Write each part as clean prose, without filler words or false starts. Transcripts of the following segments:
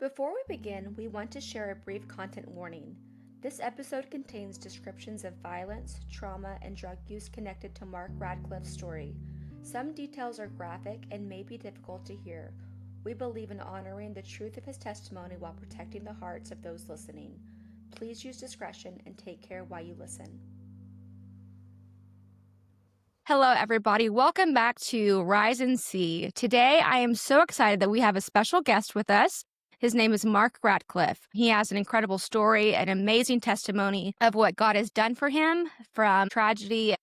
Before we begin, we want to share a brief content warning. This episode contains descriptions of violence, trauma, and drug use connected to Mark Ratcliffe's story. Some details are graphic and may be difficult to hear. We believe in honoring the truth of his testimony while protecting the hearts of those listening. Please use discretion and take care while you listen. Hello, everybody. Welcome back to Rise and See. Today, I am so excited that we have a special guest with us. His name is Mark Ratcliffe. He has an incredible story, an amazing testimony of what God has done for him from tragedy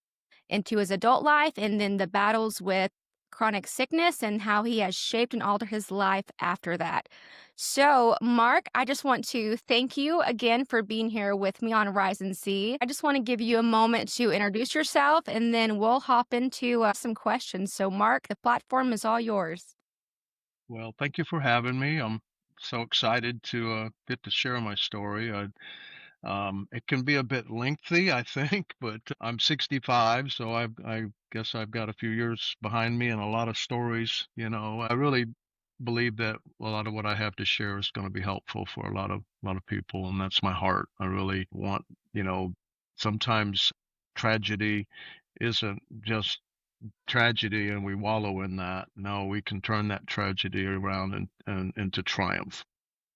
into his adult life and then the battles with chronic sickness and how he has shaped and altered his life after that. So, Mark, I just want to thank you again for being here with me on Rise and See. I just want to give you a moment to introduce yourself and then we'll hop into some questions. So, Mark, the platform is all yours. Well, thank you for having me. I'm so excited to get to share my story. It can be a bit lengthy, I think, but I'm 65, so I guess I've got a few years behind me and a lot of stories. I really believe that a lot of what I have to share is going to be helpful for a lot of people, and that's my heart. I really want, you know, sometimes tragedy isn't just tragedy and we wallow in that. No, we can turn that tragedy around and into triumph.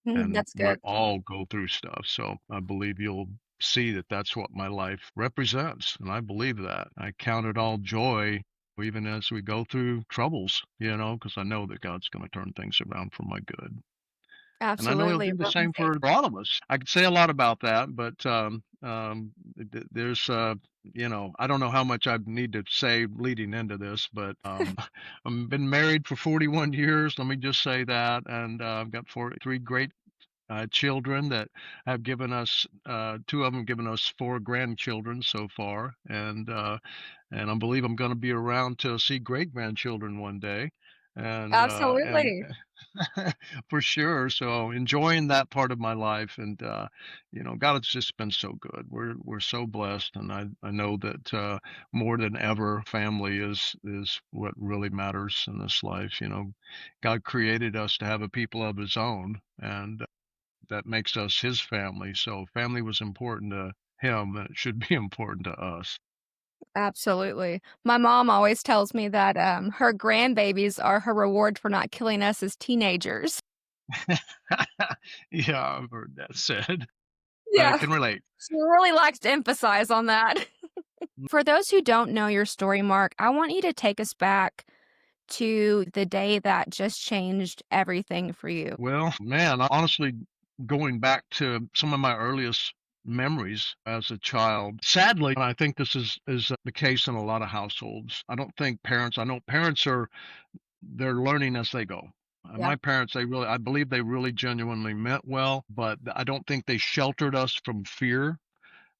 And That's we good. all go through stuff. So I believe you'll see that that's what my life represents. And I believe that. I count it all joy even as we go through troubles, because I know that God's going to turn things around for my good. And I know he'll Absolutely. do the same Amazing. for all of us. I could say a lot about that, but there's, I don't know how much I need to say leading into this, but I've been married for 41 years. Let me just say that. And I've got three great children that have given us, two of them given us four grandchildren so far. And I believe I'm going to be around to see great grandchildren one day. And Absolutely. for sure. So enjoying that part of my life, and God has just been so good. We're so blessed, and I know that more than ever, family is what really matters in this life. God created us to have a people of His own, and that makes us His family. So family was important to Him, and it should be important to us. Absolutely. My mom always tells me that her grandbabies are her reward for not killing us as teenagers. Yeah, I've heard that said. I Yeah, can relate. she really likes to emphasize on that. For those who don't know your story, Mark, I want you to take us back to the day that just changed everything for you. Well, man, honestly, going back to some of my earliest memories as a child, sadly, and I think this is the case in a lot of households. I know parents they're learning as they go. Yeah. My parents, I believe they really genuinely meant well, but I don't think they sheltered us from fear.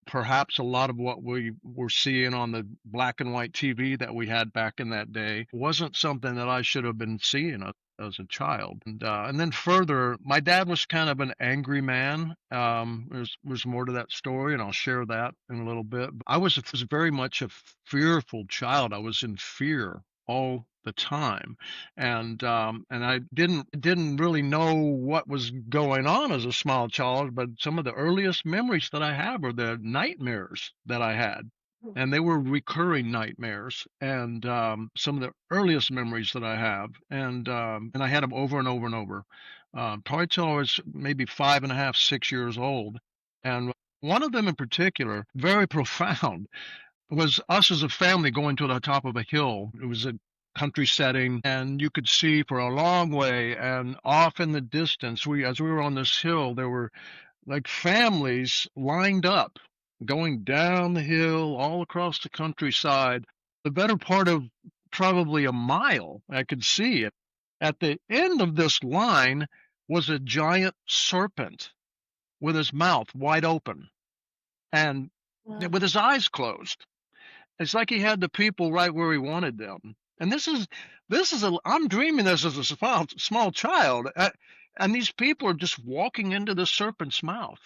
Perhaps a lot of what we were seeing on the black and white TV that we had back in that day wasn't something that I should have been seeing as a child. And then further, my dad was kind of an angry man. There's more to that story, and I'll share that in a little bit. But I was very much a fearful child. I was in fear all the time, and I didn't really know what was going on as a small child, but some of the earliest memories that I have are the nightmares that I had, and they were recurring nightmares. And some of the earliest memories that I have, and I had them over and over and over, probably till I was maybe 5.5, 6 years old. And one of them in particular, very profound, was us as a family going to the top of a hill. It was a country setting, and you could see for a long way, and off in the distance, as we were on this hill, there were like families lined up going down the hill all across the countryside, the better part of probably a mile. I could see it. At the end of this line was a giant serpent with his mouth wide open and Mm. with his eyes closed. It's like he had the people right where he wanted them. And I'm dreaming this as a small child. And these people are just walking into the serpent's mouth,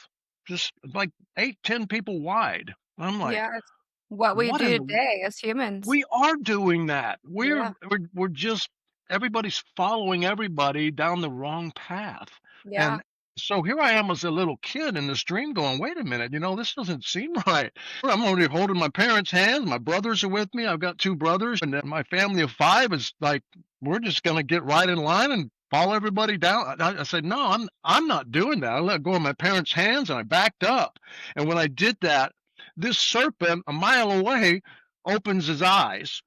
just like 8, 10 people wide. I'm like, Yeah, it's what we what do in the, today as humans. we are doing that. Yeah. We're just, everybody's following everybody down the wrong path. Yeah. And So here I am as a little kid in this dream going, wait a minute, this doesn't seem right. I'm already holding my parents' hands. My brothers are with me. I've got two brothers, and then my family of five is like, we're just going to get right in line and follow everybody down. I said, no, I'm not doing that. I let go of my parents' hands and I backed up. And when I did that, this serpent a mile away opens his eyes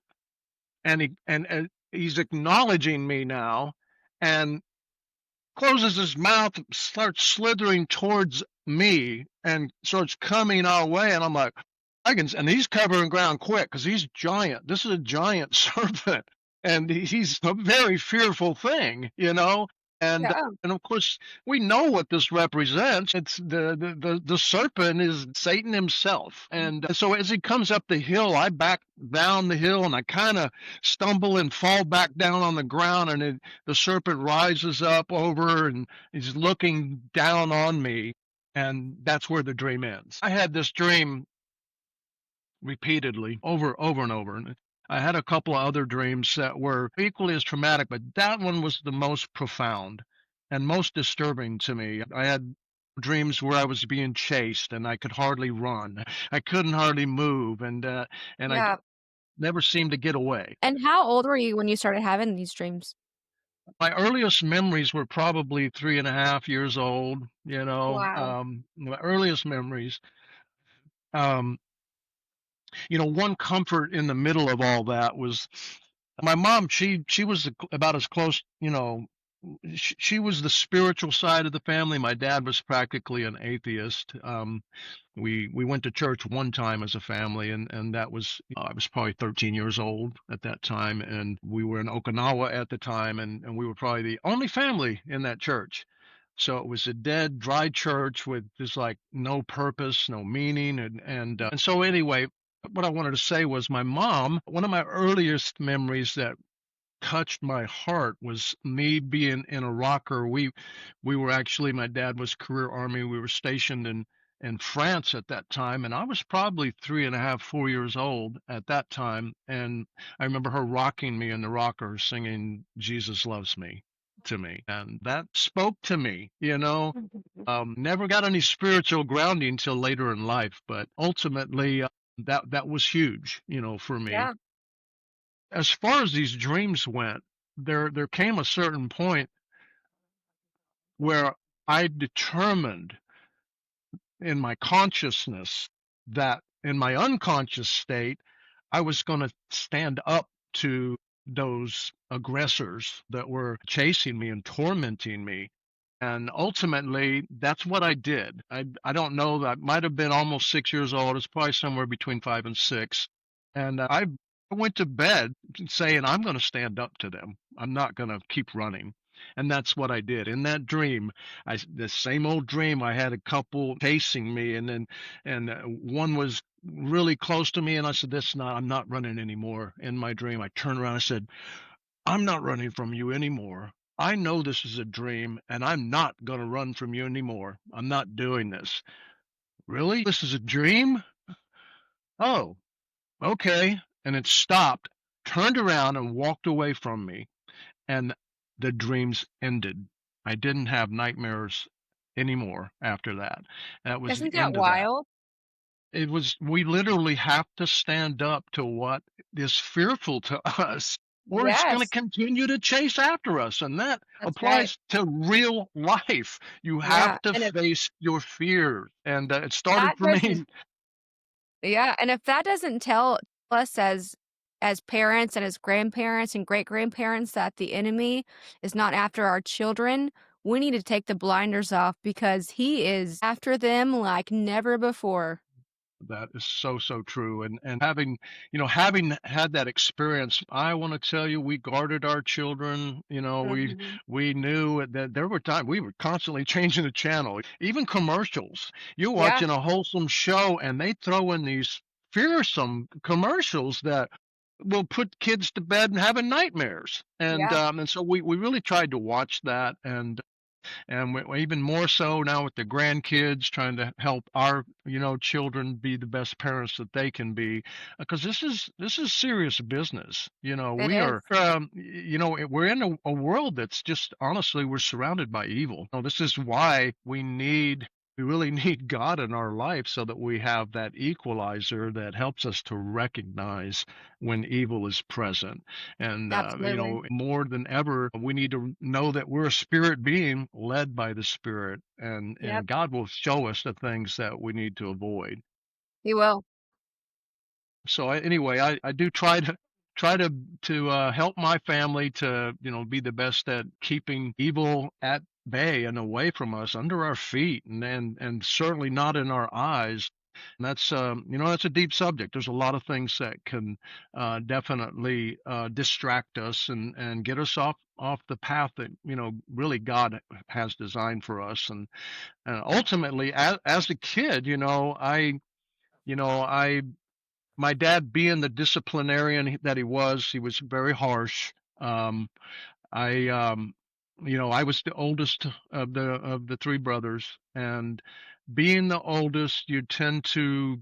and he's acknowledging me now. And closes his mouth, starts slithering towards me, and starts coming our way. And I'm like, and he's covering ground quick because he's giant. This is a giant serpent, and he's a very fearful thing, And Yeah. and of course, we know what this represents. It's the serpent is Satan himself, and so as he comes up the hill, I back down the hill, and I kind of stumble and fall back down on the ground, and the serpent rises up over, and he's looking down on me, and that's where the dream ends. I had this dream repeatedly over and over. And I had a couple of other dreams that were equally as traumatic, but that one was the most profound and most disturbing to me. I had dreams where I was being chased and I could hardly run. I couldn't hardly move, and I Yeah. never seemed to get away. And how old were you when you started having these dreams? My earliest memories were probably 3.5 years old. Wow. My earliest memories. Um, one comfort in the middle of all that was my mom. She was about as close, she was the spiritual side of the family. My dad was practically an atheist. We went to church one time as a family, and that was I was probably 13 years old at that time, and we were in Okinawa at the time, and we were probably the only family in that church. So it was a dead, dry church with just like no purpose, no meaning, and so anyway, what I wanted to say was my mom. One of my earliest memories that touched my heart was me being in a rocker. We were actually, my dad was career Army. We were stationed in France at that time, and I was probably 3.5, 4 years old at that time. And I remember her rocking me in the rocker, singing "Jesus Loves Me" to me, and that spoke to me. Mhm. Never got any spiritual grounding till later in life, but ultimately, that was huge, for me. Yeah. As far as these dreams went, there came a certain point where I determined in my consciousness that in my unconscious state, I was going to stand up to those aggressors that were chasing me and tormenting me. And ultimately, that's what I did. I don't know. I might have been almost 6 years old. It's probably somewhere between 5 and 6. And I went to bed saying, I'm going to stand up to them. I'm not going to keep running. And that's what I did. In that dream, the same old dream, I had a couple chasing me, and one was really close to me, and I said, I'm not running anymore. In my dream, I turned around, I said, I'm not running from you anymore. I know this is a dream, and I'm not going to run from you anymore. I'm not doing this. Really? This is a dream? Oh, okay. And it stopped, turned around, and walked away from me. And the dreams ended. I didn't have nightmares anymore after that. That was the Isn't that end of that. wild? We literally have to stand up to what is fearful to us, or it's going to Yes, continue to chase after us. And that that's right. applies to real life. You have Yeah, to and if face your fears. And it started that for doesn't me. yeah, and if that doesn't tell us as parents and as grandparents and great-grandparents that the enemy is not after our children, we need to take the blinders off because he is after them like never before. That is so, so true. And having had that experience, I want to tell you, we guarded our children. Mhm. We knew that there were times we were constantly changing the channel, even commercials. You're Yeah, watching a wholesome show, and they throw in these fearsome commercials that will put kids to bed and having nightmares. And yeah. and so we really tried to watch that. And and even more so now with the grandkids, trying to help our children be the best parents that they can be, because this is serious business. It We is. are we're in a world that's just, honestly, we're surrounded by evil. This is why we really need God in our life, so that we have that equalizer that helps us to recognize when evil is present. And, Absolutely. more than ever, we need to know that we're a spirit being led by the Spirit, and, Yep. God will show us the things that we need to avoid. You will. So anyway, I do try to help my family to be the best at keeping evil at bay and away from us, under our feet, and certainly not in our eyes. And that's a deep subject. There's a lot of things that can definitely distract us and get us off the path that really God has designed for us. And ultimately, as a kid, I my dad, being the disciplinarian that he was very harsh. I I was the oldest of the three brothers, and being the oldest, you tend to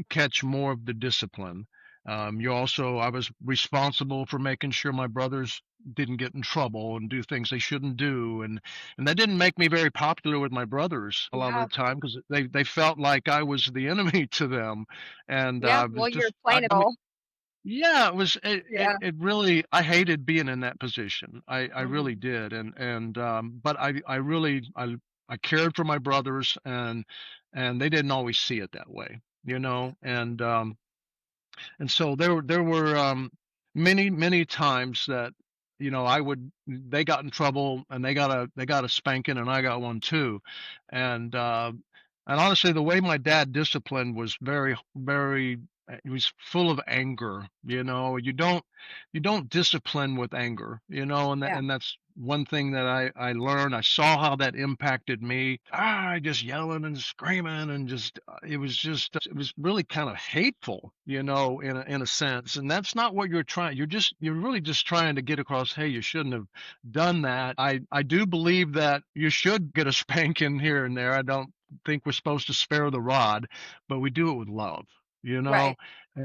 catch more of the discipline. I was responsible for making sure my brothers didn't get in trouble and do things they shouldn't do, and that didn't make me very popular with my brothers a lot of Yeah. the time, because they felt like I was the enemy to them. And Yeah. it was Well, you're just playing it I mean, all. yeah, it was Yeah. it really, I hated being in that position. I really Mhm. did. And but I cared for my brothers, and they didn't always see it that way, and so there were many times that I would they got in trouble, and they got a spanking, and I got one too. And uh and honestly, the way my dad disciplined was very, it was full of anger. You don't discipline with anger, Yeah. and that's one thing that I learned. I saw how that impacted me. Just yelling and screaming, and it was really kind of hateful, in a sense. And that's not what you're trying. You're really just trying to get across, hey, you shouldn't have done that. I do believe that you should get a spanking here and there. I don't think we're supposed to spare the rod, but we do it with love, you know, Right.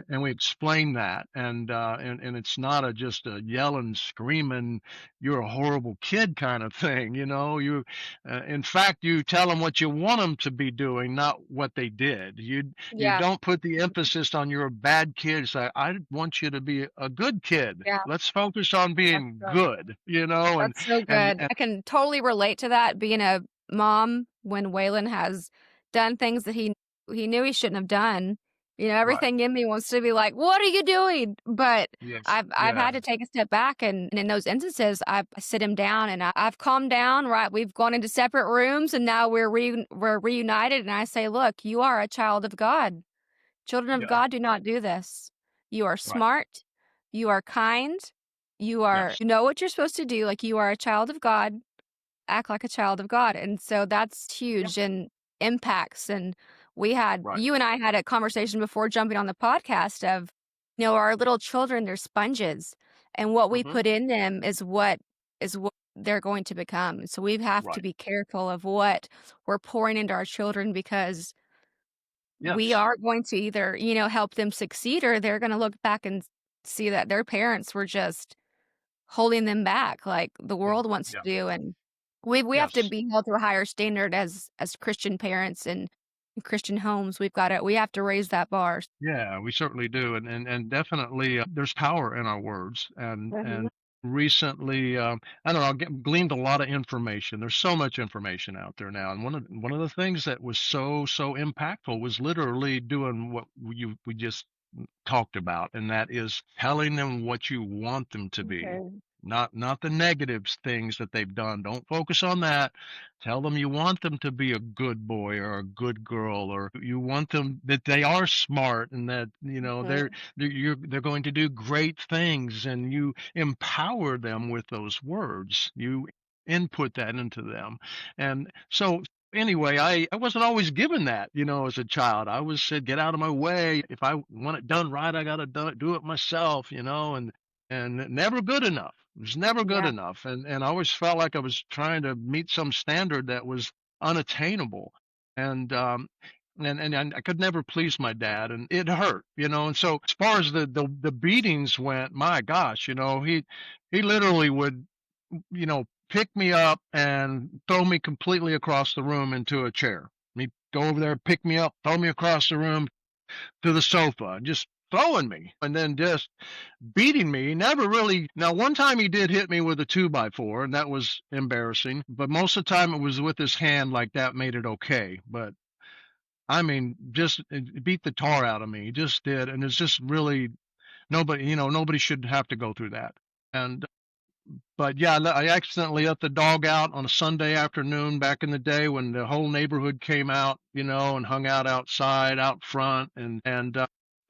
and we explain that. And it's not just a yelling, screaming, you're a horrible kid kind of thing. In fact, you tell them what you want them to be doing, not what they did. You Yeah. don't put the emphasis on you're a bad kid. Say, I want you to be a good kid. Yeah. Let's focus on That's being right. good, and That's so and good. and I can totally relate to that being a mom when Waylon has done things that he knew he shouldn't have done. right. Everything in me wants to be like, "What are you doing?" But Yes. I've Yeah. had to take a step back, and in those instances, I sit him down and I've calmed down, right? We've gone into separate rooms and now we're reunited, and I say, "Look, you are a child of God. Children of Yeah. God do not do this. You are Right. smart, you are kind, Yes. you know what you're supposed to do, like, you are a child of God, act like a child of God," and so that's Yeah. huge and impacts, and Right. you and I had a conversation before jumping on the podcast of, our little children, they're sponges, and what we Mhm. put in them is what they're going to become, so we have to Right. be careful of what we're pouring into our children because we Yes. are going to either, help them succeed or they're gonna look back and see that their parents were just holding them back like the Yeah. world wants to Yeah. do, and we have to Yes. be held to a higher standard as Christian parents and Christian homes. We have to raise that bar. Yeah, we certainly do, and definitely, there's power in our words. And Mhm. recently, I don't know, gleaned a lot of information. There's so much information out there now, and one of the things that was so impactful was literally doing what we just talked about, and that is telling them what you want them to be. Okay. Not the negatives things that they've done. Don't focus on that. Tell them you want them to be a good boy or a good girl, or you want them that they are smart, and that Mhm. they're going to do great things, and you empower them with those words. You input that into them. And so anyway, I wasn't always given that, as a child. I was said, get out of my way. If I want it done right, I got to do it myself, and never good enough. It was never good Yeah. enough, and I always felt like I was trying to meet some standard that was unattainable, and I could never please my dad, and it hurt, And so, as far as the beatings went, my gosh, he literally would, pick me up and throw me completely across the room into a chair. He'd go over there, pick me up, throw me across the room to the sofa, just throwing me, and then just beating me. He never really. Now, one time he did hit me with a 2x4, and that was embarrassing. But most of the time it was with his hand, like that made it okay. But I mean, just it beat the tar out of me. He just did, and it's just really nobody should have to go through that. And but yeah, I accidentally let the dog out on a Sunday afternoon back in the day when the whole neighborhood came out, and hung out outside, out front, and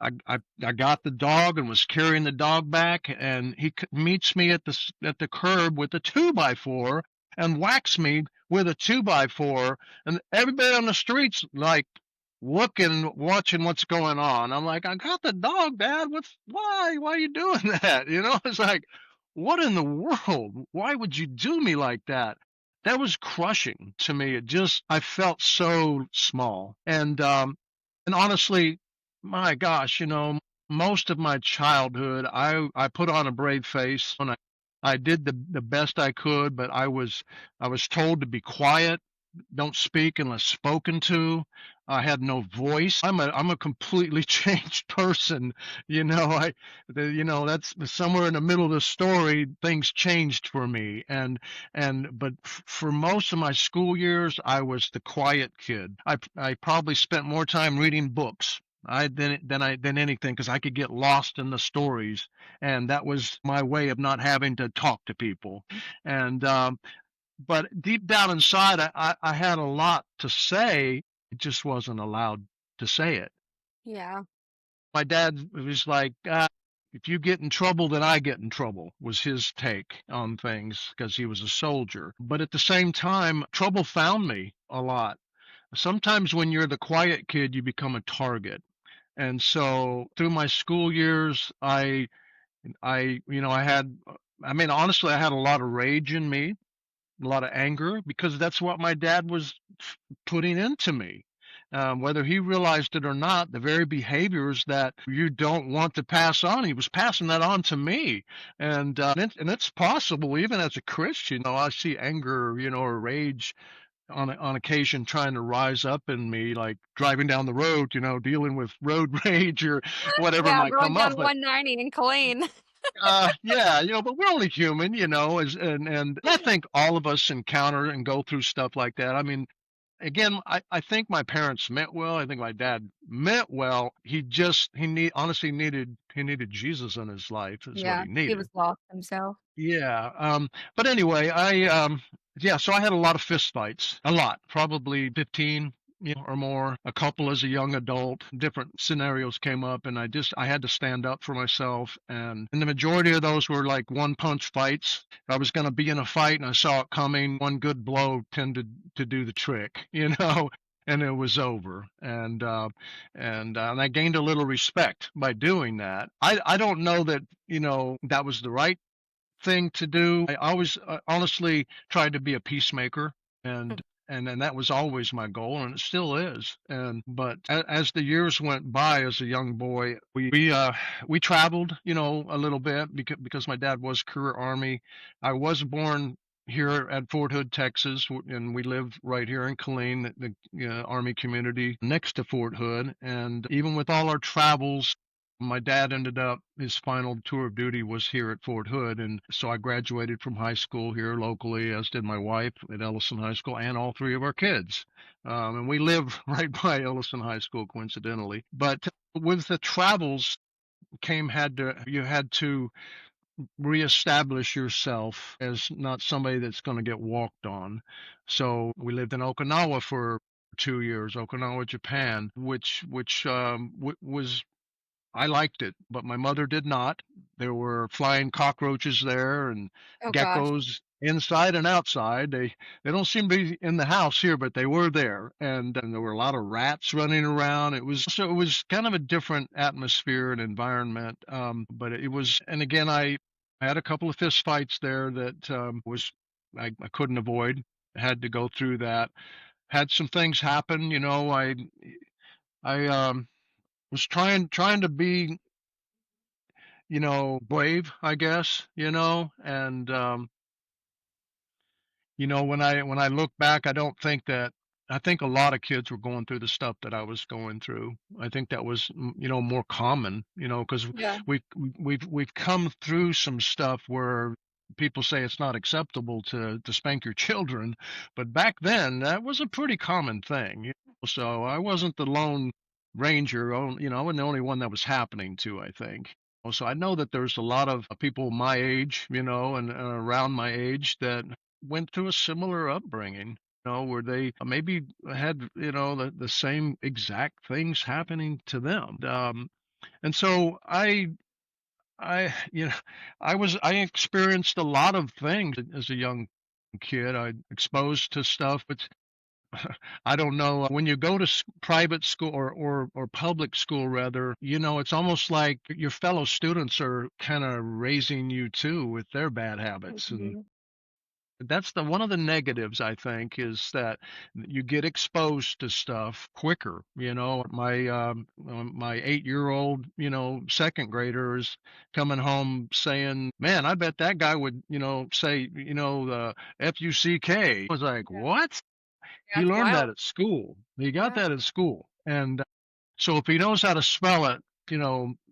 I got the dog and was carrying the dog back, and he meets me at the curb with a 2x4 and whacks me with a 2x4, and everybody on the streets like looking, watching what's going on. I'm like, I got the dog, Dad. Why are you doing that? It's like, what in the world? Why would you do me like that? That was crushing to me. I felt so small. And honestly, my gosh, most of my childhood, I put on a brave face and I did the best I could, but I was told to be quiet, don't speak unless spoken to. I had no voice. I'm a completely changed person. That's somewhere in the middle of the story. Things changed for me, but for most of my school years, I was the quiet kid. I probably spent more time reading books. Than anything, because I could get lost in the stories, and that was my way of not having to talk to people. And but deep down inside, I had a lot to say. It just wasn't allowed to say it. Yeah. My dad was like, if you get in trouble, then I get in trouble, was his take on things because he was a soldier. But at the same time, trouble found me a lot. Sometimes when you're the quiet kid, you become a target. And so through my school years, I had, I mean, honestly, I had a lot of rage in me, a lot of anger, because that's what my dad was putting into me. Whether he realized it or not, the very behaviors that you don't want to pass on, he was passing that on to me. And it's possible, even as a Christian, I see anger, or rage on occasion trying to rise up in me, like driving down the road, dealing with road rage or whatever Yeah, might going come down up. But 190 in Killeen. yeah, but we're only human, and I think all of us encounter and go through stuff like that. I mean, again, I think my parents meant well. I think my dad meant well. He needed Jesus in his life is what Yeah, he he was needed. lost himself. Yeah. But anyway, yeah, so I had a lot of fist fights, a lot, probably 15, or more, a couple as a young adult. Different scenarios came up, and I had to stand up for myself. And the majority of those were like one punch fights. If I was going to be in a fight and I saw it coming, one good blow tended to do the trick, and it was over. And I gained a little respect by doing that. I don't know that, that was the right thing to do. I always honestly tried to be a peacemaker, and and that was always my goal, and it still is. And but as the years went by, as a young boy, we traveled, a little bit because my dad was career Army. I was born here at Fort Hood, Texas, and we live right here in Killeen, the Army community next to Fort Hood. And even with all our travels, my dad ended up, his final tour of duty was here at Fort Hood. And so I graduated from high school here locally, as did my wife at Ellison High School, and all three of our kids. And we live right by Ellison High School, coincidentally. But with the travels you had to reestablish yourself as not somebody that's going to get walked on. So we lived in Okinawa for 2 years, Okinawa, Japan, which was, I liked it, but my mother did not. There were flying cockroaches there and Oh gosh. geckos inside and outside. They don't seem to be in the house here, but they were there, and there were a lot of rats running around. It was kind of a different atmosphere and environment. But it was, and again, I had a couple of fist fights there that was I couldn't avoid. Had to go through that. Had some things happen. I was trying to be brave, I guess, and when I look back, I don't think that I think a lot of kids were going through the stuff that I was going through. I think that was, more common, because Yeah. we've come through some stuff where people say it's not acceptable to spank your children, but back then that was a pretty common thing. So I wasn't the lone ranger, I wasn't the only one that was happening to, I think. So I know that there's a lot of people my age, and around my age that went through a similar upbringing, where they maybe had, the same exact things happening to them. And so I, I experienced a lot of things as a young kid. I exposed to stuff, but I don't know. When you go to private school or public school, rather, it's almost like your fellow students are kind of raising you too with their bad habits. And Mhm. that's the one of the negatives, I think, is that you get exposed to stuff quicker. My 8-year-old, second grader is coming home saying, "Man, I bet that guy would, say, the Fuck." I was like, Yeah. "What?" He That's learned that wild. at school. He got Yeah. that at school, and so if he knows how to spell it,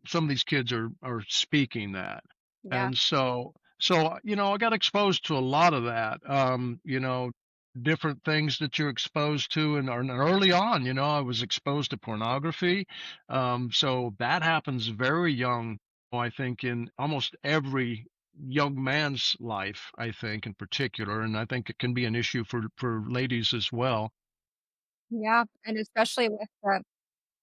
some of these kids are speaking that. Yeah. And so I got exposed to a lot of that. Different things that you're exposed to, and early on, I was exposed to pornography. So that happens very young, I think, in almost every young man's life, I think, in particular, and I think it can be an issue for ladies as well. Yeah. And especially with the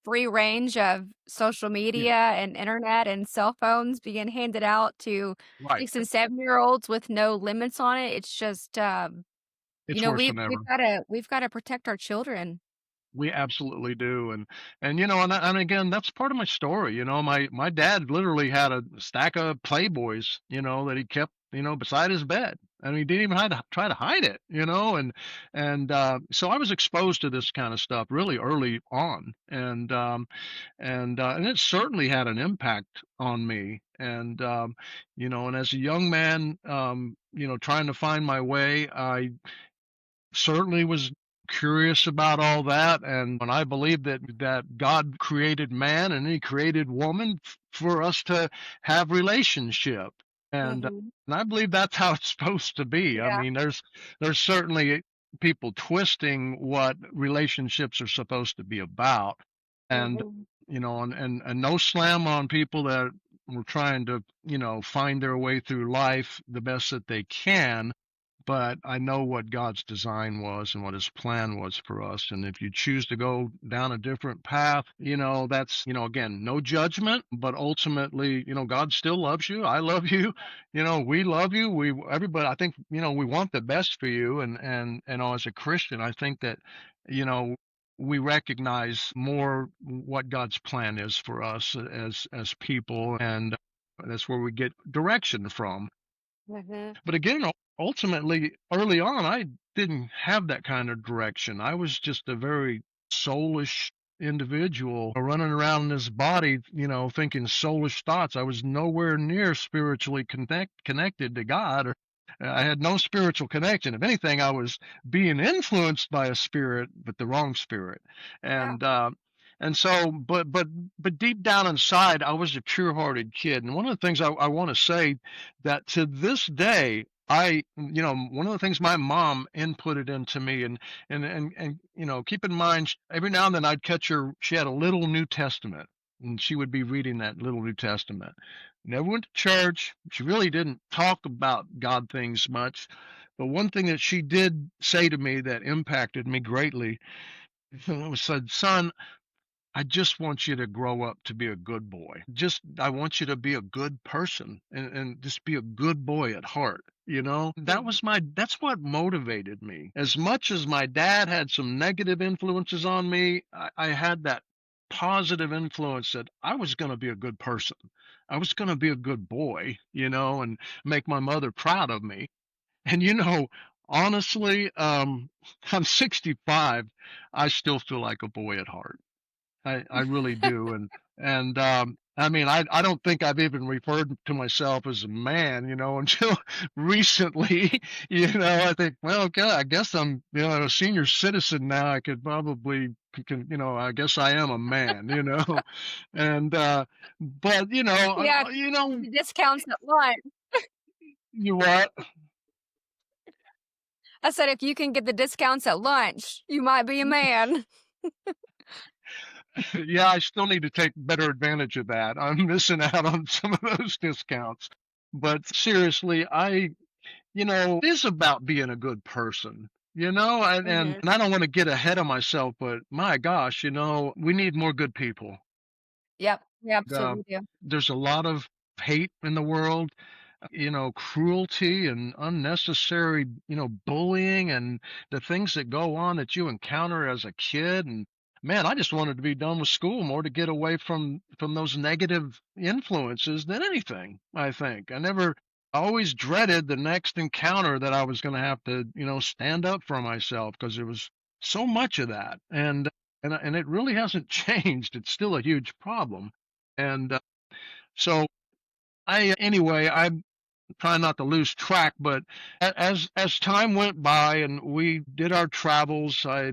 free range of social Yeah, media and internet and cell phones being handed out to right. 6 and 7-year-olds with no limits on it. It's just, It's worse we've than ever. we've gotta protect our children. We absolutely do, and again, that's part of my story. My dad literally had a stack of Playboys, that he kept, beside his bed, and he didn't even try to hide it, and so I was exposed to this kind of stuff really early on, and it certainly had an impact on me, and as a young man, trying to find my way, I certainly was curious about all that, and when I believe that God created man and he created woman for us to have relationship, and Mhm. and I believe that's how it's supposed to be. I Yeah. mean, there's certainly people twisting what relationships are supposed to be about, and Mhm. and no slam on people that were trying to find their way through life the best that they can, but I know what God's design was and what his plan was for us. And if you choose to go down a different path, that's, again, no judgment, but ultimately, God still loves you. I love you. We love you. Everybody, I think, we want the best for you. And as a Christian, I think that, you know, we recognize more what God's plan is for us as people, and that's where we get direction from. Mhm. But again, ultimately, early on, I didn't have that kind of direction. I was just a very soulish individual running around in this body, thinking soulish thoughts. I was nowhere near spiritually connected to God, or I had no spiritual connection. If anything, I was being influenced by a spirit, but the wrong spirit. Yeah. And so, but deep down inside, I was a pure-hearted kid. And one of the things I want to say, that to this day, one of the things my mom inputted into me, and keep in mind, every now and then I'd catch her. She had a little New Testament, and she would be reading that little New Testament. Never went to church. She really didn't talk about God things much. But one thing that she did say to me that impacted me greatly was said, "Son, I just want you to grow up to be a good boy. I want you to be a good person, and just be a good boy at heart." Mhm. That's what motivated me. As much as my dad had some negative influences on me, I had that positive influence that I was going to be a good person. I was going to be a good boy, and make my mother proud of me. And honestly, I'm 65. I still feel like a boy at heart. I really do. And I mean, I don't think I've even referred to myself as a man, until recently. I think, well, okay, I guess I'm, a senior citizen now. I could probably I guess I am a man. And but Yeah, the discounts at lunch. you what? I said, if you can get the discounts at lunch, you might be a man. Yeah, I still need to take better advantage of that. I'm missing out on some of those discounts. But seriously, it is about being a good person, and Mhm. I don't want to get ahead of myself, but my gosh, we need more good people. Yep, we Uh, absolutely do. there's a lot of hate in the world, cruelty and unnecessary, bullying and the things that go on that you encounter as a kid. And man, I just wanted to be done with school more to get away from those negative influences than anything, I think. I always dreaded the next encounter that I was going to have to, stand up for myself because there was so much of that. And it really hasn't changed. It's still a huge problem. And so anyway, I'm trying not to lose track, but as time went by and we did our travels, we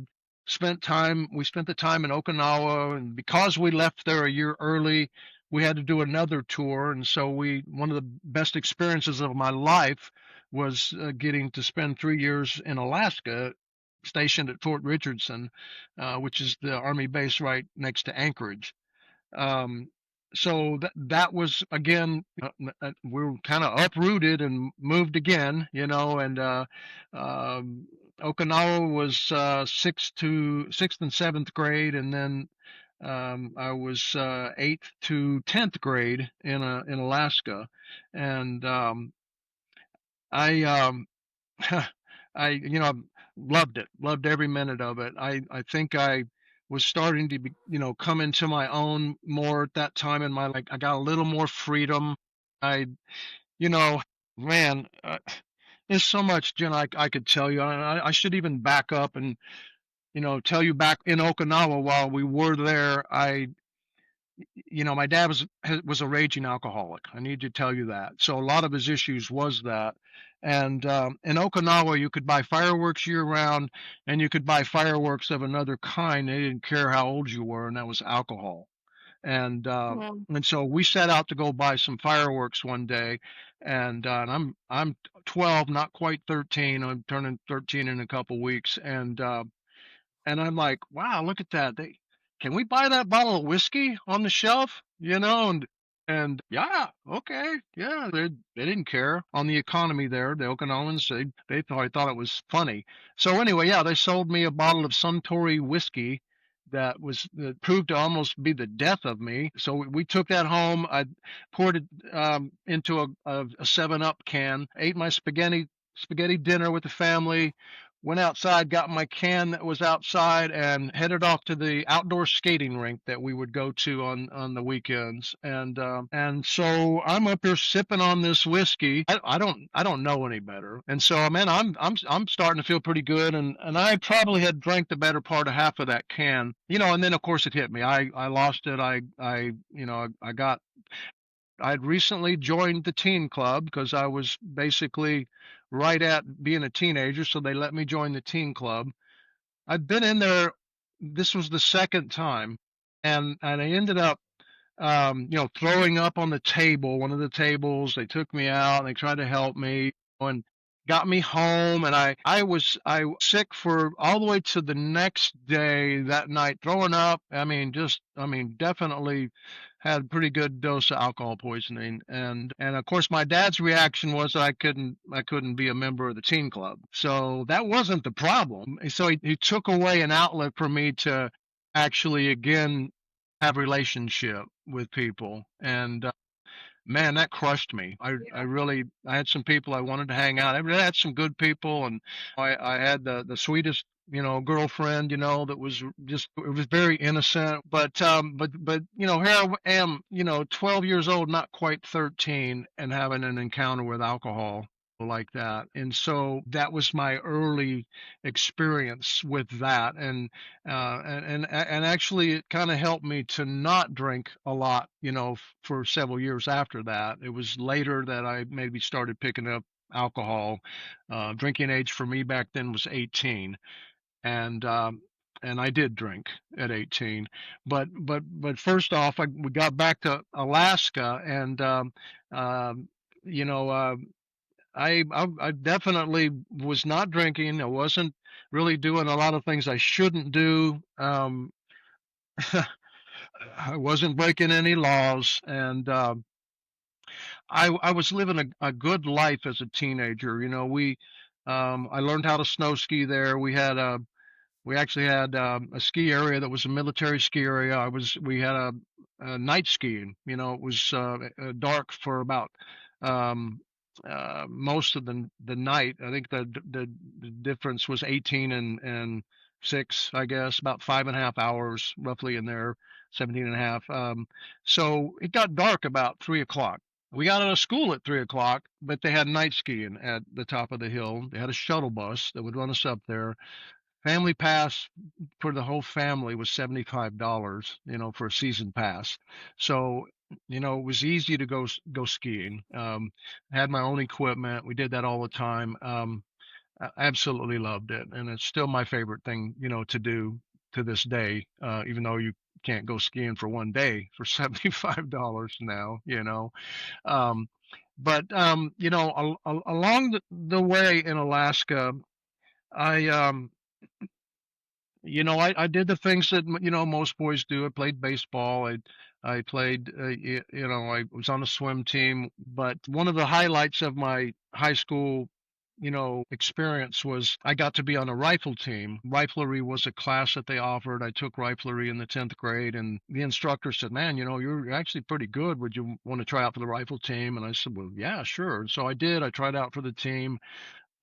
spent the time in Okinawa, and because we left there a year early, we had to do another tour. And so one of the best experiences of my life was getting to spend 3 years in Alaska, stationed at Fort Richardson, which is the Army base right next to Anchorage. Um, so that was again, we were kind of uprooted and moved again, and um, Okinawa was sixth and seventh grade, and then I was eighth to 10th grade in Alaska, and I I loved it, loved every minute of it. I think I was starting to come into my own more at that time in my like I got a little more freedom. I, you know, man, there's so much, Jen, I could tell you. I should even back up and, tell you back in Okinawa while we were there. My dad was a raging alcoholic. I need to tell you that. So a lot of his issues was that. And in Okinawa, you could buy fireworks year round, and you could buy fireworks of another kind. They didn't care how old you were, and that was alcohol. And Mhm. and so we set out to go buy some fireworks one day, and I'm 12, not quite 13. I'm turning 13 in a couple weeks, and I'm like, wow, look at that. Can we buy that bottle of whiskey on the shelf? And yeah, okay, yeah, they didn't care on the economy there. The Okinawans, they thought it was funny. So anyway, yeah, they sold me a bottle of Suntory whiskey that proved to almost be the death of me. So we took that home. I poured it into a 7-Up can, ate my spaghetti dinner with the family, went outside, got my can that was outside, and headed off to the outdoor skating rink that we would go to on the weekends. And so I'm up here sipping on this whiskey. I don't know any better. And so man, I'm starting to feel pretty good. And I probably had drank the better part of half of that can. And then of course it hit me. I lost it. I got I'd recently joined the teen club because I was basically right at being a teenager, so they let me join the teen club. I'd been in there. This was the second time, and I ended up, throwing up on the table, one of the tables. They took me out and they tried to help me and got me home. And I was sick for all the way to the next day that night, throwing up. Definitely had a pretty good dose of alcohol poisoning. And of course my dad's reaction was that I couldn't be a member of the teen club. So that wasn't the problem. So he took away an outlet for me to actually again have relationship with people. And man, that crushed me. I had some people I wanted to hang out. I had some good people, and I had the sweetest girlfriend, that was just, it was very innocent. But here I am, 12 years old, not quite 13, and having an encounter with alcohol like that. And so that was my early experience with that. And actually it kind of helped me to not drink a lot, for several years after that. It was later that I maybe started picking up alcohol. Drinking age for me back then was 18, and I did drink at 18. But first off, we got back to Alaska, and you know, I definitely was not drinking. I wasn't really doing a lot of things I shouldn't do. I wasn't breaking any laws, and I was living a good life as a teenager. I learned how to snow ski there. We actually had a ski area that was a military ski area. We had a night skiing. It was dark for about um, most of the night. I think the difference was 18 and 6, I guess, about 5.5 hours roughly in there, 17 and a half. So it got dark about 3 o'clock. We got out of school at 3 o'clock, but they had night skiing at the top of the hill. They had a shuttle bus that would run us up there. Family pass for the whole family was $75, for a season pass. So, it was easy to go skiing. I had my own equipment. We did that all the time. I absolutely loved it, and it's still my favorite thing, to do to this day. Even though you can't go skiing for one day for $75 now. Um, but along the way in Alaska, I I did the things that most boys do. I played baseball. I played. I was on a swim team. But one of the highlights of my high school, experience was I got to be on a rifle team. Riflery was a class that they offered. I took riflery in the 10th grade, and the instructor said, "Man, you're actually pretty good. Would you want to try out for the rifle team?" And I said, "Well, yeah, sure." And so I did. I tried out for the team.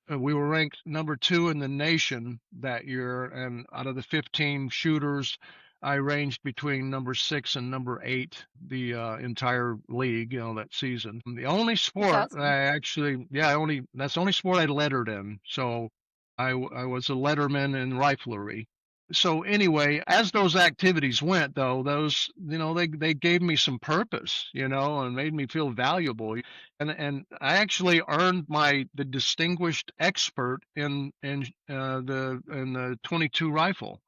We were ranked number 2 in the nation that year, and out of the 15 shooters, I ranged between number 6 and number 8 the entire league, that season. The only That's sport awesome. I actually, yeah, only that's the only sport I lettered in. So I was a letterman in riflery. So anyway, as those activities went, though, those, they gave me some purpose, and made me feel valuable. And I actually earned the distinguished expert in the 22 rifle.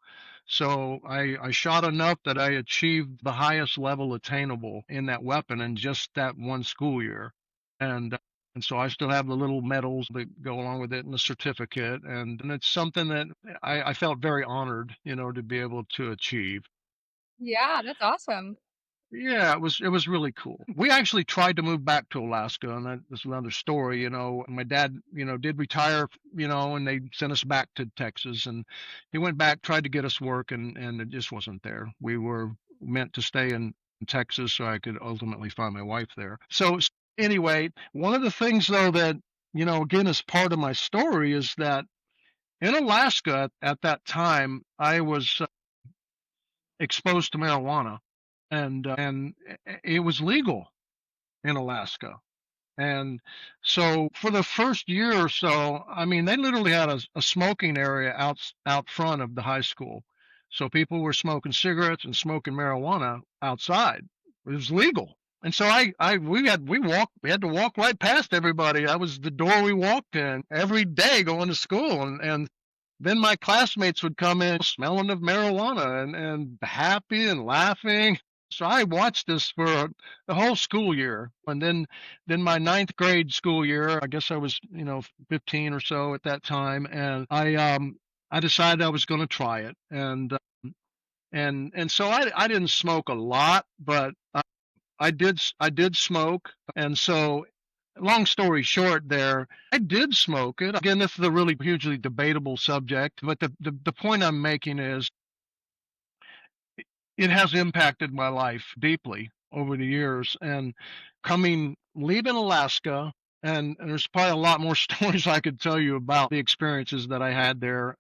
So I shot enough that I achieved the highest level attainable in that weapon in just that one school year. And and so I still have the little medals that go along with it and the certificate. And it's something that I felt very honored, to be able to achieve. Yeah, that's awesome. Yeah, it was really cool. We actually tried to move back to Alaska, and that's another story. My dad, did retire, and they sent us back to Texas, and he went back, tried to get us work, and it just wasn't there. We were meant to stay in Texas so I could ultimately find my wife there. So anyway, one of the things though that, again, is part of my story is that in Alaska at that time, I was exposed to marijuana, and it was legal in Alaska. And so for the first year or so, I mean, they literally had a smoking area out front of the high school. So people were smoking cigarettes and smoking marijuana outside. It was legal. And so we had to walk right past everybody. That was the door we walked in every day going to school. And then my classmates would come in smelling of marijuana and happy and laughing. So I watched this for the whole school year. And then my ninth grade school year, I guess I was, 15 or so at that time. And I decided I was going to try it. And so I didn't smoke a lot, but I did smoke. And so long story short there, I did smoke it. Again, this is a really hugely debatable subject, but the point I'm making is it has impacted my life deeply over the years. And leaving Alaska, and there's probably a lot more stories I could tell you about the experiences that I had there.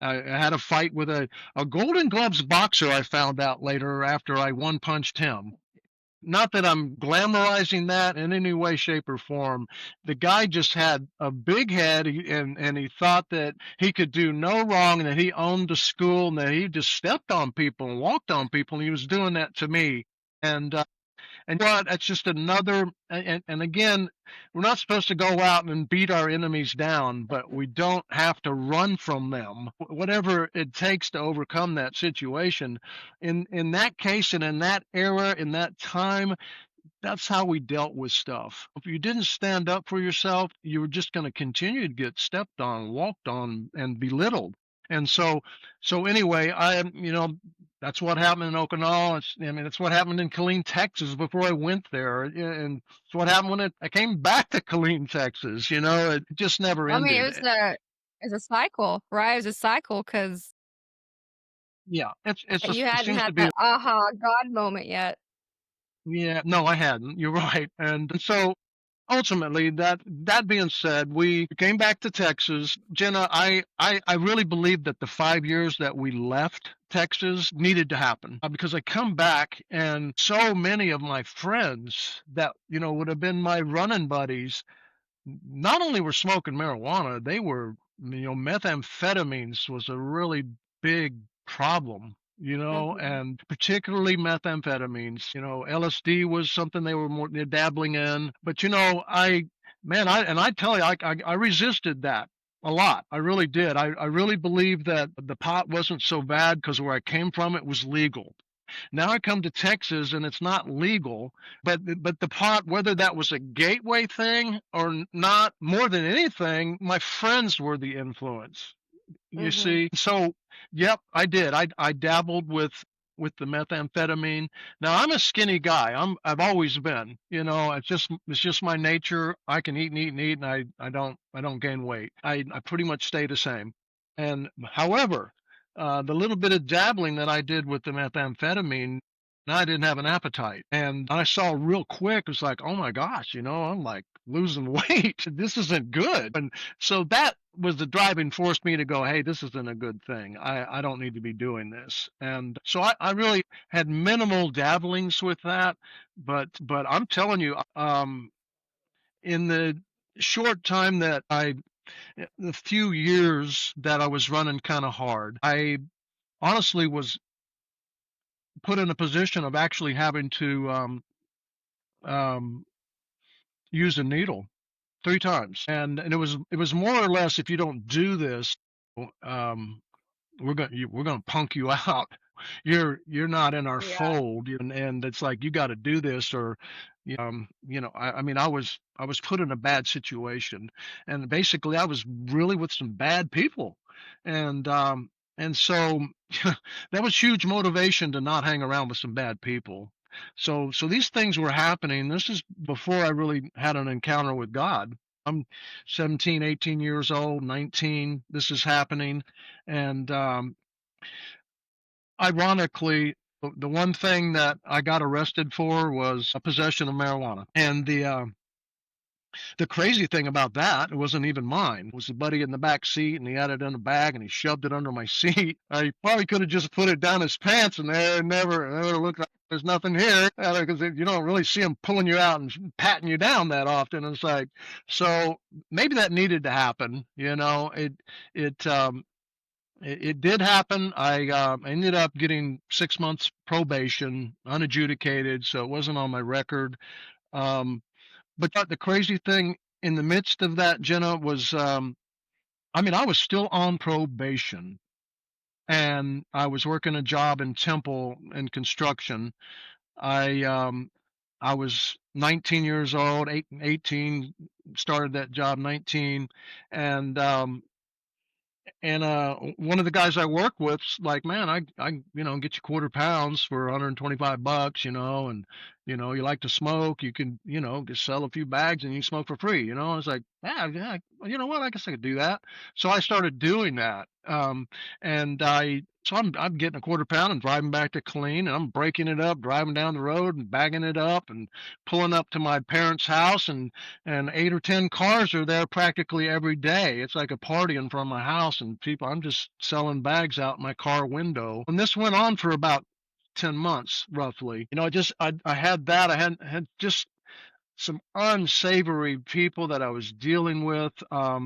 I had a fight with a Golden Gloves boxer. I found out later after I one punched him. Not that I'm glamorizing that in any way, shape, or form. The guy just had a big head, and he thought that he could do no wrong, and that he owned the school, and that he just stepped on people and walked on people, and he was doing that to me. And and you know what? That's just another. And again, we're not supposed to go out and beat our enemies down, but we don't have to run from them. Whatever it takes to overcome that situation. In that case, and in that era, in that time, that's how we dealt with stuff. If you didn't stand up for yourself, you were just going to continue to get stepped on, walked on, and belittled. And so anyway, that's what happened in Okinawa. I mean, that's what happened in Killeen, Texas before I went there. And it's what happened when I came back to Killeen, Texas. It just never I mean, ended. it's a cycle, right? It's a cycle because Yeah, you it hadn't seems to had be. that aha God moment yet. Yeah, no, I hadn't. You're right. And so ultimately, that being said, we came back to Texas. Jenna, I really believe that the 5 years that we left Texas needed to happen, because I come back and so many of my friends that would have been my running buddies not only were smoking marijuana, they were, methamphetamines was a really big problem, Mhm. and particularly methamphetamines. LSD was something they were more they're dabbling in. But I tell you, I resisted that a lot. I really did. I really believed that the pot wasn't so bad because where I came from, it was legal. Now I come to Texas and it's not legal, but the pot, whether that was a gateway thing or not, more than anything, my friends were the influence. You Mhm. see? So, yep, I did. I dabbled with the methamphetamine. Now I'm a skinny guy. I've always been. It's just my nature. I can eat and eat and eat, and I don't gain weight. I pretty much stay the same. And however, the little bit of dabbling that I did with the methamphetamine, I didn't have an appetite. And I saw real quick, it's like, oh my gosh, I'm like losing weight. This isn't good. And so that was the driving force me to go, hey, this isn't a good thing. I don't need to be doing this. And so I really had minimal dabblings with that. But I'm telling you, in the short time that the few years that I was running kind of hard, I honestly was put in a position of actually having to um, use a needle 3 times, and it was more or less, if you don't do this, um, we're gonna punk you out. You're not in our Yeah. fold, and it's like you got to do this, or I mean, I was put in a bad situation, and basically I was really with some bad people, and so that was huge motivation to not hang around with some bad people. So these things were happening. This is before I really had an encounter with God. I'm 17, 18 years old, 19. This is happening, and ironically, the one thing that I got arrested for was a possession of marijuana. And the crazy thing about that, it wasn't even mine. It was a buddy in the back seat, and he had it in a bag, and he shoved it under my seat. I probably could have just put it down his pants, and there never looked like there's nothing here, because you don't really see him pulling you out and patting you down that often. It's like, so maybe that needed to happen. It um, it did happen. I ended up getting 6 months probation, unadjudicated, so it wasn't on my record. Um, but the crazy thing in the midst of that, Jenna, was I mean, I was still on probation, and I was working a job in Temple in construction. I I was 19 years old, 18, started that job 19, and one of the guys I work with's like, man, I get you quarter pounds for 125 bucks, and You like to smoke, you can, just sell a few bags and you can smoke for free. I was like, yeah, yeah, well, you know what? I guess I could do that. So I started doing that. So I'm getting a quarter pound and driving back to clean, and I'm breaking it up, driving down the road and bagging it up and pulling up to my parents' house, and 8 or 10 cars are there practically every day. It's like a party in front of my house, and I'm just selling bags out my car window. And this went on for about 10 months roughly. I had that. I had just some unsavory people that I was dealing with. I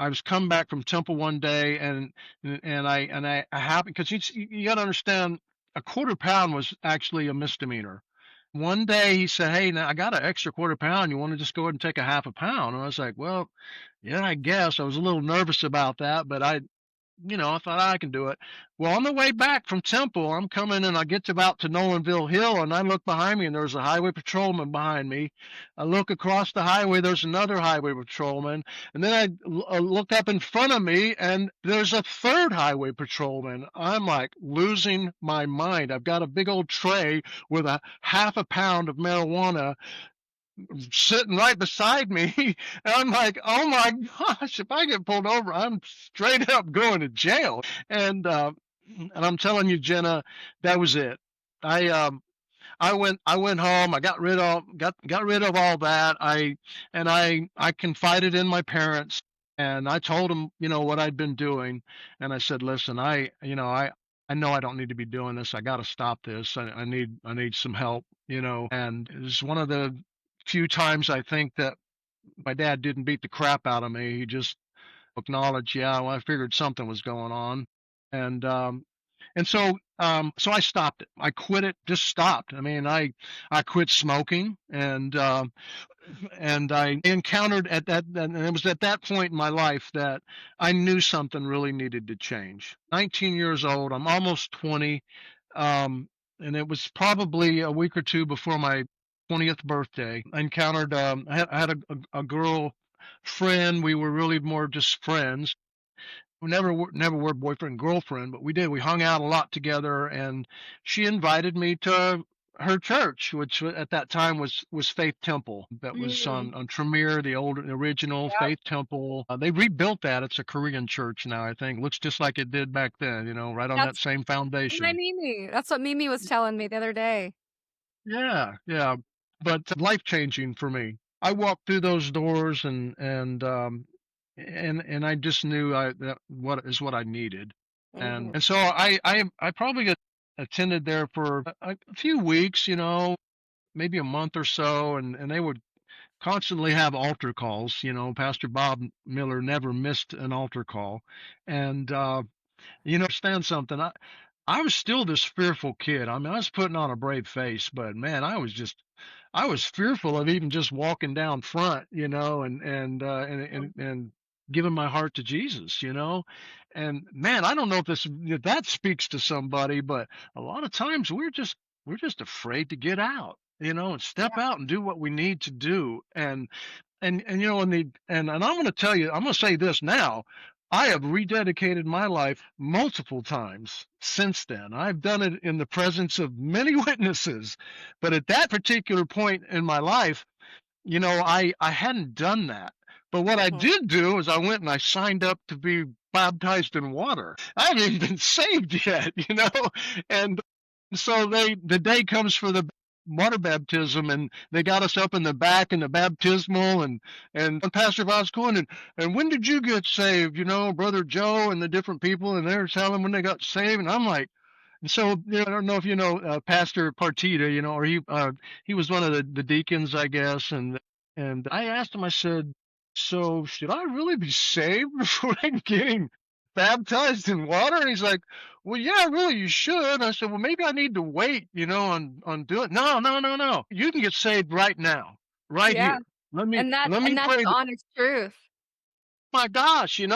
was coming back from temple one day, and I happened, because you got to understand, a quarter pound was actually a misdemeanor. One day he said, "Hey, now I got an extra quarter pound. You want to just go ahead and take a half a pound?" And I was like, "Well, yeah, I guess." I was a little nervous about that, but I thought I can do it. Well, on the way back from Temple, I'm coming and I get to about to Nolanville Hill, and I look behind me and there's a highway patrolman behind me. I look across the highway, there's another highway patrolman. And then I look up in front of me and there's a third highway patrolman. I'm like losing my mind. I've got a big old tray with a half a pound of marijuana sitting right beside me. And I'm like, oh my gosh, if I get pulled over, I'm straight up going to jail. And I'm telling you, Jenna, that was it. I went home. I got rid of all that. I confided in my parents, and I told them, what I'd been doing. And I said, listen, I know I don't need to be doing this. I got to stop this. I need some help, and it's one of the few times I think that my dad didn't beat the crap out of me. He just acknowledged, yeah, well, I figured something was going on. And so I stopped it. I quit it, just stopped. I mean, I quit smoking, and I encountered and it was at that point in my life that I knew something really needed to change. 19 years old, I'm almost 20, and it was probably a week or two before my 20th birthday. I encountered, I had a girl friend. We were really more just friends. We never were boyfriend and girlfriend, but we did. We hung out a lot together, and she invited me to her church, which at that time was Faith Temple. That was Mm, on Tremere, the original yep, Faith Temple. They rebuilt that. It's a Korean church now, I think. Looks just like it did back then. Right on that that's same my foundation. Mimi. That's what Mimi was telling me the other day. Yeah, yeah, but life changing for me. I walked through those doors, and I just knew that what I needed. and Mhm, and so I probably attended there for a few weeks, maybe a month or so, and they would constantly have altar calls. Pastor Bob Miller never missed an altar call. And understand something. I was still this fearful kid. I mean, I was putting on a brave face, but man, I was fearful of even just walking down front, and giving my heart to Jesus, And man, I don't know if that speaks to somebody, but a lot of times we're just afraid to get out, and step out and do what we need to do. And and I'm going to tell you, I'm going to say this now. I have rededicated my life multiple times since then. I've done it in the presence of many witnesses, but at that particular point in my life, I hadn't done that. But what I mhm. did do is I went and I signed up to be baptized in water. I haven't even been saved yet, And so the day comes for the water baptism, and they got us up in the back in the baptismal, and Pastor Voss going, and when did you get saved, Brother Joe and the different people, and they're telling when they got saved, and I'm like, and so, I don't know if Pastor Partita, or he was one of the deacons, I guess, and I asked him, I said, so should I really be saved before I'm getting baptized in water? And he's like, well, yeah, really, you should. I said, well, maybe I need to wait, on doing. No, no, no, no. You can get saved right now, right Yeah, here. Let me and that's let me and that's pray. the honest truth. My gosh, so I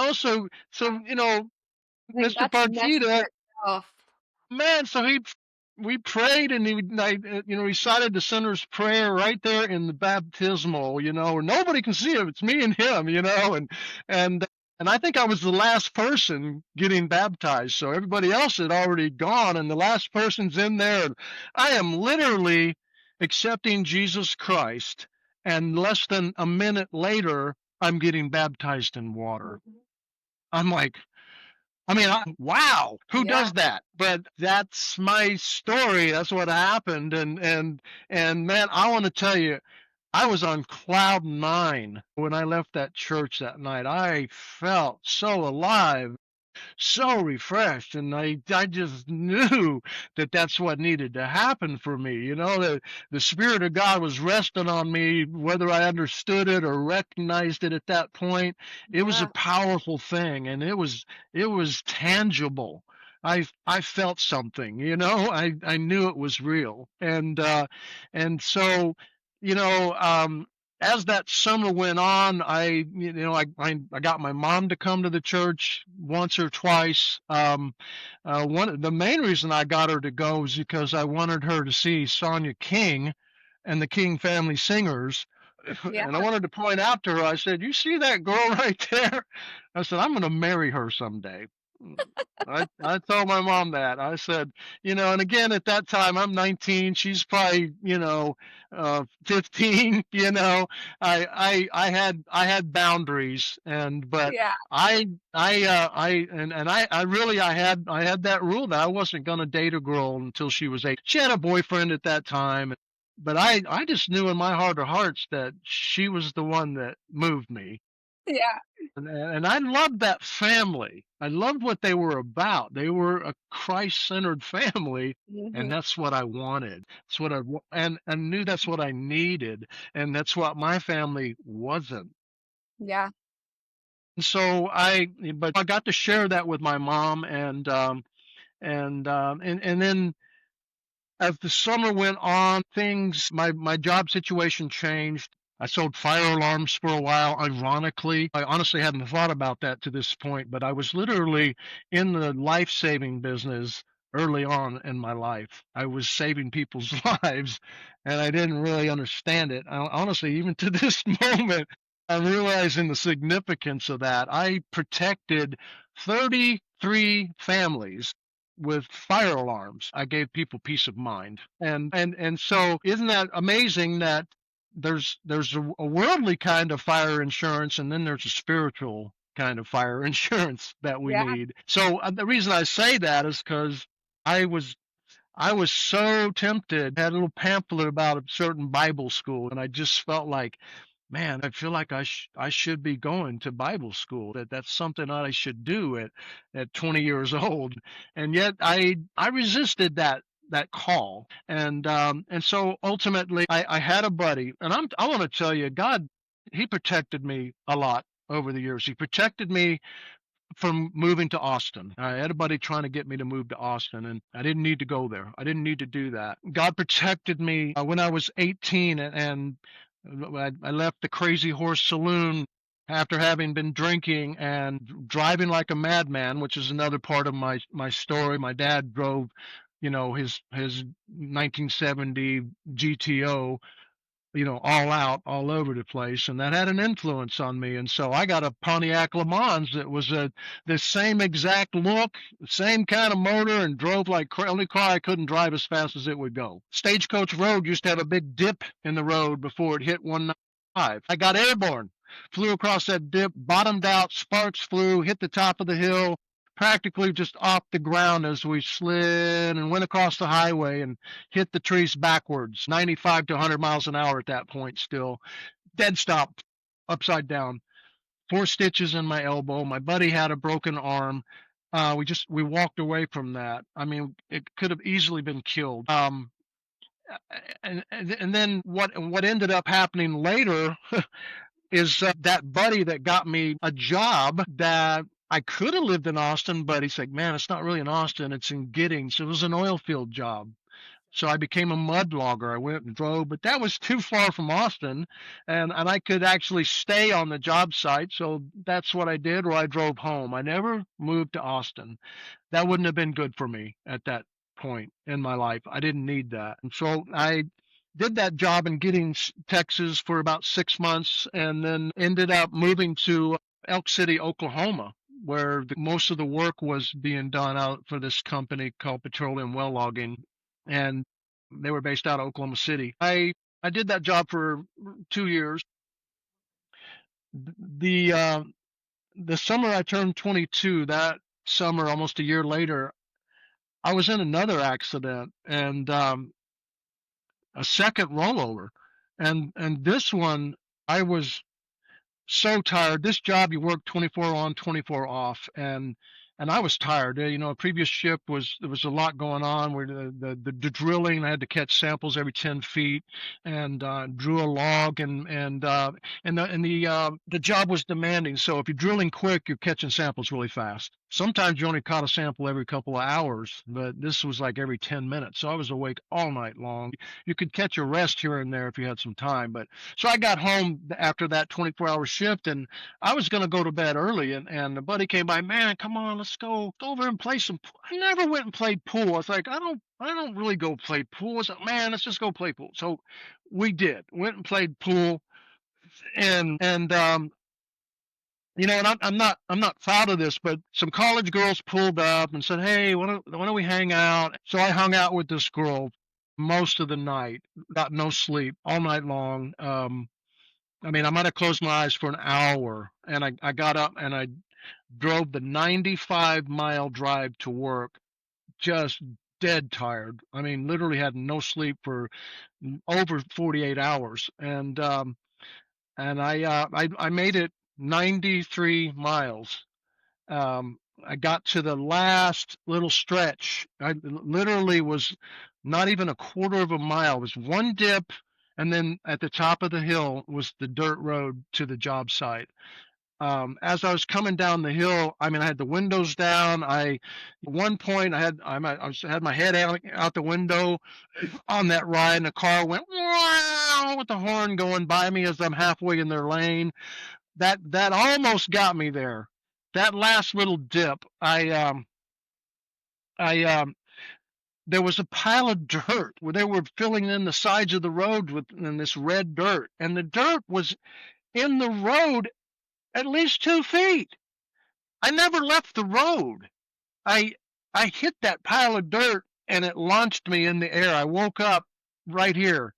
think Mr. that's the message Partita, in itself. man, so we prayed, and recited the sinner's prayer right there in the baptismal, where nobody can see it. It's me and him, and and I think I was the last person getting baptized. So everybody else had already gone, and the last person's in there. And I am literally accepting Jesus Christ, and less than a minute later, I'm getting baptized in water. Mhm. I'm like, wow, who Yeah. does that? But that's my story. That's what happened. And man, I want to tell you, I was on cloud nine when I left that church that night. I felt so alive, so refreshed, and I just knew that that's what needed to happen for me. The spirit of God was resting on me, whether I understood it or recognized it at that point. It was a Yeah. powerful thing, and it was tangible. I felt something, I knew it was real. And so you know as that summer went on, I got my mom to come to the church once or twice. The main reason I got her to go is because I wanted her to see Sonia King and the King Family Singers. Yeah. And I wanted to point out to her, I said, "You see that girl right there?" I said, "I'm going to marry her someday." I told my mom that. I said, and again at that time I'm 19, she's probably, 15, I had boundaries, but Yeah. I really I had that rule that I wasn't going to date a girl until she was 8. She had a boyfriend at that time, but I just knew in my heart of hearts that she was the one that moved me. Yeah. And I loved that family. I loved what they were about. They were a Christ-centered family, and Mhm. that's what I wanted. That's what and I knew that's what I needed, and that's what my family wasn't. Yeah. So but I got to share that with my mom, and then as the summer went on, my job situation changed. I sold fire alarms for a while. Ironically, I honestly hadn't thought about that to this point, but I was literally in the life saving business early on in my life. I was saving people's lives, and I didn't really understand it. Honestly, even to this moment, I'm realizing the significance of that. I protected 33 families with fire alarms. I gave people peace of mind. And so isn't that amazing that there's a worldly kind of fire insurance, and then there's a spiritual kind of fire insurance that we Yeah. need. So the reason I say that is because I was I was so tempted. I had a little pamphlet about a certain Bible school, and I just felt like, man, I feel like I should be going to Bible school. That's something that I should do at 20 years old. And yet I resisted that call. And so ultimately I had a buddy, and I want to tell you, God, he protected me a lot over the years. He protected me from moving to Austin. I had a buddy trying to get me to move to Austin, and I didn't need to go there. I didn't need to do that. God protected me when I was 18, and I left the Crazy Horse Saloon after having been drinking and driving like a madman, which is another part of my story. My dad drove, his 1970 GTO, all out, all over the place, and that had an influence on me. And so I got a Pontiac Le Mans that was the same exact look, same kind of motor, and drove like only car I couldn't drive as fast as it would go. Stagecoach Road used to have a big dip in the road before it hit 195. I got airborne, flew across that dip, bottomed out, sparks flew, hit the top of the hill, practically just off the ground as we slid and went across the highway and hit the trees backwards, 95 to 100 miles an hour at that point still. Dead stop, upside down. 4 stitches in my elbow. My buddy had a broken arm. We walked away from that. I mean, it could have easily been killed. And then what ended up happening later is that buddy that got me a job that I could have lived in Austin, but he's like, man, it's not really in Austin, it's in Giddings. It was an oil field job. So I became a mud logger. I went and drove, but that was too far from Austin, and I could actually stay on the job site. So that's what I did, or I drove home. I never moved to Austin. That wouldn't have been good for me at that point in my life. I didn't need that. And so I did that job in Giddings, Texas for about 6 months, and then ended up moving to Elk City, Oklahoma, where most of the work was being done out for this company called Petroleum Well Logging. And They were based out of Oklahoma City. I did that job for 2 years. The the summer I turned 22, that summer, almost a year later, I was in another accident, and a second rollover, and this one I was so tired. This job, you work 24 on, 24 off, and I was tired. A previous shift there was a lot going on. Where the drilling, I had to catch samples every 10 feet, and drew a log, and the job was demanding. So if you're drilling quick, you're catching samples really fast. Sometimes you only caught a sample every couple of hours, but this was like every 10 minutes. So I was awake all night long. You could catch a rest here and there if you had some time, but so I got home after that 24-hour shift, and I was going to go to bed early, and a buddy came by. Man, come on, let's go over and play some pool. I never went and played pool. I was like, I don't really go play pool. I was like, man, let's just go play pool. So we did. Went and played pool, and and I'm not proud of this, but some college girls pulled up and said, "Hey, why don't we hang out?" So I hung out with this girl most of the night, got no sleep all night long. I mean, I might have closed my eyes for an hour, and I got up and I drove the 95-mile drive to work, just dead tired. I mean, literally had no sleep for over 48 hours, and I made it 93 miles. I got to the last little stretch. I literally was not even a quarter of a mile. It was one dip, and then at the top of the hill was the dirt road to the job site. As I was coming down the hill, I mean, I had the windows down. At one point, had my head out the window on that ride, and the car went wow with the horn going by me as I'm halfway in their lane. That almost got me there. That last little dip, I there was a pile of dirt where they were filling in the sides of the road with in this red dirt, and the dirt was in the road at least 2 feet. I never left the road. I I hit that pile of dirt, and it launched me in the air. I woke up right here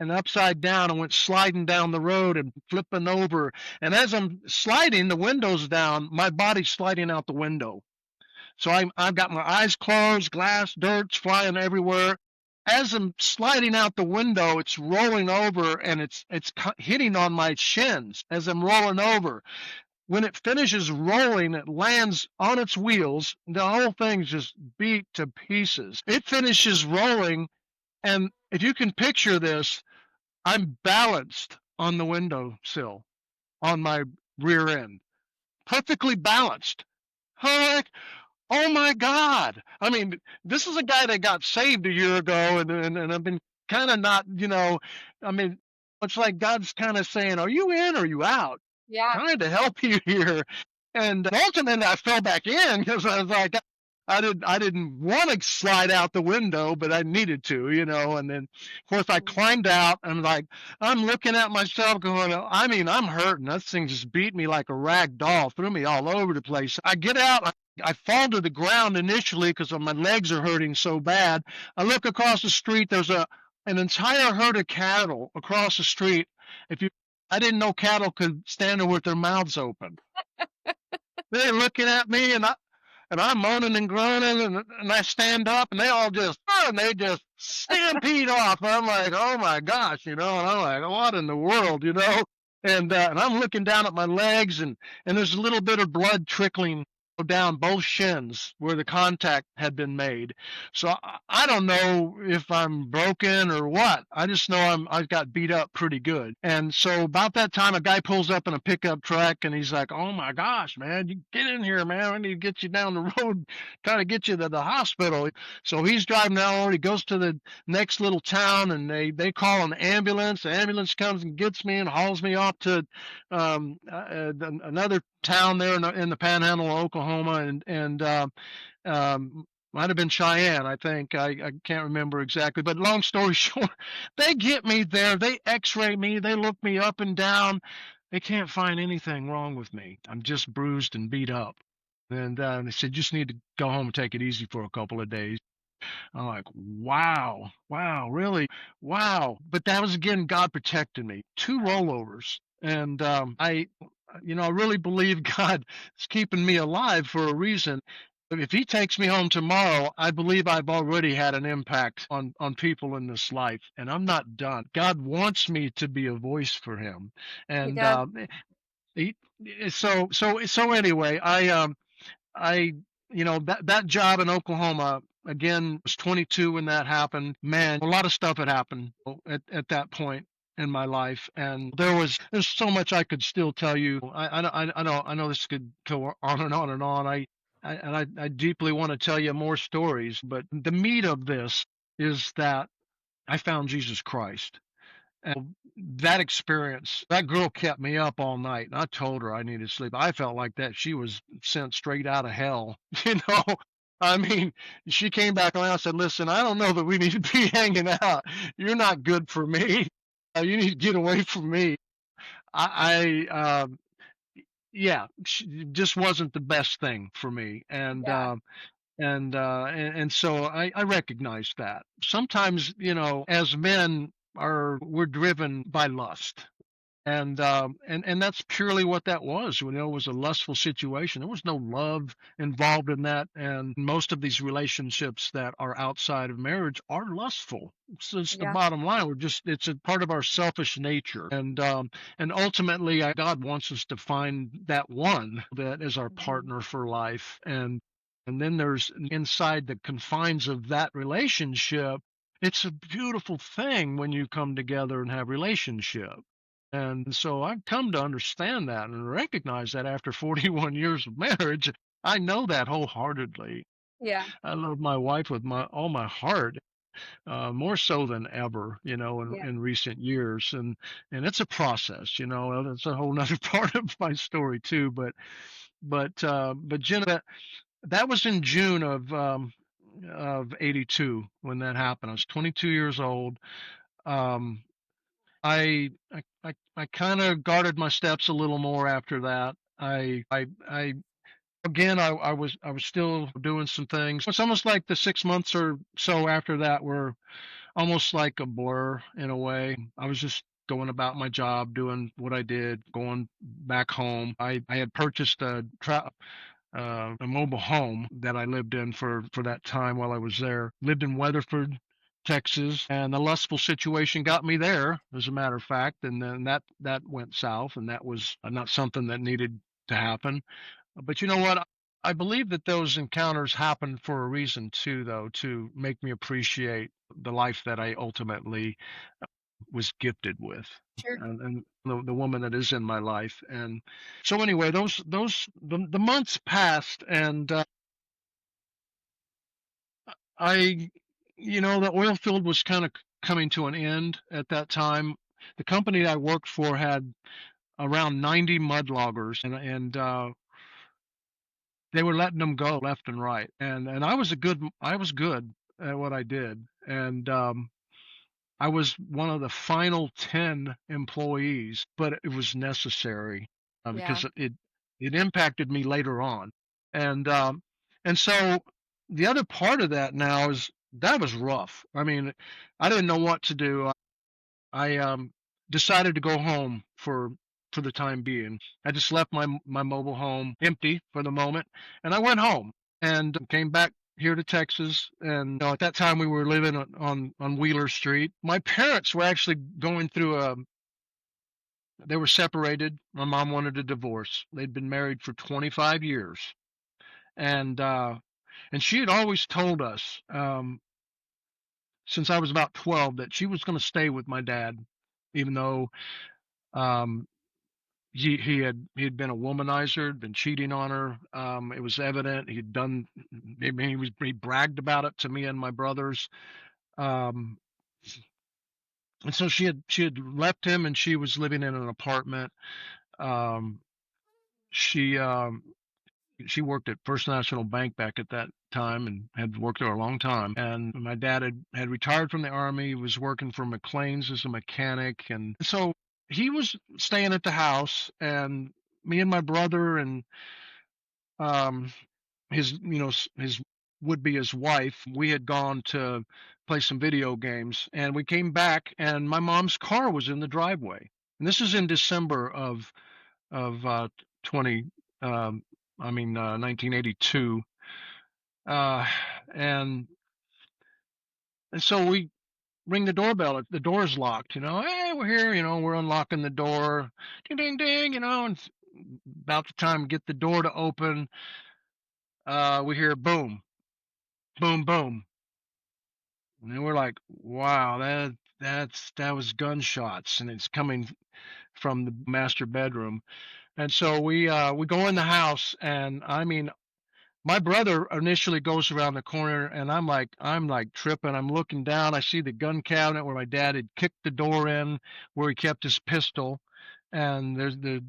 and upside down and went sliding down the road and flipping over. And as I'm sliding, the window's down, my body's sliding out the window. So I've got my eyes closed, glass, dirt's flying everywhere. As I'm sliding out the window, it's rolling over, and it's hitting on my shins as I'm rolling over. When it finishes rolling, it lands on its wheels. The whole thing's just beat to pieces. It finishes rolling, and if you can picture this, I'm balanced on the windowsill on my rear end, perfectly balanced. Like, oh my God. I mean, this is a guy that got saved a year ago, and I've been kind of not, I mean, it's like God's kind of saying, are you in or are you out? Yeah. Trying to help you here. And ultimately, I fell back in because I was like, I didn't want to slide out the window, but I needed to, And then, of course, I climbed out, and like I'm looking at myself, going, I mean, I'm hurting. That thing just beat me like a rag doll, threw me all over the place. I get out. I fall to the ground initially because my legs are hurting so bad. I look across the street. There's an entire herd of cattle across the street. If you I didn't know cattle could stand there with their mouths open. They're looking at me, and I'm moaning and groaning, and I stand up, and they all just stampede off. I'm like, oh my gosh, and I'm like, what in the world, And I'm looking down at my legs, and there's a little bit of blood trickling down both shins where the contact had been made. So I don't know if I'm broken or what. I just know I've got beat up pretty good. And so about that time, a guy pulls up in a pickup truck, and he's like, "Oh my gosh, man, you get in here, man. I need to get you down the road, try to get you to the hospital." So he's driving down. He goes to the next little town, and they call an ambulance. The ambulance comes and gets me and hauls me off to another town there in the panhandle of Oklahoma, and might have been Cheyenne, I think. I can't remember exactly, but long story short, they get me there. They X-ray me. They look me up and down. They can't find anything wrong with me. I'm just bruised and beat up. And they said, just need to go home and take it easy for a couple of days. I'm like, wow, wow, really? Wow. But that was again, God protected me. Two rollovers. And I really believe God is keeping me alive for a reason. If he takes me home tomorrow, I believe I've already had an impact on people in this life, and I'm not done. God wants me to be a voice for him, He and does. he, so anyway, I that job in Oklahoma again was 22 when that happened. Man, a lot of stuff had happened at that point in my life, and there's so much I could still tell you. I know this could go on and on and on. I deeply want to tell you more stories, but the meat of this is that I found Jesus Christ. And that experience, that girl kept me up all night. And I told her I needed sleep. I felt like that she was sent straight out of hell. You know, I mean, she came back around and said, "Listen, I don't know that we need to be hanging out. You're not good for me. You need to get away from me." I yeah, just wasn't the best thing for me. Yeah. And so I recognized that. Sometimes, as men we're driven by lust. And that's purely what that was. It was a lustful situation. There was no love involved in that. And most of these relationships that are outside of marriage are lustful. So it's the Yeah. bottom line. It's a part of our selfish nature. And ultimately, God wants us to find that one that is our Mhm. partner for life. And then there's inside the confines of that relationship, it's a beautiful thing when you come together and have relationship. And so I've come to understand that and recognize that after 41 years of marriage, I know that wholeheartedly. Yeah. I love my wife with all my heart, more so than ever, Yeah. in recent years. And it's a process, that's a whole nother part of my story too. But Jenna, that was in June of 82 when that happened. I was 22 years old. Um, I kind of guarded my steps a little more after that. I again I was still doing some things. It's almost like the 6 months or so after that were almost like a blur in a way. I was just going about my job, doing what I did, going back home. I had purchased a mobile home that I lived in for that time while I was there. Lived in Weatherford, Texas, and the lustful situation got me there, as a matter of fact. And then that went south, and that was not something that needed to happen. But you know what? I believe that those encounters happen for a reason too, though, to make me appreciate the life that I ultimately was gifted with, Sure. and the woman that is in my life. And so anyway, the months passed, and I, the oil field was kind of coming to an end at that time. The company I worked for had around 90 mud loggers, and they were letting them go left and right. And I was good at what I did, and I was one of the final 10 employees, but it was necessary, Yeah. because it impacted me later on. And and so the other part of that now is that was rough. I mean, I didn't know what to do. I decided to go home for the time being. I just left my mobile home empty for the moment, and I went home and came back here to Texas. And at that time, we were living on Wheeler Street. My parents were actually going through a. They were separated. My mom wanted a divorce. They'd been married for 25 years, and and she had always told us, since I was about 12, that she was going to stay with my dad, even though um, he had been a womanizer, been cheating on her. It was evident. He bragged about it to me and my brothers. Um, and so she had left him, and she was living in an apartment. Um, she she worked at First National Bank back at that time and had worked there a long time. And my dad had retired from the army. He was working for McLean's as a mechanic, and so he was staying at the house, and me and my brother and um his would be his wife. We had gone to play some video games, and we came back, and my mom's car was in the driveway. And this is in December of 20, um, 1982. Uh, and and so we ring the doorbell. The door is locked. Hey, we're here. We're unlocking the door. Ding, ding, ding. And about the time to get the door to open, we hear boom, boom, boom. And we're like, wow, that was gunshots, and it's coming from the master bedroom. And so we go in the house, and I mean, my brother initially goes around the corner, and I'm like tripping. I'm looking down. I see the gun cabinet where my dad had kicked the door in, where he kept his pistol, and there's the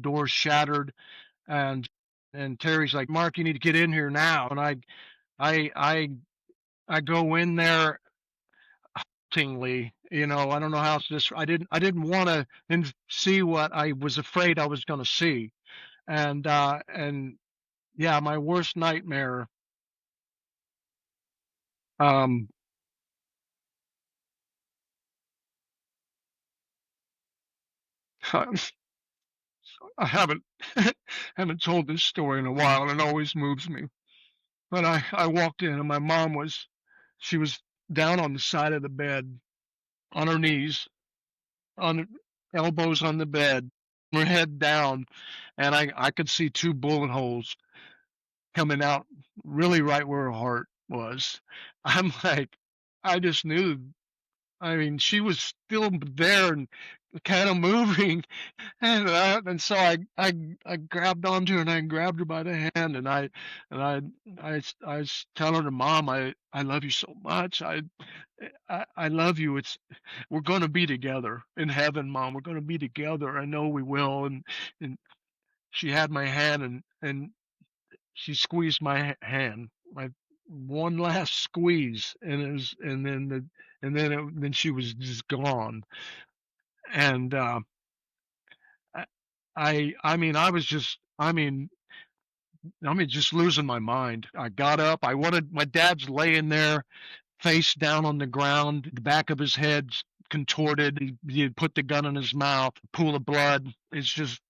door shattered, and Terry's like, Mark, you need to get in here now. And I I I go in there tingly. I don't know how else this. I didn't want to see what I was afraid I was going to see, and yeah, my worst nightmare. Um, I haven't told this story in a while, and it always moves me. But I walked in, and my mom she was down on the side of the bed, on her knees, on elbows on the bed, her head down, and I could see two bullet holes coming out really right where her heart was. I'm like, I just knew. I mean, she was still there and kind of moving, and so I grabbed onto her, and I grabbed her by the hand, and I was telling her, Mom, I love you so much. I love you. We're going to be together in heaven, Mom. We're going to be together. I know we will. And she had my hand, and she squeezed my hand, my one last squeeze, and it was, and then she was just gone. And I, I mean, I mean, just losing my mind. I got up. My dad's laying there, face down on the ground, the back of his head contorted. He had put the gun in his mouth, pool of blood. It's just,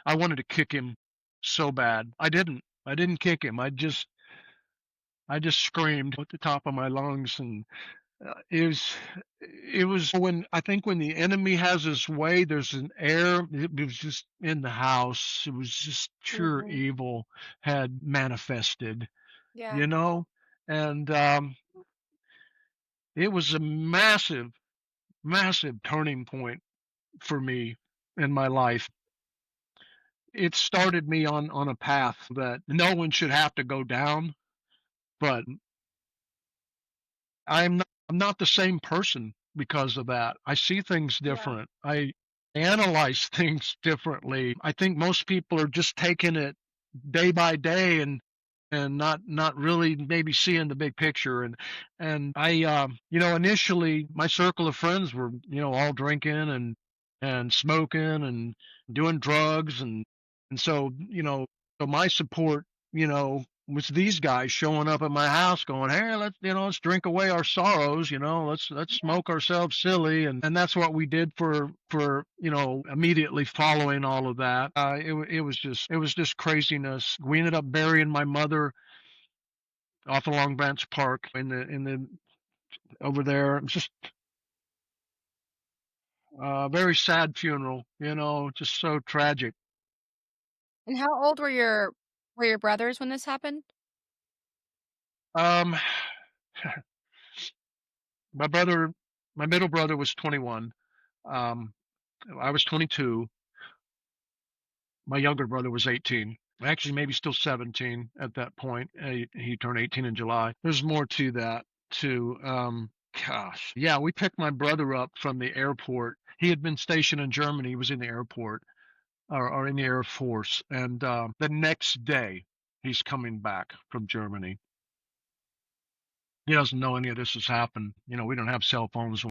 I wanted to kick him so bad. I didn't. I didn't kick him. I just screamed at the top of my lungs, and it was when the enemy has his way. There's an air. It was just in the house. It was just pure Mhm. evil had manifested, Yeah. you know, and it was a massive, massive turning point for me in my life. It started me on a path that no one should have to go down, but I'm not the same person because of that. I see things Yeah. different. I analyze things differently. I think most people are just taking it day by day, and not really maybe seeing the big picture. And I initially my circle of friends were, all drinking and smoking and doing drugs, and so my support, was these guys showing up at my house going, hey, let's drink away our sorrows, let's Yeah. smoke ourselves silly, and that's what we did for immediately following all of that. It was just craziness. We ended up burying my mother off of Long Branch Park in the over there. It was just a very sad funeral, just so tragic. And how old were your brothers when this happened? Um, my brother, my middle brother was 21. Um, I was 22. My younger brother was 18. Actually, maybe still 17 at that point. He turned 18 in July. There's more to that too. Gosh, yeah, we picked my brother up from the airport. He had been stationed in Germany. He was in the airport, or in the Air Force, and the next day he's coming back from Germany. He doesn't know any of this has happened. We don't have cell phones.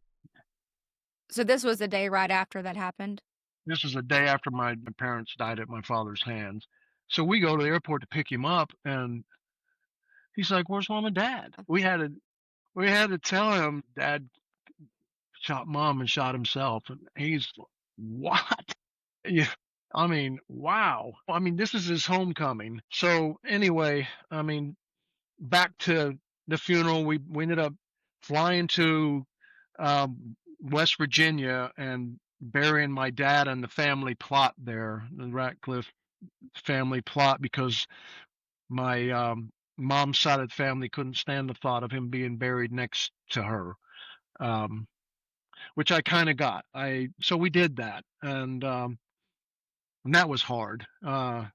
So this was the day right after that happened? This was the day after my parents died at my father's hands. So we go to the airport to pick him up, and He's like, "Where's mom and dad?" We had to tell him dad shot mom and shot himself, and he's what? Yeah. I mean, wow. I mean, this is his homecoming. So anyway, I mean, back to the funeral, we ended up flying to West Virginia and burying my dad in the family plot there, the Ratcliffe family plot, because my mom's side of the family couldn't stand the thought of him being buried next to her, um, which I kind of got. I so we did that, and that was hard. That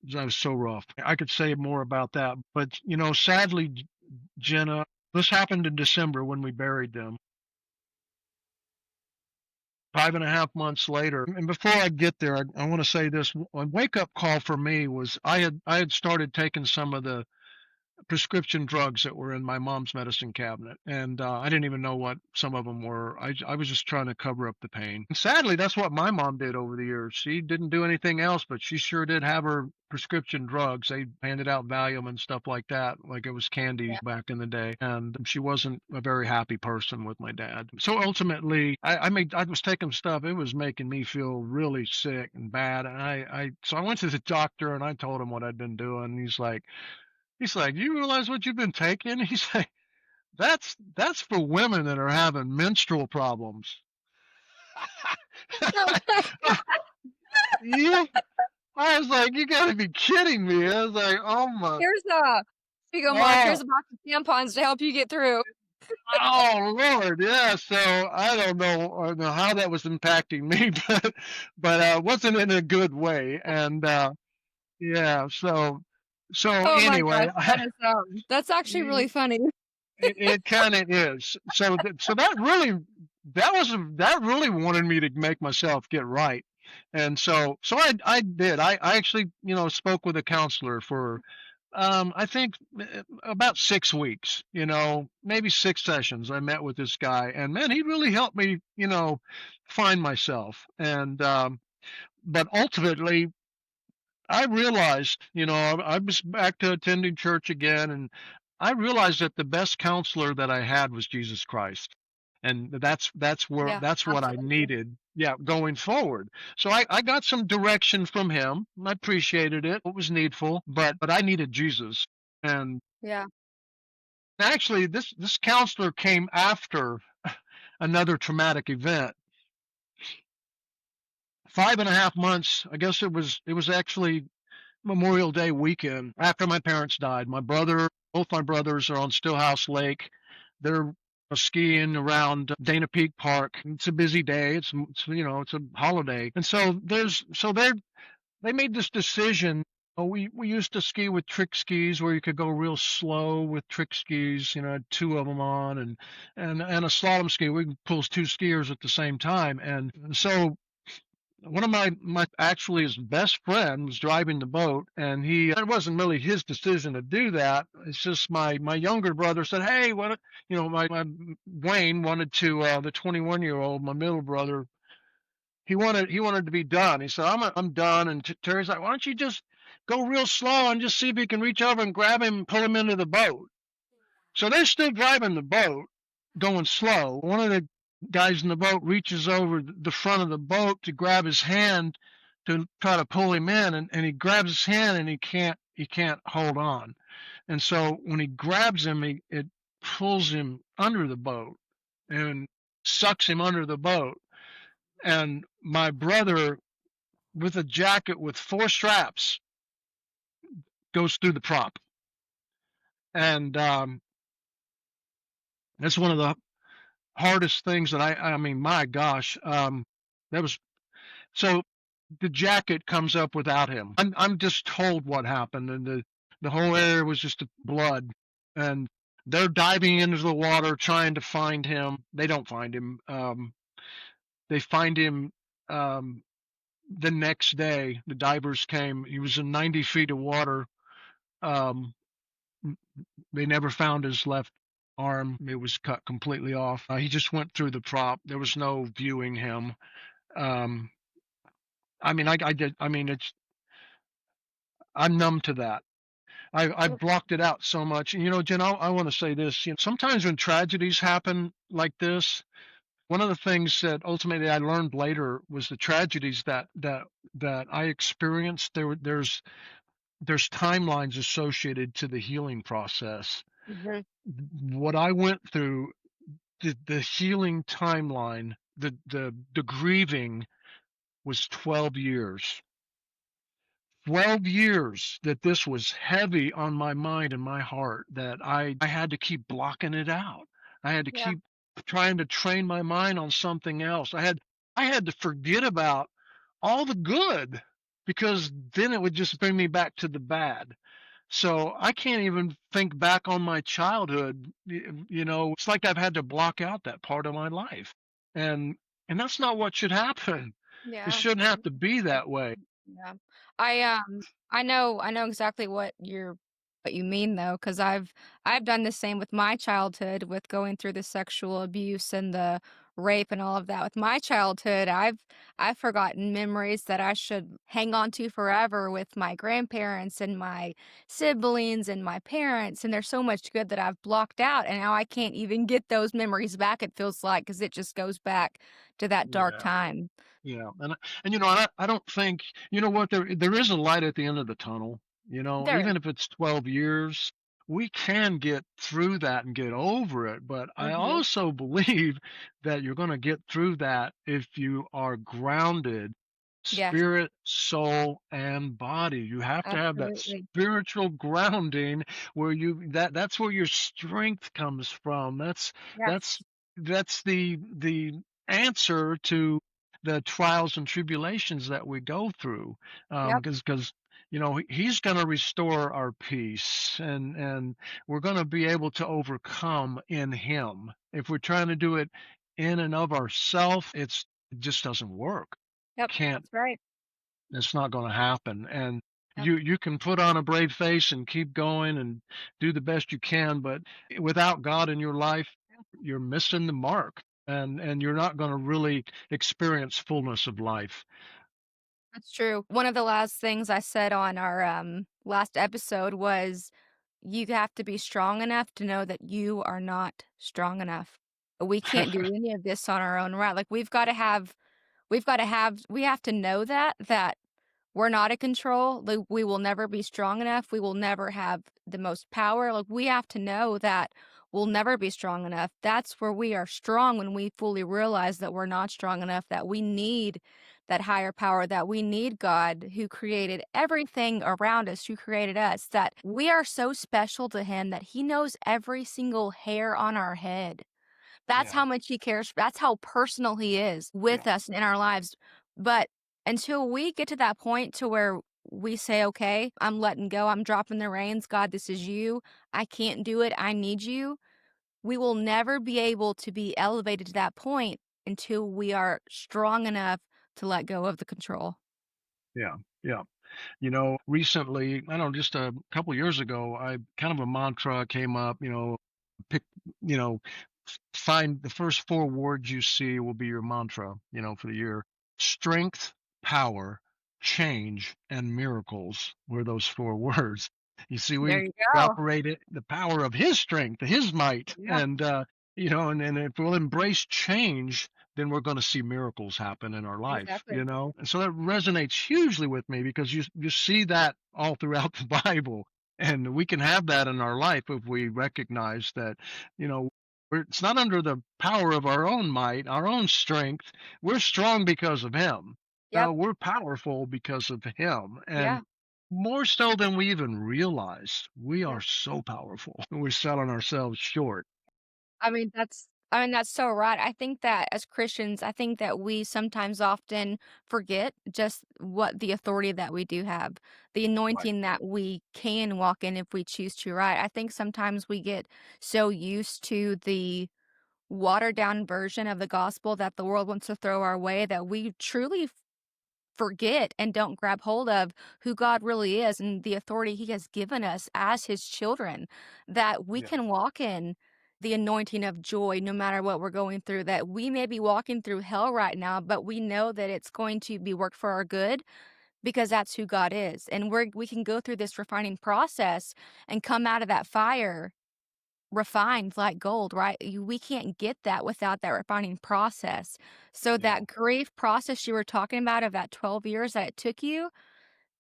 was so rough. I could say more about that, but sadly, Jenna, this happened in December when we buried them. 5.5 months later, and before I get there, I want to say this: a wake up call for me was I had started taking some of the prescription drugs that were in my mom's medicine cabinet, and I didn't even know what some of them were. I was just trying to cover up the pain. And sadly, that's what my mom did over the years. She didn't do anything else, but she sure did have her prescription drugs. They handed out Valium and stuff like that, like it was candy Yeah. back in the day. And she wasn't a very happy person with my dad. So ultimately, I was taking stuff. It was making me feel really sick and bad. And so I went to the doctor and I told him what I'd been doing. He's like, "You realize what you've been taking?" He's like, "That's for women that are having menstrual problems." Yeah. I was like, "You gotta be kidding me." I was like, "Oh my, Here's a here you go, Mark. Here's oh, a box of tampons to help you get through. oh Lord, yeah." So I don't know how that was impacting me, but wasn't in a good way. And yeah, so Oh my anyway, gosh, that's actually really funny. it kind of is. So that really wanted me to make myself get right, and so I did. I actually spoke with a counselor for I think about 6 weeks. Maybe 6 sessions. I met with this guy, and man, he really helped me find myself. And but ultimately, I realized, I was back to attending church again, and I realized that the best counselor that I had was Jesus Christ, and Yeah, that's what I absolutely. needed, yeah, going forward. So I got some direction from him. I appreciated it. It was needful, but I needed Jesus, and Yeah. actually, this counselor came after another traumatic event. 5.5 months, I guess it was actually Memorial Day weekend after my parents died. Both my brothers are on Stillhouse Lake. They're skiing around Dana Peak Park. It's a busy day. It's a holiday, and they made this decision. We used to ski with trick skis where you could go real slow with trick skis. Had two of them on, and a slalom ski. We could pull two skiers at the same time, and so one of my actually his best friend was driving the boat, and it wasn't really his decision to do that. It's just my younger brother said, "Hey, what?" My Wayne wanted to, the 21-year-old, my middle brother, he wanted to be done. He said, I'm done. And Terry's like, "Why don't you just go real slow and just see if you can reach over and grab him and pull him into the boat?" So they're still driving the boat, going slow. One of the guys in the boat reaches over the front of the boat to grab his hand to try to pull him in, and he grabs his hand and he can't hold on. And so when he grabs him, it pulls him under the boat and sucks him under the boat. And my brother, with a jacket with four straps, goes through the prop. And that's one of the hardest things that I mean, my gosh, that was so the jacket comes up without him. I'm just told what happened, and the whole area was just blood, and they're diving into the water trying to find him. They don't find him. They find him the next day. The divers came. He was in 90 feet of water. Um, they never found his left arm. It was cut completely off. He just went through the prop. There was no viewing him. Um, I mean, I did. I mean, I'm numb to that. I Yep. blocked it out so much. And, Jen, I want to say this. Sometimes when tragedies happen like this, one of the things that ultimately I learned later was the tragedies that I experienced. There's timelines associated to the healing process. Mhm. What I went through, the healing timeline, the grieving was 12 years. 12 years that this was heavy on my mind and my heart, that I had to keep blocking it out. I had to Yeah. keep trying to train my mind on something else. I had to forget about all the good, because then it would just bring me back to the bad. So I can't even think back on my childhood. It's like I've had to block out that part of my life. And and that's not what should happen. It Yeah. shouldn't have to be that way. Yeah. I know exactly what you mean though, because I've done the same with my childhood with going through the sexual abuse and the rape and all of that. With my childhood, I've forgotten memories that I should hang on to forever with my grandparents and my siblings and my parents, and there's so much good that I've blocked out, and now I can't even get those memories back, it feels like, because it just goes back to that dark Yeah. time. Yeah, and I don't think, what, there is a light at the end of the tunnel. There is. Even if it's 12 years, we can get through that and get over it. But I Mhm. also believe that you're going to get through that if you are grounded, Yes. spirit, soul, and body. You have to have that Absolutely. spiritual grounding, where that's where your strength comes from. That's Yes. that's the answer to the trials and tribulations that we go through. Yep. Because he's going to restore our peace, and we're going to be able to overcome in him. If we're trying to do it in and of ourselves, it just doesn't work. Yep. Can't. That's right. It's not going to happen. And Yep. you can put on a brave face and keep going and do the best you can, but without God in your life, you're missing the mark, and you're not going to really experience fullness of life. That's true. One of the last things I said on our, last episode was, "You have to be strong enough to know that you are not strong enough. We can't do any of this on our own, right?" Like, we have to know that we're not in control, like, we will never be strong enough, we will never have the most power, like, we have to know that we'll never be strong enough. That's where we are strong, when we fully realize that we're not strong enough, that we need that higher power, that we need God who created everything around us, who created us, that we are so special to Him that He knows every single hair on our head. That's Yeah, how much he cares, that's how personal he is with yeah, us in our lives, but until we get to that point to where we say, "Okay, I'm letting go, I'm dropping the reins, God, this is you, I can't do it, I need you," we will never be able to be elevated to that point until we are strong enough to let go of the control. yeah, yeah. Recently, I don't know, just a couple years ago, I kind of a mantra came up, pick, you know, find the first four words you see will be your mantra, for the year. Strength, power, change, and miracles were those four words. You see, There we you go. operate it, the power of his strength, his might. Yeah, And if we'll embrace change, then we're going to see miracles happen in our life, exactly. and so that resonates hugely with me, because you see that all throughout the Bible, and we can have that in our life if we recognize that, you know it's not under the power of our own might, our own strength. We're strong because of him. Yep, We're powerful because of him, and yeah, more so than we even realize. We yeah. are so powerful. We're selling ourselves short. I mean, that's so right. I think that as Christians, I think that we sometimes often forget just what the authority that we do have, the Right. anointing that we can walk in if we choose to, right? I think sometimes we get so used to the watered down version of the gospel that the world wants to throw our way that we truly forget and don't grab hold of who God really is and the authority He has given us as His children, that we Yeah. can walk in the anointing of joy no matter what we're going through, that we may be walking through hell right now, but we know that it's going to be worked for our good because that's who God is. And we can go through this refining process and come out of that fire refined like gold, right? We can't get that without that refining process. So Yeah. that grief process you were talking about of that 12 years that it took you,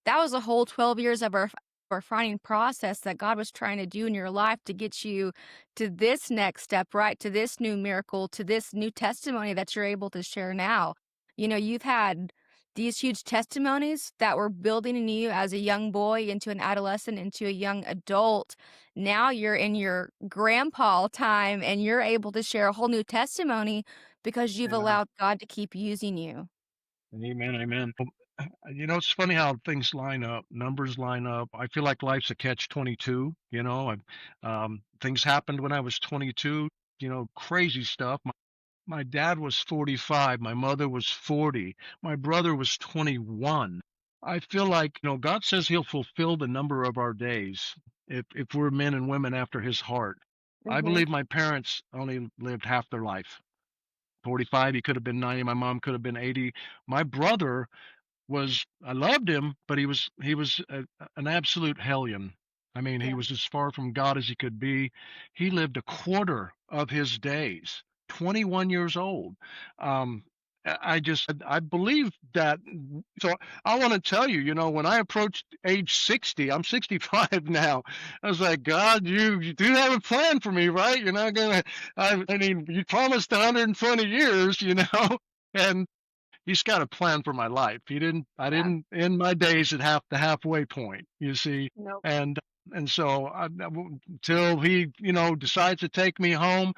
that was a whole 12 years of a refining process that God was trying to do in your life to get you to this next step, right? To this new miracle, to this new testimony that you're able to share now. You've had these huge testimonies that were building in you as a young boy into an adolescent into a young adult. Now you're in your grandpa time and you're able to share a whole new testimony because you've Amen. allowed God to keep using you. Amen. Amen. It's funny how things line up, numbers line up. I feel like life's a catch 22. Things happened when I was 22. Crazy stuff. My dad was 45. My mother was 40. My brother was 21. I feel like, God says he'll fulfill the number of our days if we're men and women after his heart. I Mhm. believe my parents only lived half their life. 45, he could have been 90. My mom could have been 80. My brother I loved him, but he was an absolute hellion. I mean, he Yeah. was as far from God as he could be. He lived a quarter of his days, 21 years old. I believe that. So I want to tell you, when I approached age 60, I'm 65 now. I was like, God, you do have a plan for me, right? You're not gonna. I mean, you promised 120 years, and he's got a plan for my life. I Yeah. didn't end my days at the halfway point, you see. Nope. And so until he, decides to take me home,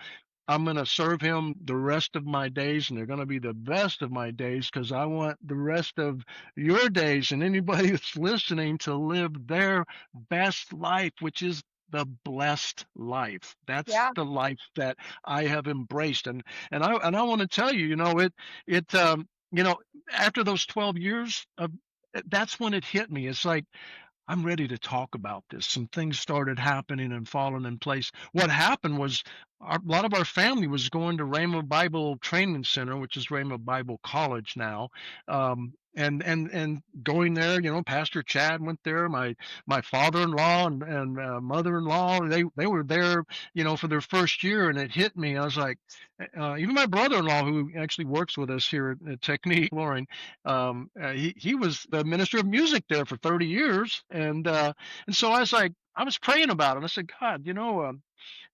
I'm going to serve him the rest of my days, and they're going to be the best of my days because I want the rest of your days and anybody that's listening to live their best life, which is the blessed life. That's Yeah. the life that I have embraced, and I want to tell you, it you know after those 12 years of that's when it hit me. It's like I'm ready to talk about this. Some things started happening and falling in place. What happened was a lot of our family was going to Rhema Bible Training Center, which is Rhema Bible College now, and going there. Pastor Chad went there. My father-in-law and mother-in-law, they were there, for their first year, and it hit me. I was like, even my brother-in-law, who actually works with us here at Technique, Lauren, he was the minister of music there for 30 years, and so I was like, I was praying about it. I said, God,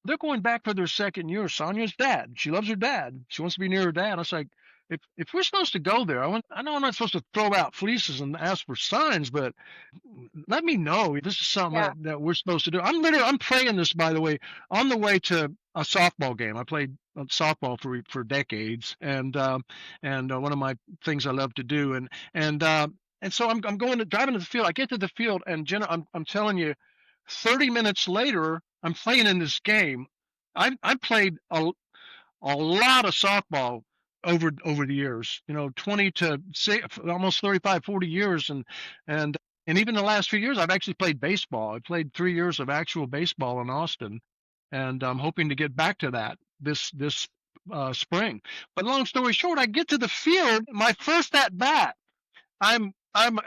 they're going back for their second year. Sonia's dad, she loves her dad. She wants to be near her dad. I was like, if we're supposed to go there, I know I'm not supposed to throw out fleeces and ask for signs, but let me know if this is something Yeah. that we're supposed to do. I'm praying this, by the way, on the way to a softball game. I played softball for decades, and one of my things I love to do, and so I'm going to driving to the field. I get to the field, and Jenna, I'm telling you, 30 minutes later, I'm playing in this game. I played a lot of softball over the years, 20 to almost 35, 40 years. And and even the last few years I've actually played baseball. I played 3 years of actual baseball in Austin, and I'm hoping to get back to that this spring. But long story short, I get to the field, my first at bat, I'm I'm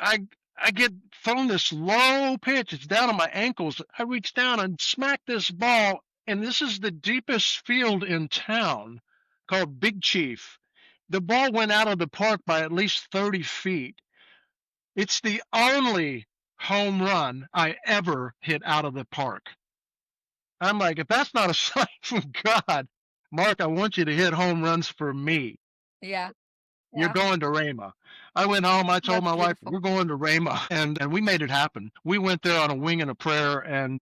I get thrown this low pitch. It's down on my ankles. I reach down and smack this ball, and this is the deepest field in town called Big Chief. The ball went out of the park by at least 30 feet. It's the only home run I ever hit out of the park. I'm like, if that's not a sign from God, Mark, I want you to hit home runs for me. Yeah. You're Yeah. going to Rhema. I went home. I told That's my wife, beautiful. we're going to Rhema, and we made it happen. We went there on a wing and a prayer, and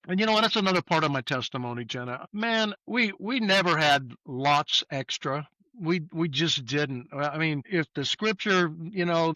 you know what? That's another part of my testimony, Jenna. Man, we never had lots extra. We just didn't. I mean, if the scripture,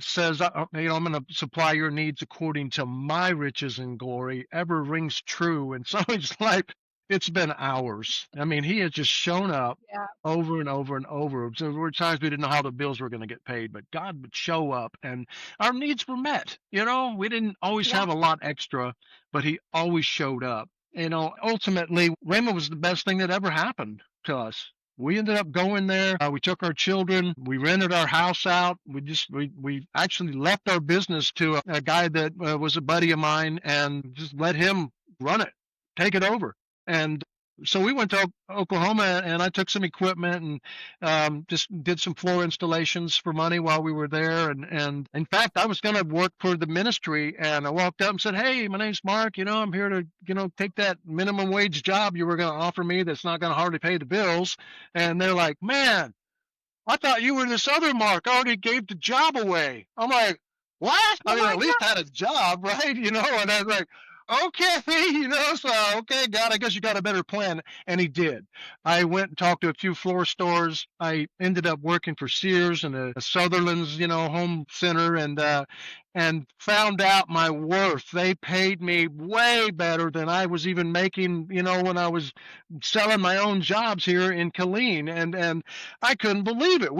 says, I'm going to supply your needs according to my riches and glory, ever rings true in somebody's life, it's been hours. I mean, he has just shown up Yeah. over and over and over. So there were times we didn't know how the bills were going to get paid, but God would show up and our needs were met. We didn't always Yeah. have a lot extra, but he always showed up. Ultimately, Raymond was the best thing that ever happened to us. we ended up going there. We took our children. We rented our house out. We actually left our business to a guy that was a buddy of mine, and just let him run it, take it over. And so we went to Oklahoma, and I took some equipment and just did some floor installations for money while we were there. And in fact, I was going to work for the ministry, and I walked up and said, "Hey, my name's Mark. I'm here to take that minimum wage job you were going to offer me. That's not going to hardly pay the bills." And they're like, "Man, I thought you were this other Mark. I already gave the job away." I'm like, "What?" I Oh mean, my at least I had a job, right? And I was like, "Okay," so okay, God, I guess you got a better plan. And he did. I went and talked to a few floor stores. I ended up working for Sears and a Sutherland's, home center, and found out my worth. They paid me way better than I was even making, when I was selling my own jobs here in Killeen. And I couldn't believe it.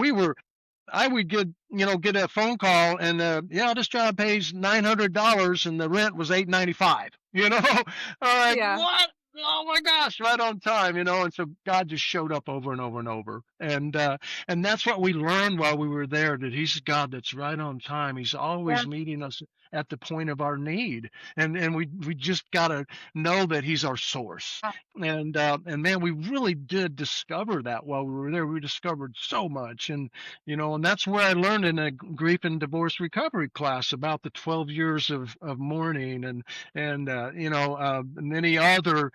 I would get a phone call, and yeah, this job pays $900 and the rent was $895. I'm like, yeah. what? Oh my gosh, right on time. And so God just showed up over and over and over. And that's what we learned while we were there, that He's a God that's right on time. He's Yeah. always meeting us at the point of our need. And we just gotta know that He's our source. And man, we really did discover that while we were there. We discovered so much. And that's where I learned in a grief and divorce recovery class about the 12 years of mourning, and many other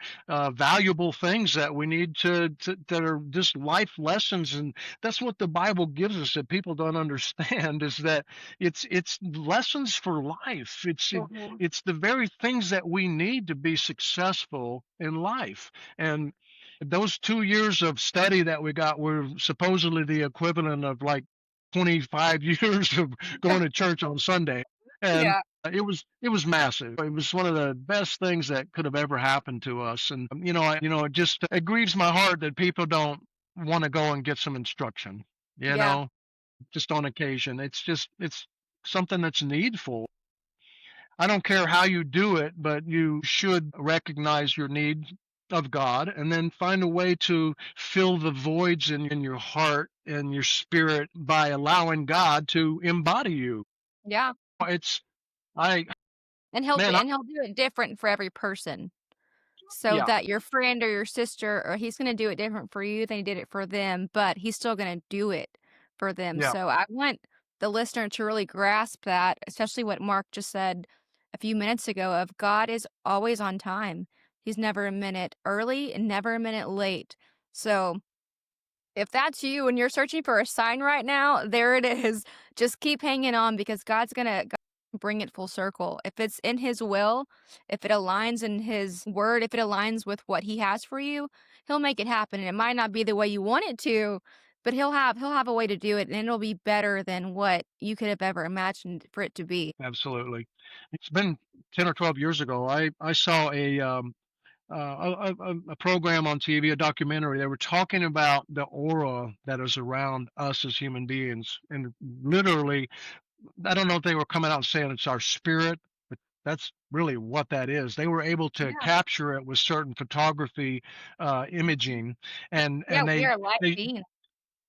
valuable things that we need to that are just life lessons. And that's what the Bible gives us that people don't understand, is that it's lessons for life. Mhm. It's the very things that we need to be successful in life. And those 2 years of study that we got were supposedly the equivalent of like 25 years of going to church on Sunday. And Yeah. it was massive. It was one of the best things that could have ever happened to us. And it grieves my heart that people don't want to go and get some instruction, you Yeah. know, just on occasion. It's something that's needful. I don't care how you do it, but you should recognize your need of God, and then find a way to fill the voids in your heart and your spirit by allowing God to embody you. Yeah. It's I And he'll do man, I, and he'll do it different for every person. So yeah, that your friend or your sister, or he's gonna do it different for you than he did it for them, but he's still gonna do it for them. yeah, So I want the listener to really grasp that, especially what Mark just said a few minutes ago of God is always on time. He's never a minute early and never a minute late. So if that's you and you're searching for a sign right now, there it is. Just keep hanging on because God's gonna bring it full circle. If it's in His will, if it aligns in His word, if it aligns with what He has for you, He'll make it happen. And it might not be the way you want it to, but He'll have a way to do it, and it'll be better than what you could have ever imagined for it to be. absolutely. It's been 10 or 12 years ago. I saw a program on TV, a documentary. They were talking about the aura that is around us as human beings, and literally, I don't know if they were coming out and saying it's our spirit, but that's really what that is. They were able to Yeah. capture it with certain photography, imaging, and Yeah, and we they are light they beings.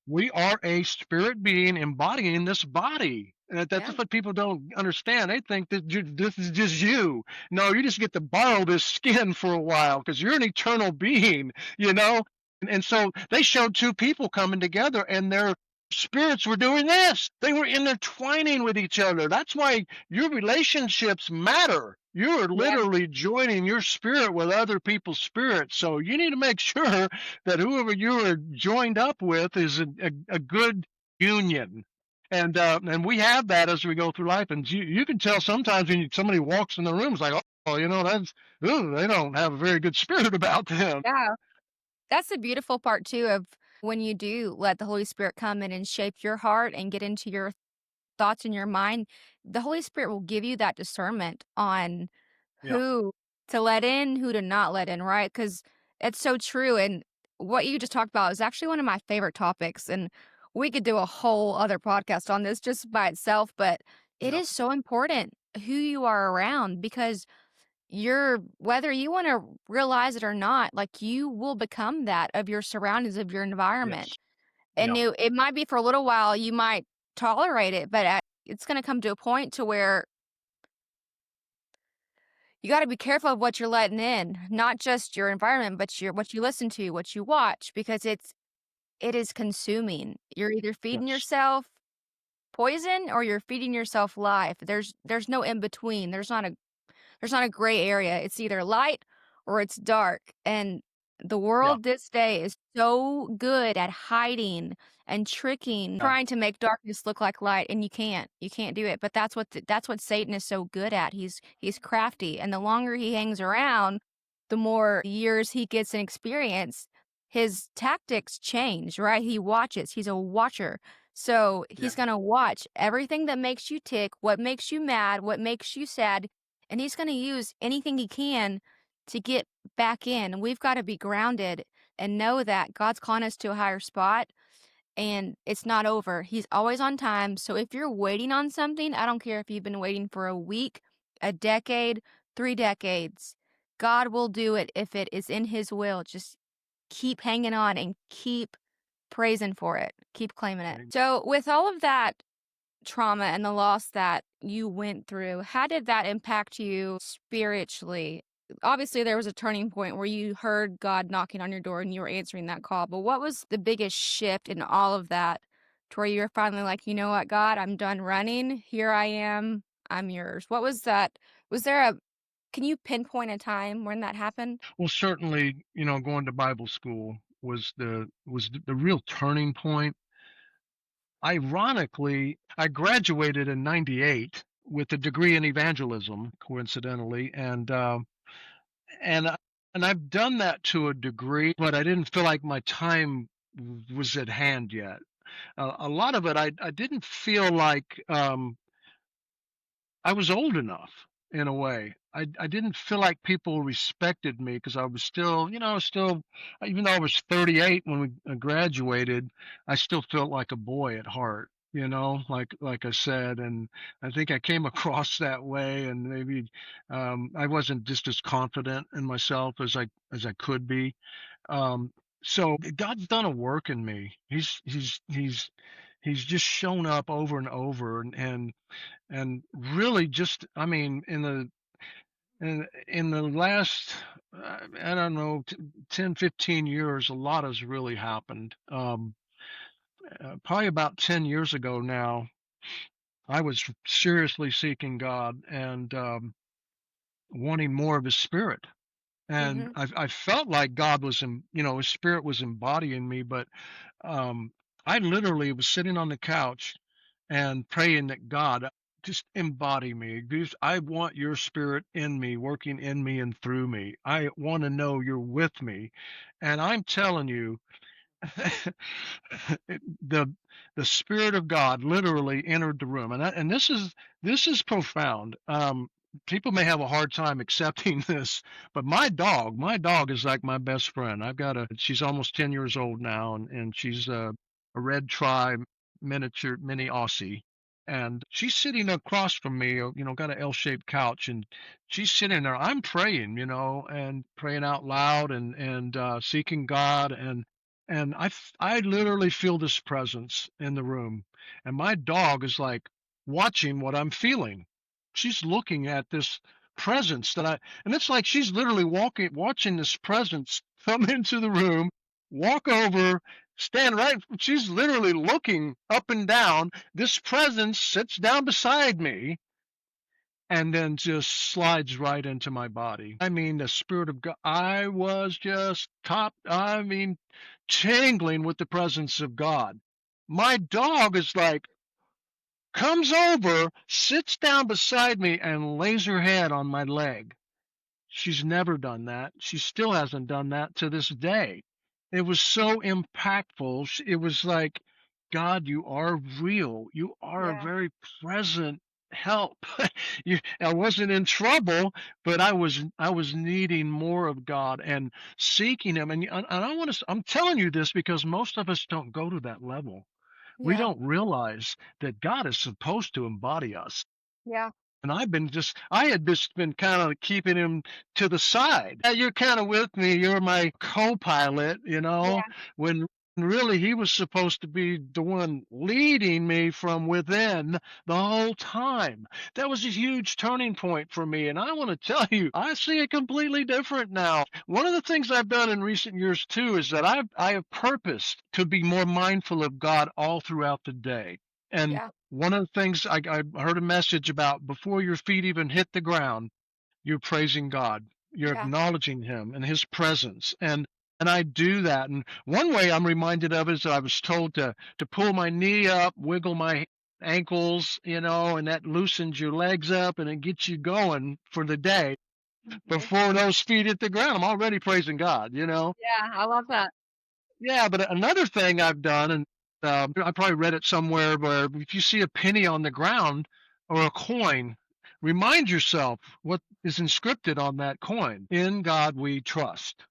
we are a spirit being embodying this body. And that's Yeah. just what people don't understand. They think that this is just you. No, you just get to borrow this skin for a while because you're an eternal being, you know? And so they showed two people coming together, and their spirits were doing this. They were intertwining with each other. That's why your relationships matter. You are Yeah. literally joining your spirit with other people's spirits. So you need to make sure that whoever you are joined up with is a good union. And we have that as we go through life. And you can tell sometimes when somebody walks in the room, it's like, oh, that's, ooh, they don't have a very good spirit about them. Yeah. That's the beautiful part too of when you do let the Holy Spirit come in and shape your heart and get into your thoughts in your mind, the Holy Spirit will give you that discernment on Yeah, who to let in, who to not let in, right? Because it's so true. And what you just talked about is actually one of my favorite topics. And we could do a whole other podcast on this just by itself, but it yeah, is so important who you are around because you're whether you want to realize it or not, like you will become that of your surroundings, of your Yes. environment. And Yeah. it might be for a little while, you might tolerate it, but it's going to come to a point to where you got to be careful of what you're letting in, not just your environment, but your what you listen to, what you watch, because it is consuming. You're either feeding Yes. yourself poison or you're feeding yourself life. There's no in between. There's not a gray area. It's either light or it's dark. And the Yeah. world this day is so good at hiding and tricking, Yeah. trying to make darkness look like light, and you can't. You can't do it. But that's what Satan is so good at. He's crafty, and the longer he hangs around, the more years he gets in experience, his tactics change, right? He watches. He's a watcher. So Yeah. he's gonna watch everything that makes you tick, what makes you mad, what makes you sad, and he's gonna use anything he can to get back in. We've got to be grounded and know that God's calling us to a higher spot and it's not over. He's always on time. So if you're waiting on something, I don't care if you've been waiting for a week, a decade, 3 decades. God will do it if it is in his will. Just keep hanging on and keep praising for it. Keep claiming it. Amen. So with all of that trauma and the loss that you went through, how did that impact you spiritually? Obviously, there was a turning point where you heard God knocking on your door and you were answering that call. But what was the biggest shift in all of that to where you were finally like, you know what, God, I'm done running. Here I am. I'm yours. What was that? Was there a, can you pinpoint a time when that happened? Well, certainly, going to Bible school was the real turning point. Ironically, I graduated in '98 with a degree in evangelism, coincidentally, and and I've done that to a degree, but I didn't feel like my time was at hand yet. A lot of it, I didn't feel like I was old enough in a way. I didn't feel like people respected me because I was still, even though I was 38 when we graduated, I still felt like a boy at heart, like I said, and I think I came across that way, and maybe I wasn't just as confident in myself as I could be. Um, so God's done a work in me. He's just shown up over and over, and really just, I mean, in the last, I don't know, 10, 15 years, a lot has really happened. Probably about 10 years ago now, I was seriously seeking God and wanting more of his spirit. And Mm-hmm. I felt like God was his spirit was embodying me, but um, I literally was sitting on the couch and praying that God just embody me. Because I want your spirit in me, working in me and through me. I want to know you're with me. And I'm telling you, the the spirit of God literally entered the room, and this is profound. People may have a hard time accepting this, but my dog is like my best friend. She's almost 10 years old now, and she's a red tri miniature mini Aussie. And she's sitting across from me, got an L-shaped couch, and she's sitting there. I'm praying, and praying out loud and seeking God, and I literally feel this presence in the room, and my dog is like watching what I'm feeling. She's looking at this presence and it's like she's literally watching this presence come into the room, walk over, stand right. She's literally looking up and down. This presence sits down beside me and then just slides right into my body. I mean, the Spirit of God, I was just tingling with the presence of God. My dog is like, comes over, sits down beside me, and lays her head on my leg. She's never done that. She still hasn't done that to this day. It was so impactful. It was like, God, you are real. You are a Yeah. very present help. I wasn't in trouble, but I was needing more of God and seeking Him. And I'm telling you this because most of us don't go to that level. We Yeah. don't realize that God is supposed to embody us. Yeah. and I had just been kind of keeping him to the side. "Yeah, you're kind of with me. You're my co-pilot, Yeah. when really he was supposed to be the one leading me from within the whole time. That was a huge turning point for me. And I want to tell you, I see it completely different now. One of the things I've done in recent years too is that I have purposed to be more mindful of God all throughout the day. And Yeah. one of the things I heard a message about before your feet even hit the ground, you're praising God. You're Yeah. acknowledging Him and His presence. And I do that. And one way I'm reminded of is that I was told to pull my knee up, wiggle my ankles, and that loosens your legs up and it gets you going for the day. Mhm. Before those feet hit the ground, I'm already praising God. Yeah, I love that. Yeah, but another thing I've done, and I probably read it somewhere, where if you see a penny on the ground or a coin, remind yourself what is inscripted on that coin. In God we trust.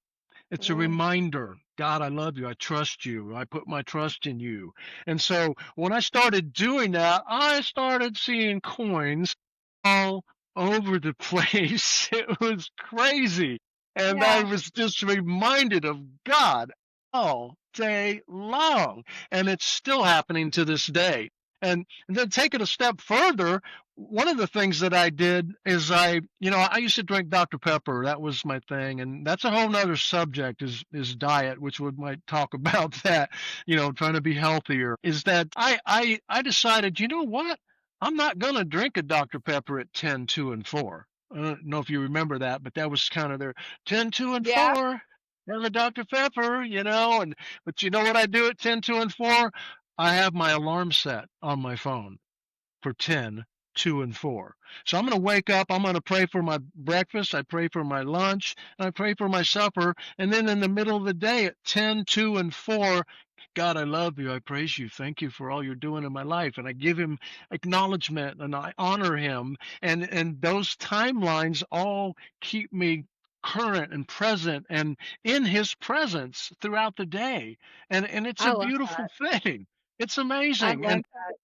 It's a Mm. reminder. God, I love you. I trust you. I put my trust in you. And so when I started doing that, I started seeing coins all over the place. It was crazy. And I Yeah. was just reminded of God all day long. And it's still happening to this day. And then take it a step further, one of the things that I did is I used to drink Dr. Pepper. That was my thing. And that's a whole nother subject is diet, which we might talk about that, trying to be healthier. Is that I decided, you know what? I'm not going to drink a Dr. Pepper at 10, 2, and 4. I don't know if you remember that, but that was kind of their 10, 2, and Yeah. 4. Have a Dr. Pepper. But you know what I do at 10, 2, and 4? I have my alarm set on my phone for 10, 2, and 4. So I'm going to wake up. I'm going to pray for my breakfast. I pray for my lunch. And I pray for my supper. And then in the middle of the day at 10, 2, and 4, God, I love you. I praise you. Thank you for all you're doing in my life. And I give him acknowledgement and I honor him. And those timelines all keep me current and present and in his presence throughout the day. And it's I a love beautiful that. thing. It's I amazing. love And that.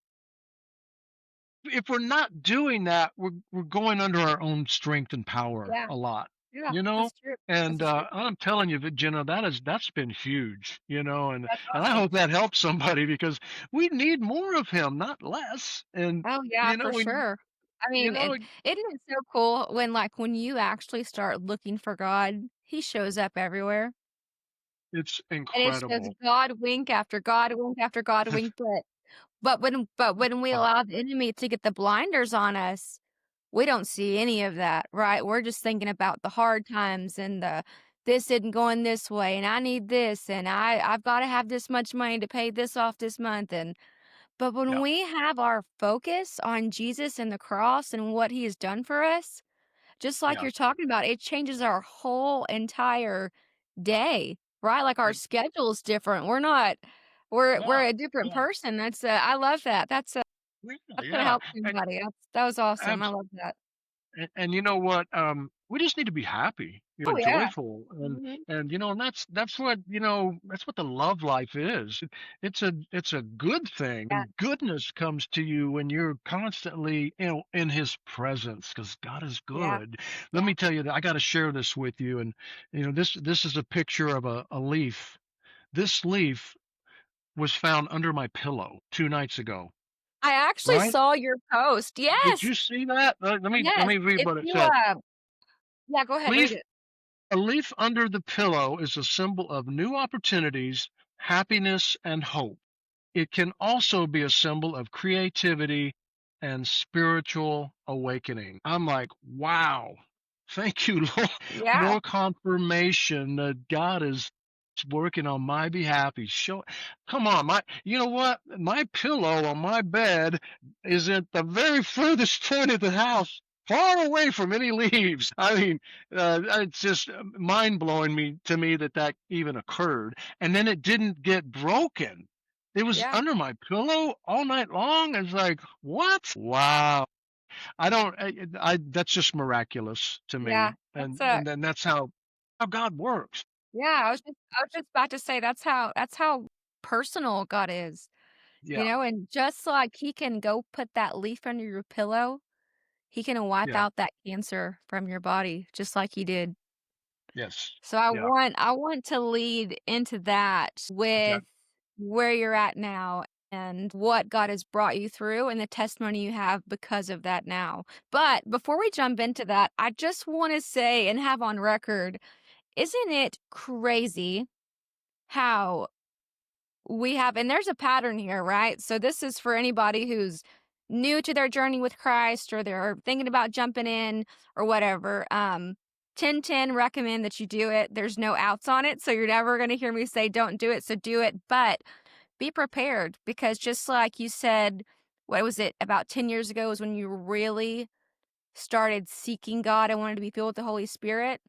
if we're not doing that, we're going under our own strength and power Yeah. a lot, Yeah. you know? That's true. That's And the truth. I'm telling you, Jenna, that's been huge, and That's and I awesome. hope that helps somebody because we need more of him, not less. And Oh, yeah, you know, for we sure. I you mean, know, and isn't it so cool when, like, when you actually start looking for God, he shows up everywhere, it's and it's just incredible. God wink after God wink after God wink, but when we Wow. allow the enemy to get the blinders on us, we don't see any of that, right? We're just thinking about the hard times and this isn't going this way, and I need this, and I've gotta have this much money to pay this off this month, but when Yeah, we have our focus on Jesus and the cross and what he has done for us, just like yeah, you're talking about, it changes our whole entire day, right? Like, our it schedule's different. We're yeah, a different yeah, person. I love that. yeah, That's gonna yeah, help somebody. That was awesome. I and love that. And you know what? We just need to be happy, Oh, yeah. joyful, and Mhm. and you know, and that's what the love life is. It's a good thing, Yeah, and goodness comes to you when you're constantly, in His presence, because God is yeah, good. Let yeah. me tell you that I got to share this with you, and this is a picture of a leaf. This leaf was found under my pillow 2 nights ago. I actually Right? saw your post. Did Yes, you see that? Let yes. me read If what it you, said. yeah, go ahead, read Leaf it. A leaf under the pillow is a symbol of new opportunities, happiness, and hope. It can also be a symbol of creativity and spiritual awakening. I'm like, wow. Thank you, Lord. Yeah, More confirmation that God is working on my behalf. He's showing, come on, you know what? My pillow on my bed is at the very furthest point of the house, far away from any leaves. I mean, it's just mind blowing to me that even occurred. And then it didn't get broken. It was yeah, under my pillow all night long. It's like, what? Wow. I don't I that's just miraculous to yeah. me. That's And then that's how God works. yeah, I was just about to say that's how personal God is, Yeah. and just like he can go put that leaf under your pillow, He can wipe Yeah. out that cancer from your body just like he did. Yes. So I Yeah. want I want to lead into that Okay. with where you're at now and what God has brought you through and the testimony you have because of that now. But before we jump into that, I just want to say and have on record, isn't it crazy how we have, and there's a pattern here, right? So this is for anybody who's new to their journey with Christ or they're thinking about jumping in or whatever. 1010 recommend that you do it. There's no outs on it. So you're never going to hear me say don't do it. So do it, but be prepared because just like you said, what was it about 10 years ago is when you really started seeking God and wanted to be filled with the Holy Spirit.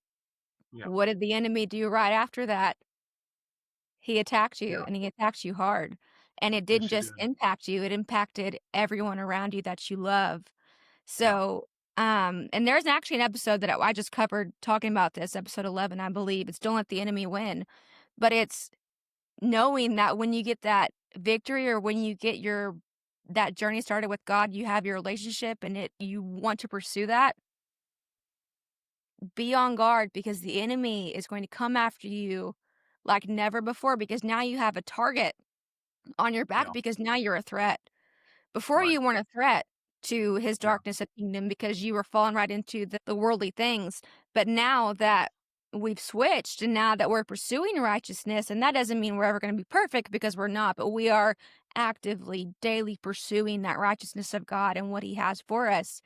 Yeah. What did the enemy do right after that? He attacked you, Yeah. and he attacked you hard, and it didn't Yes, it just did. impact you, it impacted everyone around you that you love. Yeah. So, and there's actually an episode that I just covered talking about this, episode 11, I believe. It's "Don't Let the Enemy Win," but it's knowing that when you get that victory or when you get your that journey started with God, you have your relationship and you want to pursue that, be on guard because the enemy is going to come after you like never before because now you have a target on your back Yeah. because now you're a threat. Before Right. you weren't a threat to his Yeah. darkness and kingdom because you were falling right into the worldly things. But now that we've switched and now that we're pursuing righteousness, and that doesn't mean we're ever going to be perfect because we're not, but we are actively daily pursuing that righteousness of God and what he has for us.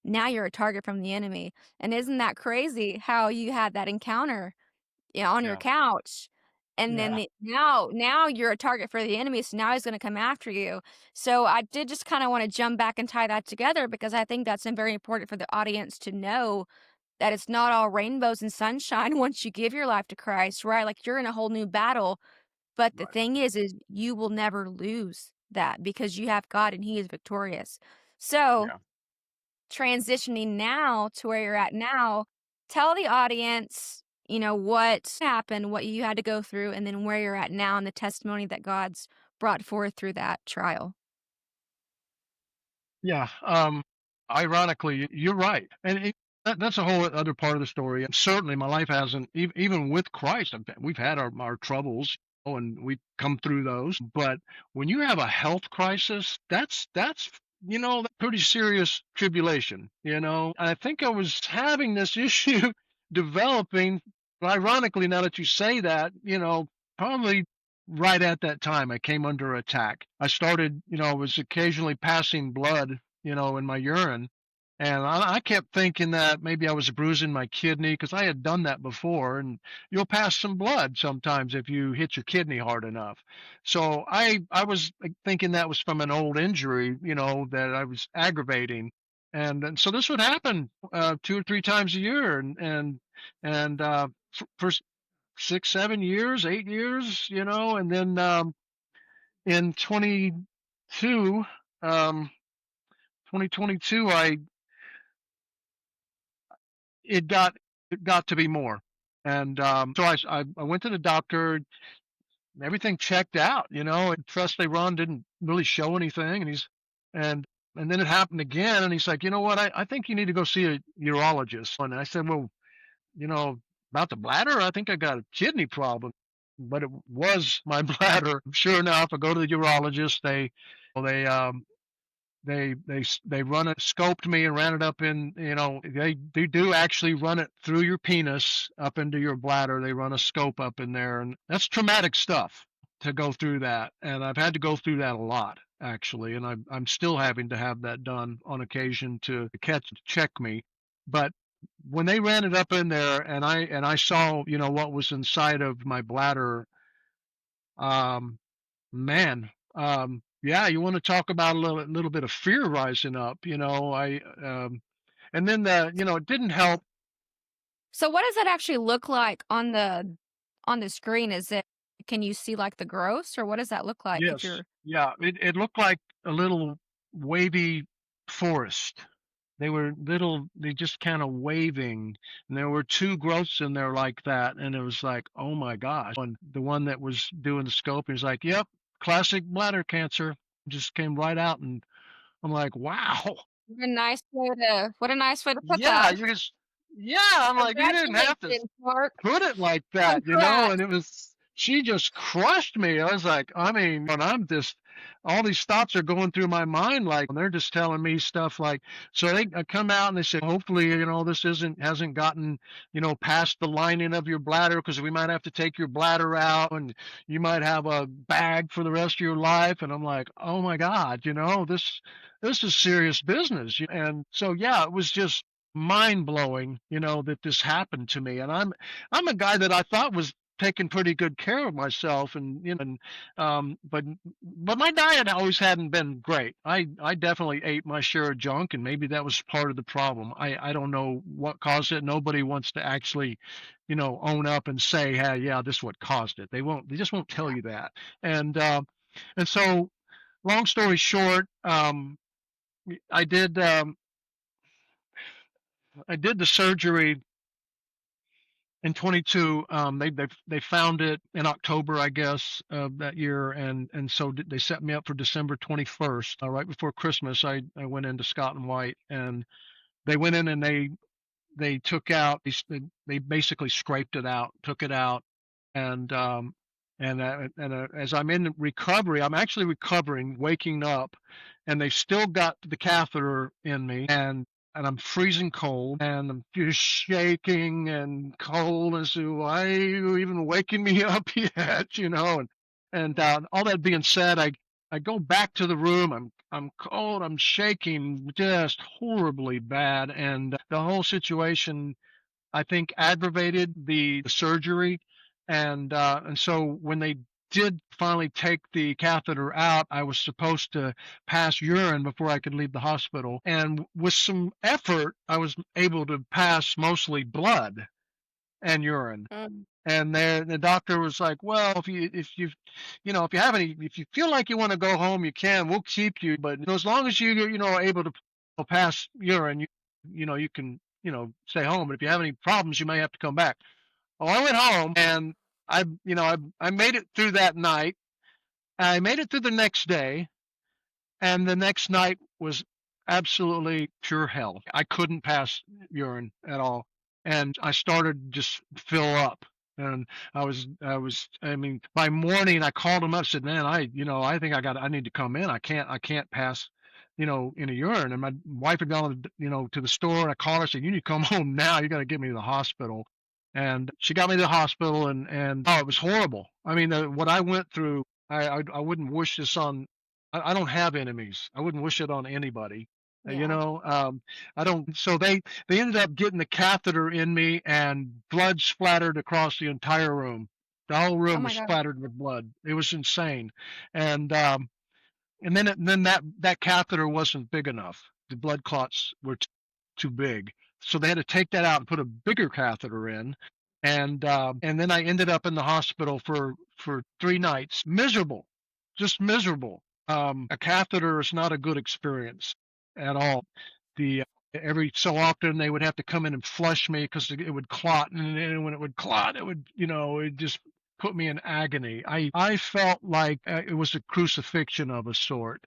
Now you're a target from the enemy. And isn't that crazy how you had that encounter, on your Yeah. couch, and then Yeah. now you're a target for the enemy, so now he's gonna come after you. So I did just kinda wanna jump back and tie that together because I think that's very important for the audience to know that it's not all rainbows and sunshine once you give your life to Christ, right? Like, you're in a whole new battle, but the Right. thing is you will never lose that because you have God and he is victorious. So Yeah. transitioning now to where you're at now, tell the audience, what happened, what you had to go through, and then where you're at now and the testimony that God's brought forth through that trial. Yeah. Ironically, you're right. And that's a whole other part of the story. And certainly my life hasn't, even with Christ, we've had our troubles. And we come through those. But when you have a health crisis, that's pretty serious tribulation. I think I was having this issue developing. Ironically, now that you say that, probably right at that time I came under attack. I started, I was occasionally passing blood, in my urine. And I kept thinking that maybe I was bruising my kidney because I had done that before. And you'll pass some blood sometimes if you hit your kidney hard enough. So I was thinking that was from an old injury, that I was aggravating. And so this would happen 2 or 3 times a year. And for 6, 7 years, 8 years, and then in um, 2022, it got it got to be more, and so I went to the doctor. Everything checked out, and trust they run didn't really show anything, and and then it happened again, and he's like, you know what, I think you need to go see a urologist. And I said, well, you know, about the bladder, I think I got a kidney problem. But it was my bladder. Sure enough, I go to the urologist. They run it, scoped me and ran it up in, they do actually run it through your penis up into your bladder. They run a scope up in there, and that's traumatic stuff to go through that. And I've had to go through that a lot actually, and I'm still having to have that done on occasion to check me. But when they ran it up in there and I saw, what was inside of my bladder, um man, yeah, you want to talk about a little bit of fear rising up, and then it didn't help. So what does that actually look like on the screen? Can you see like the growths or what does that look like if Yes, you're yeah, it looked like a little wavy forest. They just kind of waving, and there were two growths in there like that, and it was like, oh my gosh. And the one that was doing the scope, he was like, yep, classic bladder cancer, just came right out, and I'm like, wow. What a nice way to put Yeah, that. you just yeah, I'm like, "You didn't have to Congratulations, Mark. put it like that," Congrats. and it was she just crushed me. I was like, I mean, when I'm just all these thoughts are going through my mind, like, and they're just telling me stuff like, so they come out and they said, hopefully, this hasn't gotten, past the lining of your bladder because we might have to take your bladder out and you might have a bag for the rest of your life. And I'm like, oh my God, this is serious business. And so, yeah, it was just mind blowing, that this happened to me. And I'm a guy that I thought was taking pretty good care of myself, and but my diet always hadn't been great. I definitely ate my share of junk, and maybe that was part of the problem. I don't know what caused it. Nobody wants to actually, own up and say, hey, yeah, this is what caused it. They just won't tell you that. And so, long story short, I did um I did the surgery in 22. They found it in October, I guess, that year, and so they set me up for December 21st, right before Christmas. I went into Scott and White, and they went in and they took out they basically scraped it out, took it out, and as I'm in recovery, I'm actually recovering, waking up, and they still got the catheter in me, and I'm freezing cold, and I'm just shaking and cold, and so why are you even waking me up yet, and all that being said, I go back to the room. I'm cold. I'm shaking just horribly bad, and the whole situation I think aggravated the surgery, and so when they did finally take the catheter out, I was supposed to pass urine before I could leave the hospital, and with some effort, I was able to pass mostly blood and urine. Mm, And the doctor was like, "Well, if you feel like you want to go home, you can. We'll keep you, but as long as are able to pass urine, you can stay home. But if you have any problems, you may have to come back." Well, I went home and I made it through that night. I made it through the next day, and the next night was absolutely pure hell. I couldn't pass urine at all. And I started to just fill up. And I mean, by morning I called him up, said, man, I think I need to come in. I can't pass, any urine. And my wife had gone, to the store, and I called her, said, you need to come home now. You got to get me to the hospital. And she got me to the hospital, and oh, it was horrible. I mean, what I went through, I wouldn't wish this on. I don't have enemies. I wouldn't wish it on anybody. yeah. I don't. So they ended up getting the catheter in me, and blood splattered across the entire room. The whole Oh room my was God. splattered with blood. It was insane, and then that catheter wasn't big enough. The blood clots were too big, so they had to take that out and put a bigger catheter in. And then I ended up in the hospital for 3 nights, miserable, just miserable. A catheter is not a good experience at all. The Every so often they would have to come in and flush me because it would clot, and then when it would clot, it just put me in agony. I felt like it was a crucifixion of a sort.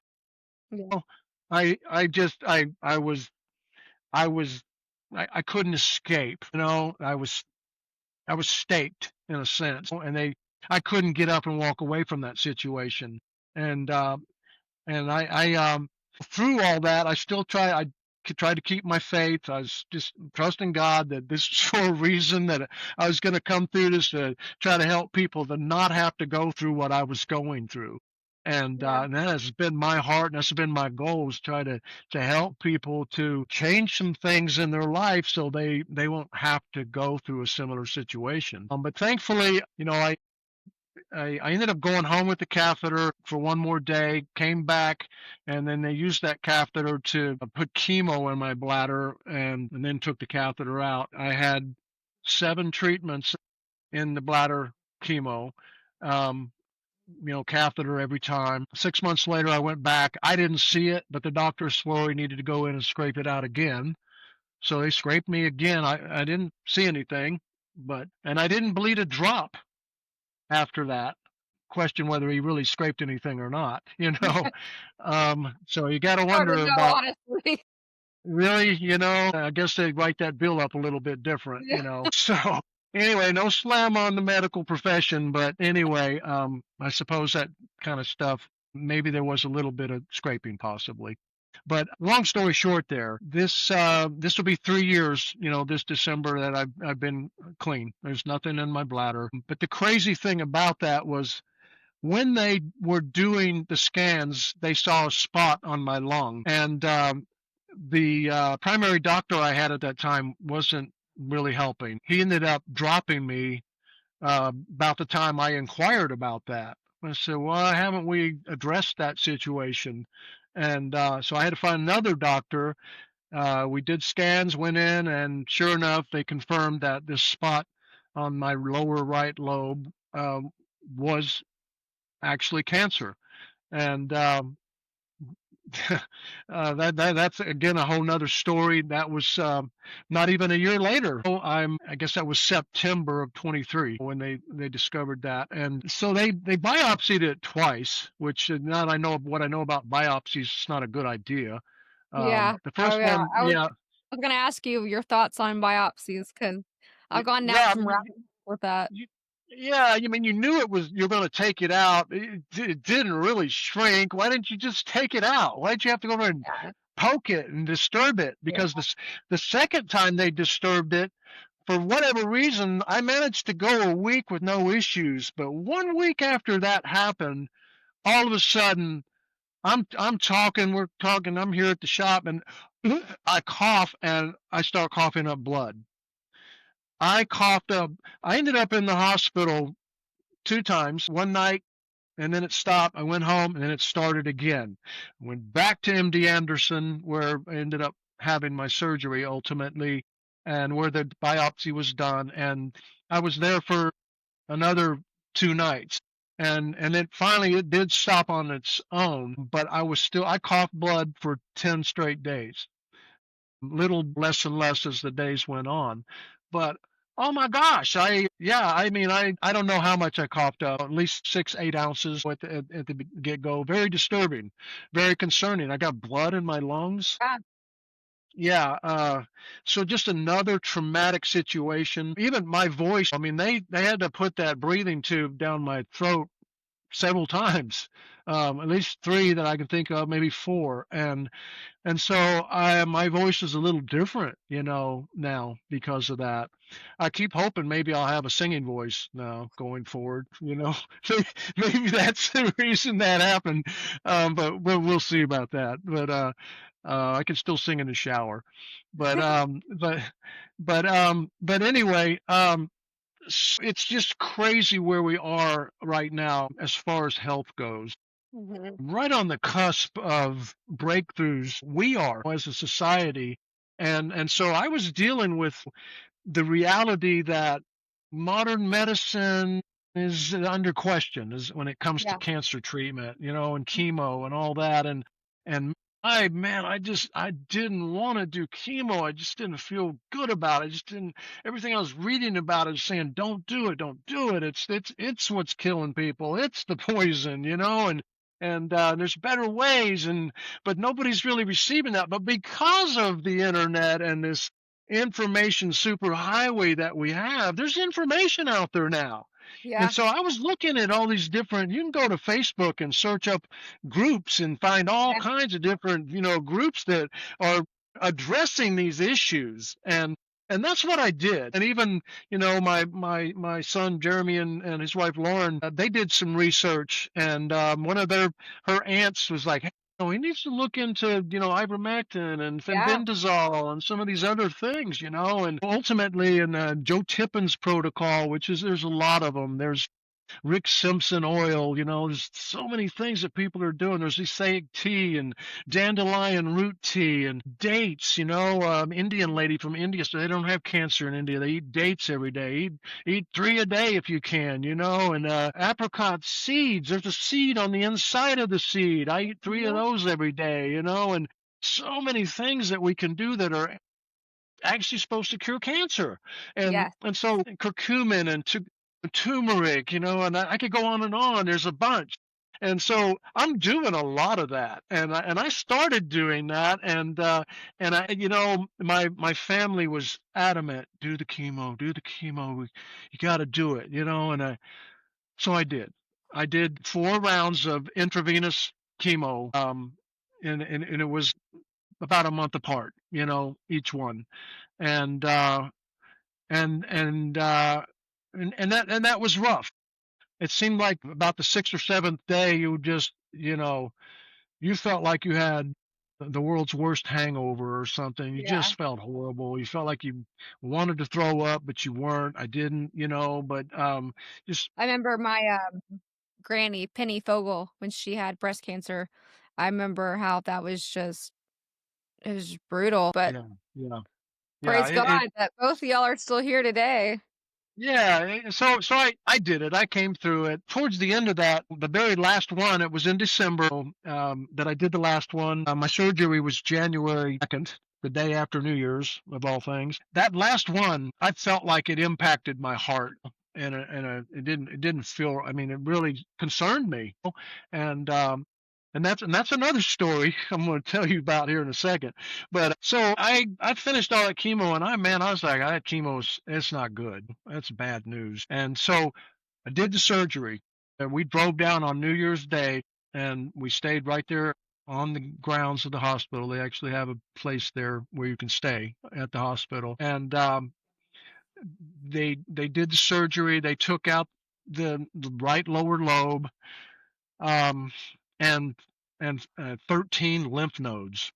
Yeah. Well, I just I was I couldn't escape. I was staked in a sense, and I couldn't get up and walk away from that situation. And I through all that, I tried to keep my faith. I was just trusting God that this was for a reason, that I was going to come through this to try to help people to not have to go through what I was going through. Yeah. And that has been my heart, and that's been my goal, is try to help people to change some things in their life so they won't have to go through a similar situation. But thankfully, I ended up going home with the catheter for one more day, came back, and then they used that catheter to put chemo in my bladder, and then took the catheter out. I had 7 treatments in the bladder, chemo, um, catheter every time. 6 months later, I went back. I didn't see it, but the doctor swore he needed to go in and scrape it out again. So they scraped me again. I didn't see anything, and I didn't bleed a drop after that. Question whether he really scraped anything or not. So you got to Hard to wonder know, about honestly. really, I guess they write that bill up a little bit different. So anyway, no slam on the medical profession, but anyway, I suppose that kind of stuff, maybe there was a little bit of scraping possibly. But long story short there, this will be 3 years, this December that I've been clean. There's nothing in my bladder. But the crazy thing about that was when they were doing the scans, they saw a spot on my lung, and the primary doctor I had at that time wasn't really helping. He ended up dropping me about the time I inquired about that. I said, "Well, haven't we addressed that situation?" And so I had to find another doctor. We did scans, went in, and sure enough, they confirmed that this spot on my lower right lobe was actually cancer. And that's again a whole nother story. That was not even a year later. So I guess that was September of 23 when they discovered that, and so they biopsied it twice. Which now I know what I know about biopsies, it's not a good idea. Yeah. The Oh, first yeah. one, I was yeah, I was gonna ask you your thoughts on biopsies because 'cause I've gone down yeah. I some mean, rabbit with that. you, yeah, I mean, you knew you're going to take it out. It didn't really shrink. Why didn't you just take it out? Why did you have to go over and Yeah, poke it and disturb it? yeah. Because the second time they disturbed it, for whatever reason, I managed to go a week with no issues. But 1 week after that happened, all of a sudden, I'm talking, we're talking, I'm here at the shop, and I cough and I start coughing up blood. I coughed up. I ended up in the hospital 2 times. One night, and then it stopped. I went home, and then it started again. Went back to MD Anderson, where I ended up having my surgery ultimately, and where the biopsy was done. And I was there for another 2 nights. And then finally it did stop on its own, but I coughed blood for 10 straight days, little less and less as the days went on. But oh my gosh, I mean, I don't know how much I coughed up, at least 6, 8 ounces at the get go. Very disturbing, very concerning. I got blood in my lungs. Yeah. Yeah, so just another traumatic situation. Even my voice, I mean, they had to put that breathing tube down my throat several times, at least three that I can think of, maybe four. And so my voice is a little different, now because of that. I keep hoping maybe I'll have a singing voice now going forward. Maybe that's the reason that happened. But we'll see about that. But I can still sing in the shower. But but anyway, it's just crazy where we are right now as far as health goes, Mhm. right on the cusp of breakthroughs we are as a society. And so I was dealing with the reality that modern medicine is under question is when it comes to Yeah, cancer treatment, and chemo and all that. And I didn't want to do chemo. I just didn't feel good about it. I just didn't. Everything I was reading about it was saying, "Don't do it, don't do it. It's what's killing people. It's the poison." And there's better ways, but nobody's really receiving that. But because of the internet and this information superhighway that we have, there's information out there now. And yeah, so I was looking at all these different, you can go to Facebook and search up groups and find all yeah, kinds of different, groups that are addressing these issues. And that's what I did. And even, my son Jeremy and his wife Lauren, they did some research, and one of her aunts was like, "Hey, he needs to look into, ivermectin and yeah, fenbendazole and some of these other things. And ultimately, in Joe Tippin's protocol, there's a lot of them. There's Rick Simpson oil. There's so many things that people are doing. There's Essaic tea and dandelion root tea and dates. Indian lady from India, so they don't have cancer in India. They eat dates every day. Eat 3 a day if you can. And apricot seeds. There's a seed on the inside of the seed. I eat three of mhm, those every day. And so many things that we can do that are actually supposed to cure cancer. And yes, and so curcumin and turmeric, and I could go on and on. There's a bunch. And so I'm doing a lot of that, and I started doing that, and I, my family was adamant, do the chemo, you got to do it, and so I did. I did 4 rounds of intravenous chemo, and it was about a month apart, each one, and and and uh, and that was rough. It seemed like about the sixth or seventh day, you felt like you had the world's worst hangover or something. You Yeah. just felt horrible. You felt like you wanted to throw up, but you weren't. I didn't, but just I remember my, granny, Penny Fogel, when she had breast cancer. I remember how that was just it was brutal, but yeah, yeah, yeah. praise God that both of y'all are still here today. Yeah, so I did it. I came through it. Towards the end of that, the very last one, it was in December that I did the last one. My surgery was January 2nd, the day after New Year's, of all things. That last one, I felt like it impacted my heart, and it didn't feel. I mean, it really concerned me, and that's another story I'm going to tell you about here in a second. But so I finished all that chemo, and I was like, that chemo's it's not good. That's bad news. And so I did the surgery, and we drove down on New Year's Day, and we stayed right there on the grounds of the hospital. They actually have a place there where you can stay at the hospital, and they did the surgery. They took out the right lower lobe, um, and 13 lymph nodes.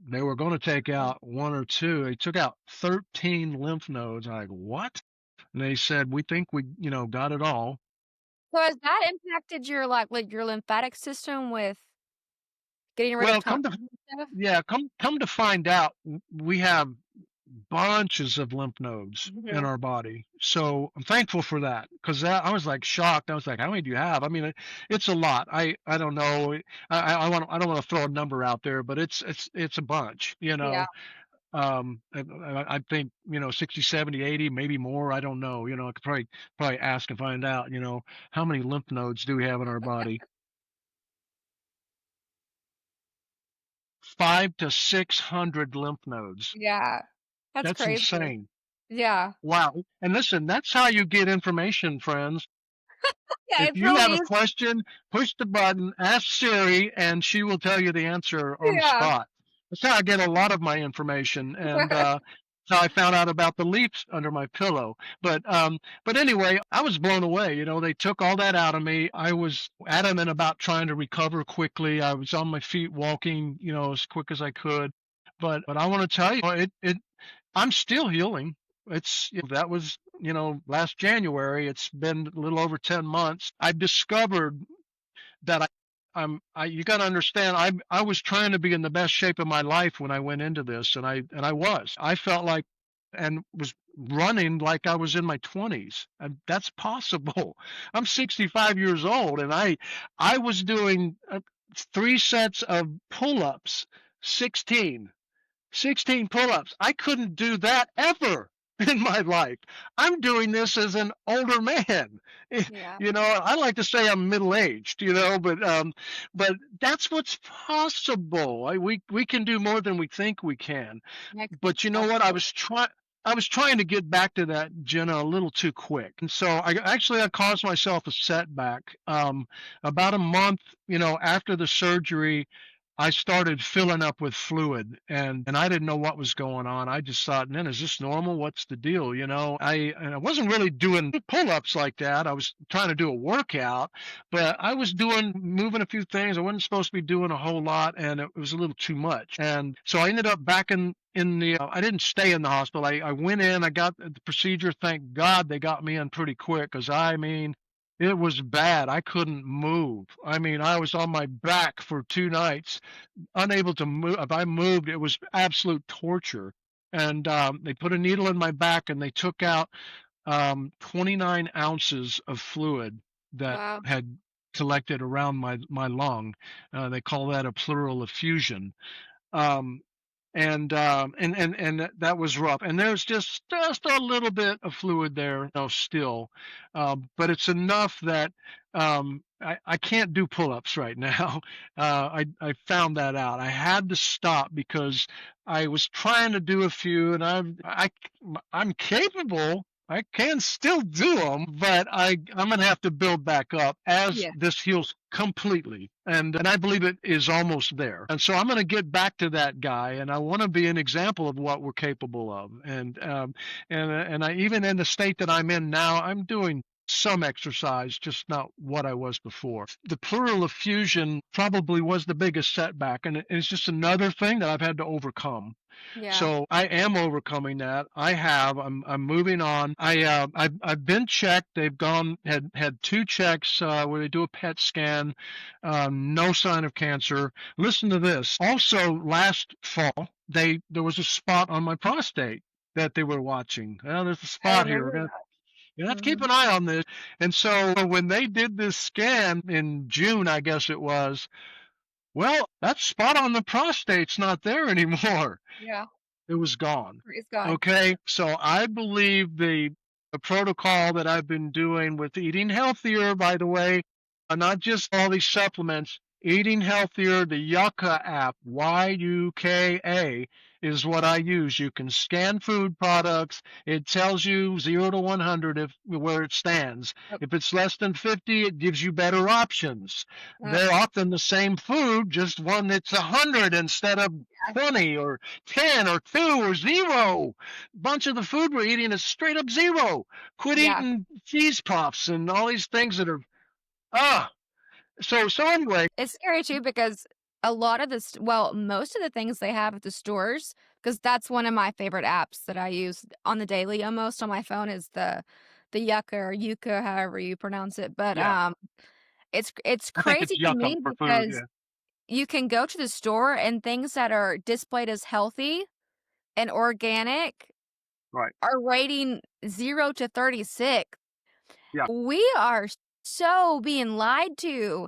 They were going to take out one or two. They took out 13 lymph nodes. I'm like, what? And they said, we think we, got it all. So has that impacted your, like, your lymphatic system with getting rid of Well, toxins and stuff? come to find out, we have bunches of lymph nodes in Mhm. our body. So I'm thankful for that, because I was like shocked. I was like, how many do you have? I mean, it's a lot. I don't know. I don't want to throw a number out there, but it's a bunch. Yeah. I think 60, 70, 80, maybe more. I don't know. I could probably ask and find out. How many lymph nodes do we have in our body? 5 to 600 lymph nodes. Yeah. That's That's crazy. insane. Yeah. Wow. And listen, that's how you get information, friends. Yeah, If it you have really a is. question, push the button, ask Siri, and she will tell you the answer on the Yeah. spot. That's how I get a lot of my information, and that's how I found out about the leaps under my pillow. But anyway, I was blown away. They took all that out of me. I was adamant about trying to recover quickly. I was on my feet walking, as quick as I could. But I want to tell you, I'm still healing. That was, last January. It's been a little over 10 months. I've discovered that you got to understand, I was trying to be in the best shape of my life when I went into this, and I was. I felt like, and was running like I was in my 20s. And that's possible. I'm 65 years old, and I was doing 3 sets of pull-ups, 16. 16 pull-ups. I couldn't do that ever in my life. I'm doing this as an older man. Yeah. I like to say I'm middle-aged, but that's what's possible. We can do more than we think we can. Excellent. But you know That's what? good. I was trying to get back to that, Jenna, a little too quick. And so I caused myself a setback. About a month, after the surgery, I started filling up with fluid, and I didn't know what was going on. I just thought, man, is this normal? What's the deal? I wasn't really doing pull-ups like that. I was trying to do a workout, but I was moving a few things. I wasn't supposed to be doing a whole lot, and it was a little too much. And so I ended up back in the I didn't stay in the hospital. I went in, I got the procedure. Thank God they got me in pretty quick, because I mean, it was bad. I couldn't move. I mean, I was on my back for 2 nights, unable to move. If I moved, it was absolute torture. And they put a needle in my back, and they took out 29 ounces of fluid that Wow. had collected around my lung. They call that a pleural effusion. Um, and that was rough. And there's just a little bit of fluid there, still, but it's enough that I can't do pull-ups right now. I found that out. I had to stop because I was trying to do a few, and I'm capable. I can still do them, but I'm gonna have to build back up as Yeah. this heals completely, and I believe it is almost there. And so I'm gonna get back to that guy, and I want to be an example of what we're capable of. And I even in the state that I'm in now, I'm doing some exercise, just not what I was before. The pleural effusion probably was the biggest setback, and it's just another thing that I've had to overcome. Yeah. So I am overcoming that. I have. I'm moving on. I've been checked. They've gone had two checks where they do a PET scan. No sign of cancer. Listen to this. Also, last fall, there was a spot on my prostate that they were watching. Well, there's a I spot here. remember You have that. to keep an eye on this. And so when they did this scan in June, I guess it was, well, that spot on the prostate's not there anymore. Yeah. It was gone. Praise God. Okay. So I believe the protocol that I've been doing with eating healthier, by the way, not just all these supplements, eating healthier, the Yucca app, YUKA, is what I use. You can scan food products. It tells you 0 to 100 if where it stands. Yep. If it's less than 50, it gives you better options. Yep. They're often the same food, just one that's 100 instead of 20 or 10 or 2 or 0. Bunch of the food we're eating is straight up 0. Quit Yeah. eating cheese puffs and all these things that are ah. So anyway, It's scary too because a lot of this, well, most of the things they have at the stores, because that's one of my favorite apps that I use on the daily almost on my phone is the Yucca or Yucca, however you pronounce it. But yeah, it's I think crazy it's to yucca me for food. because Yeah, you can go to the store and things that are displayed as healthy and organic right. are rating 0 to 36. Yeah, We are so being lied to.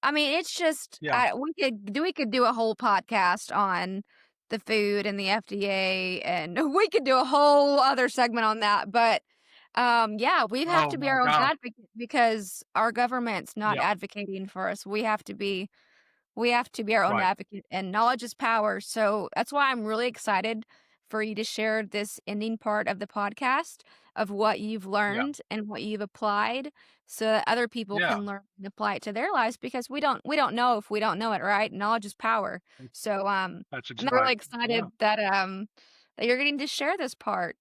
I mean, it's just yeah. we could do a whole podcast on the food and the FDA, and we could do a whole other segment on that. But yeah, we have Oh to be my our own gosh. advocate because our government's not Yeah, advocating for us. We have to be our own right. advocate, and knowledge is power. So that's why I'm really excited for you to share this ending part of the podcast of what you've Yeah, learned and what you've applied so that other people yeah. can learn and apply it to their lives because we don't know if we don't know it, right? Knowledge is power. So That's I'm right. really Yeah. excited that you're getting to share this part.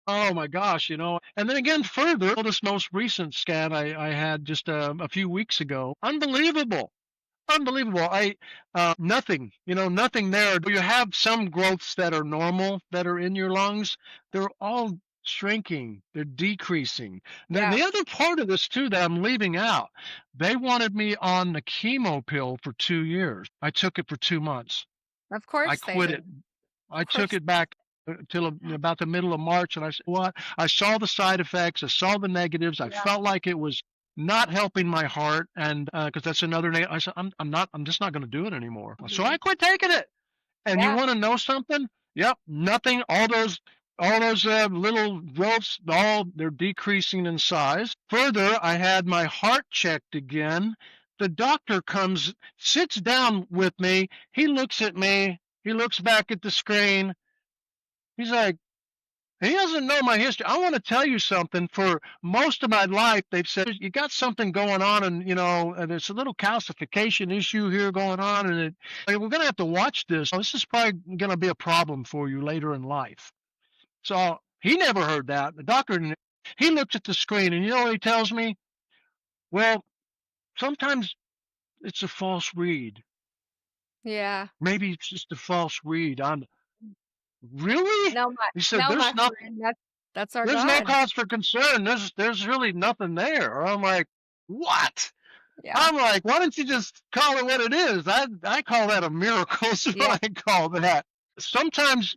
Oh my gosh, and then again further, this most recent scan I had just a few weeks ago. Unbelievable. Unbelievable. Nothing, nothing there. You have some growths that are normal that are in your lungs. They're all shrinking. They're decreasing. Then Yeah, the other part of this too that I'm leaving out, they wanted me on the chemo pill for 2 years. I took it for 2 months. of I course they quit did. it. I Of took course. it back till about the middle of March, and I said, "What?" I saw the side effects. I saw the negatives. I Yeah. felt like it was not helping my heart, and because that's another. I said, I'm not. I'm just not going to do it anymore." So Mhm. I quit taking it. And you Yeah. want to know something? Yep, nothing. All those little growths, all they're decreasing in size. Further, I had my heart checked again. The doctor comes, sits down with me. He looks at me. He looks back at the screen. He's like, he doesn't know my history. I want to tell you something. For most of my life, they've said you got something going on, and there's a little calcification issue here going on, and we're going to have to watch this. This is probably going to be a problem for you later in life. So he never heard that. The doctor, he looks at the screen, and you know what he tells me? Well, sometimes it's a false read. Yeah. Maybe it's just a false read. I'm really. No, my He said, no, "There's my nothing. friend, that's our There's no God. cause for concern. There's really nothing there." I'm like, what? Yeah. I'm like, why don't you just call it what it is? I call that a miracle. Is Yeah. what I call that. Sometimes,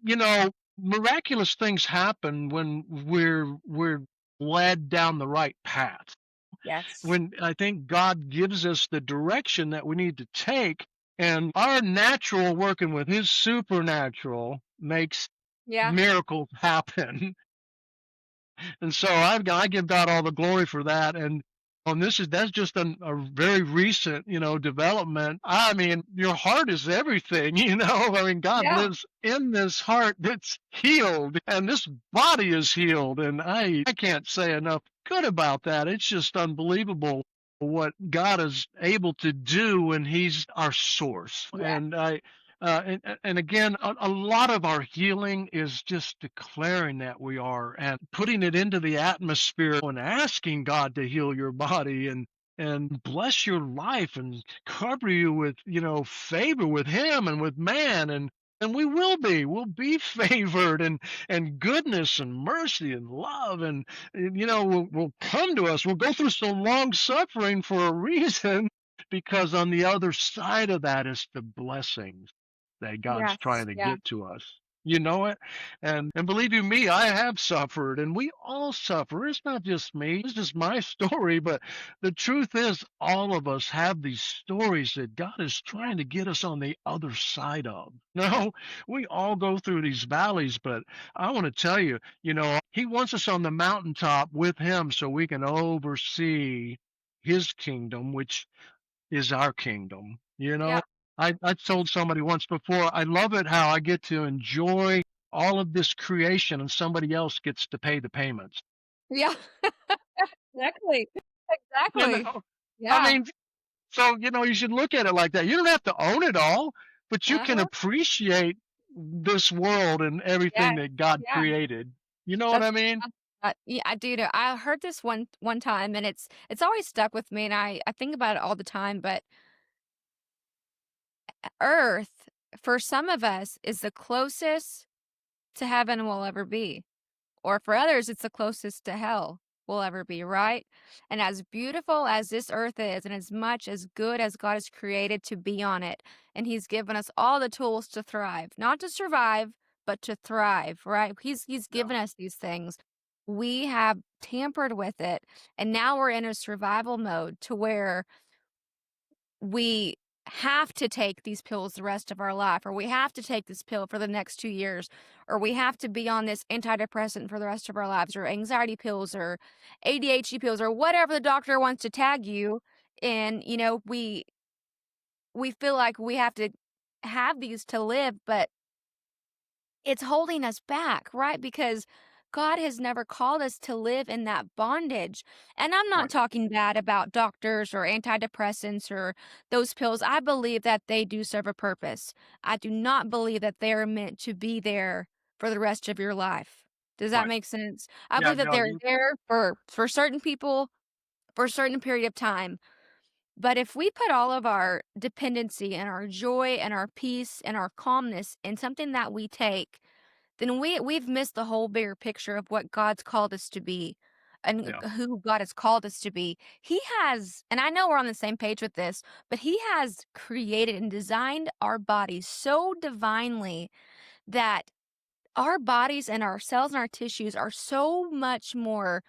miraculous things happen when we're led down the right path. Yes. When I think God gives us the direction that we need to take, and our natural working with His supernatural makes Yeah. miracles happen. And so I give God all the glory for that. And And that's just a very recent, development. I mean, your heart is everything, you know. I mean, God Yeah. lives in this heart that's healed, and this body is healed. And I can't say enough good about that. It's just unbelievable what God is able to do when He's our source. Yeah. And again, a lot of our healing is just declaring that we are and putting it into the atmosphere and asking God to heal your body and bless your life and cover you with, favor with Him and with man. And we'll be favored, and goodness and mercy and love, and will come to us. We'll go through some long suffering for a reason, because on the other side of that is the blessings that God's Yes. trying to Yeah. get to us. You know it? And believe you me, I have suffered, and we all suffer. It's not just me. It's just my story, but the truth is all of us have these stories that God is trying to get us on the other side of. No, we all go through these valleys, but I want to tell you, he wants us on the mountaintop with him so we can oversee his kingdom, which is our kingdom. Yeah. I told somebody once before, I love it how I get to enjoy all of this creation and somebody else gets to pay the payments. Yeah. Exactly. You Exactly. know, I Yeah. mean, so, you should look at it like that. You don't have to own it all, but you can Uh-huh. appreciate this world and Yeah. everything that God Yeah. created. You know what That's I mean? yeah, I do know. I heard this one time, and it's always stuck with me, and I think about it all the time. But Earth, for some of us, is the closest to heaven we'll ever be. Or for others, it's the closest to hell will ever be, right? And as beautiful as this earth is, and as much as good as God has created to be on it, and He's given us all the tools to thrive, not to survive, but to thrive, right? He's Yeah. given us these things. We have tampered with it, and now we're in a survival mode to where we have to take these pills the rest of our life, or we have to take this pill for the next 2 years, or we have to be on this antidepressant for the rest of our lives, or anxiety pills, or ADHD pills, or whatever the doctor wants to tag you. And, we feel like we have to have these to live, but it's holding us back, right? Because God has never called us to live in that bondage. And I'm not Right. talking bad about doctors or antidepressants or those pills. I believe that they do serve a purpose. I do not believe that they are meant to be there for the rest of your life. Does that Right. make sense? I Yeah, believe that no, they're you there for certain people for a certain period of time. But if we put all of our dependency and our joy and our peace and our calmness in something that we take, then we've missed the whole bigger picture of what God's called us to be and yeah, who God has called us to be. He has, and I know we're on the same page with this, but He has created and designed our bodies so divinely that our bodies and our cells and our tissues are so much more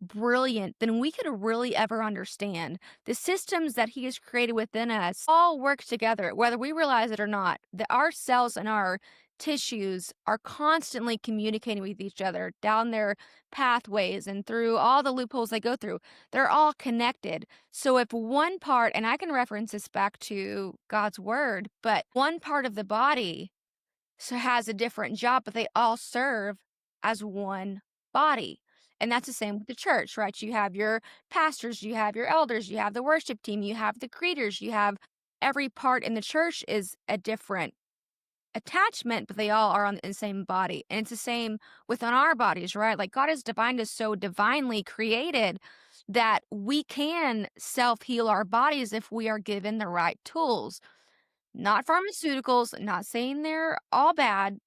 brilliant than we could really ever understand. The systems that He has created within us all work together, whether we realize it or not. Our cells and our tissues are constantly communicating with each other down their pathways and through all the loopholes they go through. They're all connected. So if one part, and I can reference this back to God's word, but one part of the body has a different job, but they all serve as one body. And that's the same with the church, right? You have your pastors, you have your elders, you have the worship team, you have the greeters, you have every part in the church is a different attachment, but they all are on the same body. And it's the same within our bodies, right? Like God has divined us so divinely created that we can self heal our bodies if we are given the right tools. Not pharmaceuticals, not saying they're all bad,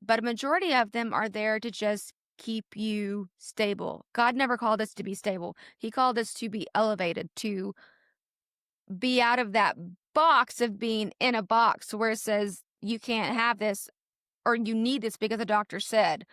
but a majority of them are there to just keep you stable. God never called us to be stable. He called us to be elevated, to be out of that box of being in a box where it says you can't have this or you need this because the doctor said.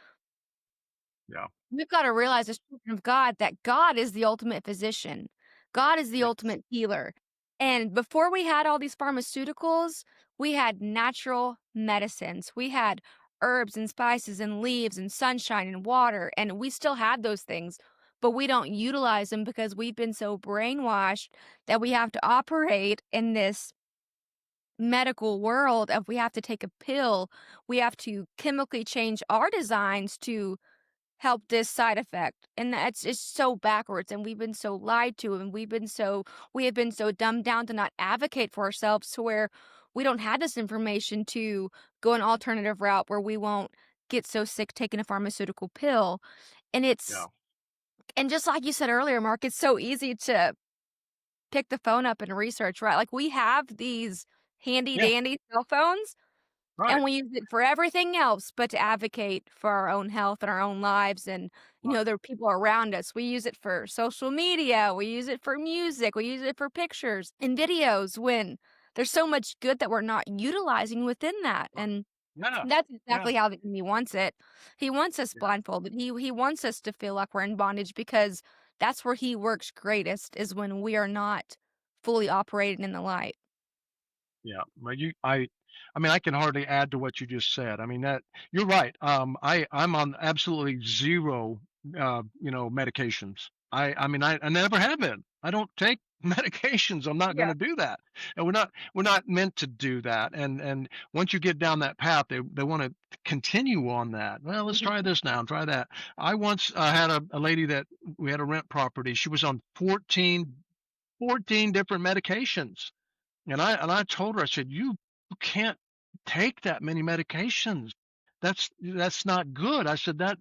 yeah, We've got to realize as children of God that God is the ultimate physician. God is the yeah, ultimate healer. And before we had all these pharmaceuticals, we had natural medicines. We had herbs and spices and leaves and sunshine and water, and we still had those things. but we don't utilize them because we've been so brainwashed that we have to operate in this medical world. If we have to take a pill, we have to chemically change our designs to help this side effect, and that's just so backwards, and we've been so lied to, and we have been so dumbed down to not advocate for ourselves to where we don't have this information to go an alternative route where we won't get so sick taking a pharmaceutical pill, and Yeah. and just like you said earlier, Mark, it's so easy to pick the phone up and research, right? Like, we have these handy Yeah. dandy cell phones, and Right. we use it for everything else but to advocate for our own health and our own lives and, Right. the people around us. We use it for social media, we use it for music, we use it for pictures and videos when there's so much good that we're not utilizing within that, Right. and Yeah. that's Yeah. exactly how the enemy wants it. He wants us Yeah. blindfolded. He wants us to feel like we're in bondage because that's where he works greatest is when we are not fully operating in the light. Yeah, well, I mean, I can hardly add to what you just said. I mean, that you're right. I'm on absolutely zero, medications. I mean, I never have been. I don't take medications. I'm not going Yeah. to do that, and we're not meant to do that. And once you get down that path, they want to continue on that. Well, let's Mhm. try this now and try that. I once had a lady that we had a rent property. She was on 14 different medications and I told her, I said, "You can't take that many medications. That's not good." I said that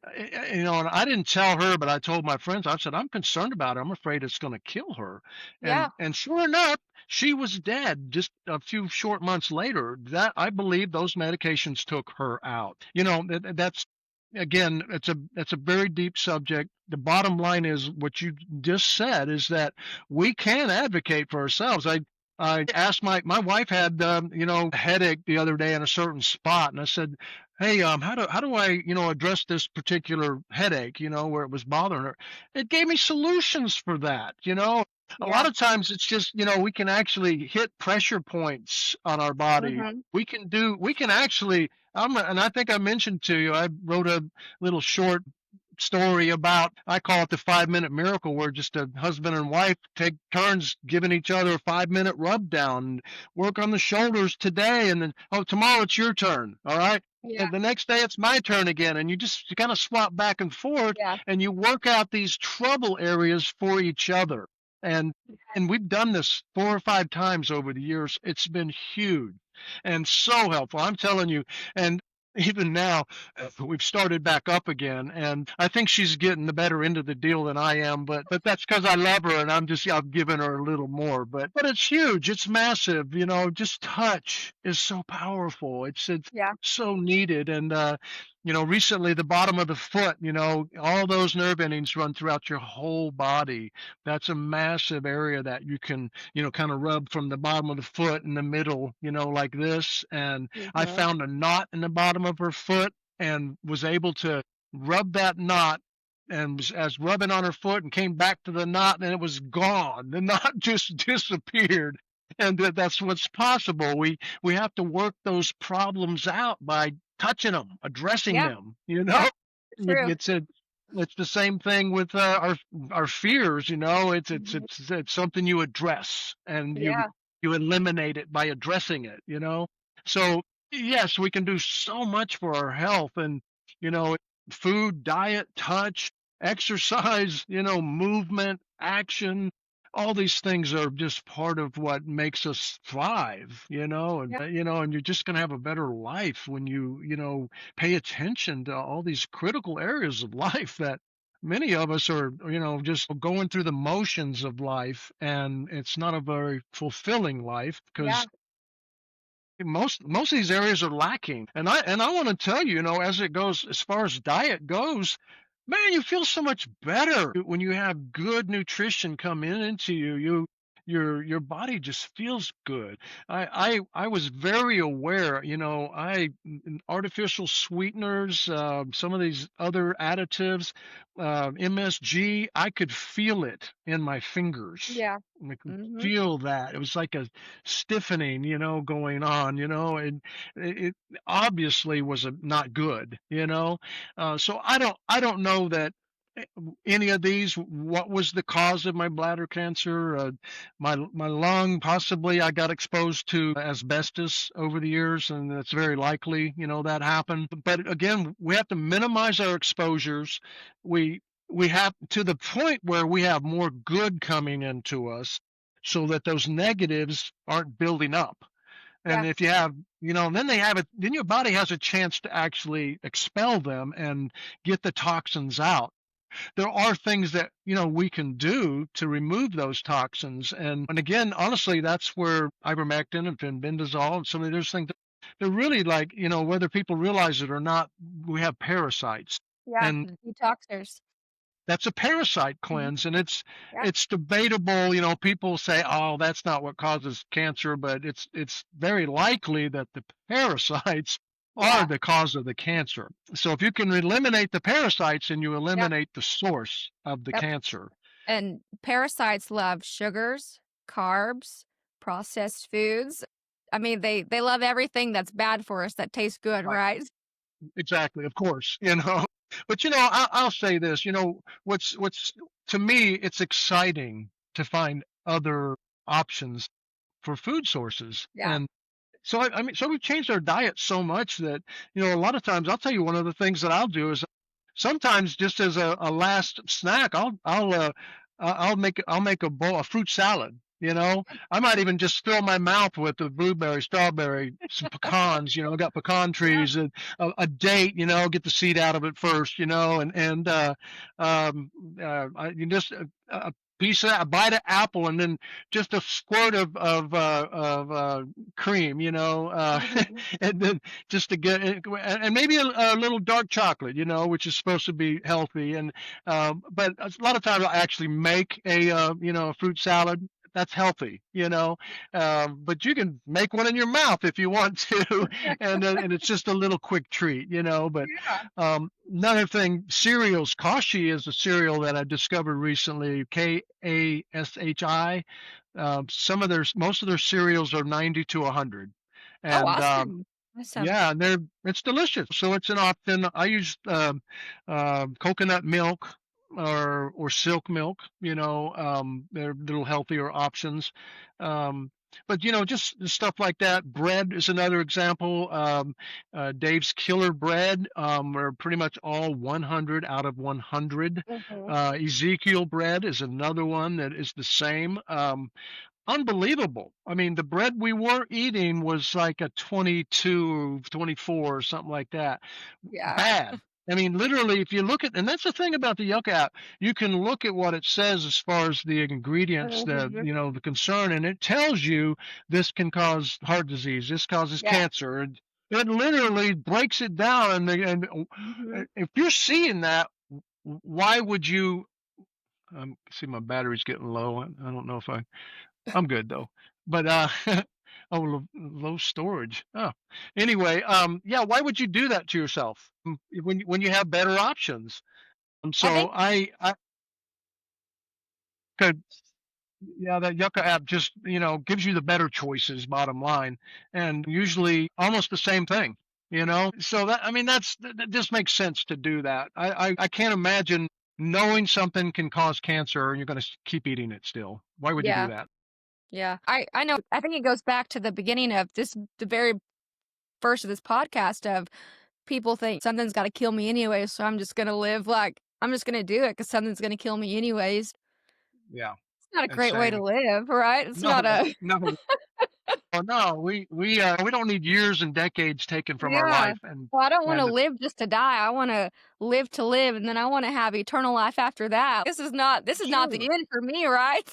and I didn't tell her, but I told my friends, I said, "I'm concerned about her. I'm afraid it's gonna kill her." Yeah. And sure enough, she was dead just a few short months later. That I believe those medications took her out. That's again, it's a very deep subject. The bottom line is what you just said is that we can advocate for ourselves. I asked my wife had a headache the other day in a certain spot, and I said, "Hey, how do I address this particular headache, where it was bothering her?" It gave me solutions for that. A lot Yeah. of times it's just we can actually hit pressure points on our body. Mhm. We can actually. And I think I mentioned to you, I wrote a little short story about, I call it the 5 minute miracle, where just a husband and wife take turns giving each other a 5 minute rub down, work on the shoulders today, and then, oh, tomorrow it's your turn. All right. Yeah. And the next day it's my turn again. And you kind of swap back and forth Yeah. and you work out these trouble areas for each other. And and we've done this 4 or 5 times over the years. It's been huge and so helpful. I'm telling you. And even now, we've started back up again, and I think she's getting the better end of the deal than I am. But that's because I love her, and I'm giving her a little more. But it's huge. It's massive. Just touch is so powerful. It's Yeah. so needed. And recently the bottom of the foot. All those nerve endings run throughout your whole body. That's a massive area that you can kind of rub from the bottom of the foot in the middle. Like this, and I Mhm. found a knot in the bottom of her foot and was able to rub that knot and was as rubbing on her foot and came back to the knot and it was gone. The knot just disappeared. And that's what's possible. We have to work those problems out by touching them, addressing Yeah. them. Yeah. It, True. it's the same thing with our fears. Mhm. It's something you address and you Yeah. you eliminate it by addressing it. So yes, we can do so much for our health and you know food, diet, touch, exercise, movement, action. All these things are just part of what makes us thrive, and Yeah. and you're just going to have a better life when you pay attention to all these critical areas of life that many of us are, just going through the motions of life, and it's not a very fulfilling life Yeah. because most of these areas are lacking. And I want to tell you, as far as diet goes, man, you feel so much better when you have good nutrition come into you. Your body just feels good. I was very aware, artificial sweeteners, some of these other additives, MSG, I could feel it in my fingers. Yeah. I could Mhm. feel that. It was like a stiffening, going on, and it obviously was not good. So I don't know that. any of these. What was the cause of my bladder cancer? My lung, possibly I got exposed to asbestos over the years, and it's very likely, that happened. But again, we have to minimize our exposures. We we have to the point where we have more good coming into us so that those negatives aren't building up. And Yeah. if you have, then they have it, then your body has a chance to actually expel them and get the toxins out. There are things that, we can do to remove those toxins. And again, honestly, that's where ivermectin and fenbendazole and some of those things, they're really like, whether people realize it or not, we have parasites. Yeah. And The detoxers. that's a parasite Mhm. cleanse, and it's Yeah. it's debatable. People say, "Oh, that's not what causes cancer," but it's very likely that the parasites are Yeah. the cause of the cancer. So if you can eliminate the parasites, and you Yep. eliminate the source of the Yep. cancer. And parasites love sugars, carbs, processed foods. I mean, they love everything that's bad for us that tastes good, Right. right? Exactly, of course. But I'll say this. What's to me, it's exciting to find other options for food sources. Yeah. And so so we've changed our diet so much that, a lot of times I'll tell you one of the things that I'll do is sometimes just as a last snack, I'll make a fruit salad. I might even just fill my mouth with the blueberry, strawberry, some pecans. Got pecan Yeah. trees, and a date. Get the seed out of it first. You just a piece of a bite of apple, and then just a squirt of cream. Mhm. And then just to get and maybe a little dark chocolate, which is supposed to be healthy. And but a lot of times I actually make a fruit salad. That's healthy. But you can make one in your mouth if you want to, and it's just a little quick treat. But Yeah. another thing, cereals. Kashi is a cereal that I discovered recently. Kashi. Most of their cereals are 90 to 100, Oh, and awesome. Awesome. yeah, and it's delicious. So it's an option. I use coconut milk or silk milk. They're little healthier options. Um, but just stuff like that. Bread is another example. Dave's Killer Bread are pretty much all 100 out of 100. Mhm. Ezekiel bread is another one that is the same. Unbelievable. I mean, the bread we were eating was like a 22, 24, or something like that. Yeah. Bad. I mean, literally, if you look at, and that's the thing about the Yuck app, you can look at what it says as far as the ingredients, Mhm. the concern, and it tells you this can cause heart disease, this causes Yeah. cancer. And it literally breaks it down. And Mhm. if you're seeing that, why would you? See, my battery's getting low. I don't know if I'm good though. But oh, low storage. Oh, anyway, yeah. Why would you do that to yourself when you have better options? I think So I could, yeah, that Yucca app just gives you the better choices. Bottom line, and usually almost the same thing. So that, I mean, that just makes sense to do that. I can't imagine knowing something can cause cancer and you're going to keep eating it still. Why would you do yeah. that? Yeah. I know. I think it goes back to the beginning of this, the very first of this podcast of people think something's got to kill me anyway, so I'm just going to live like I'm just going to do it because something's going to kill me anyways. Yeah, It's not a great way to insane. live, right? It's No, not a no. Oh, no, we don't need years and decades taken from our yeah. life. and Well, I don't want to and live just to die. I want to live, and then I want to have eternal life after that. This is not the Sure. end for me, right?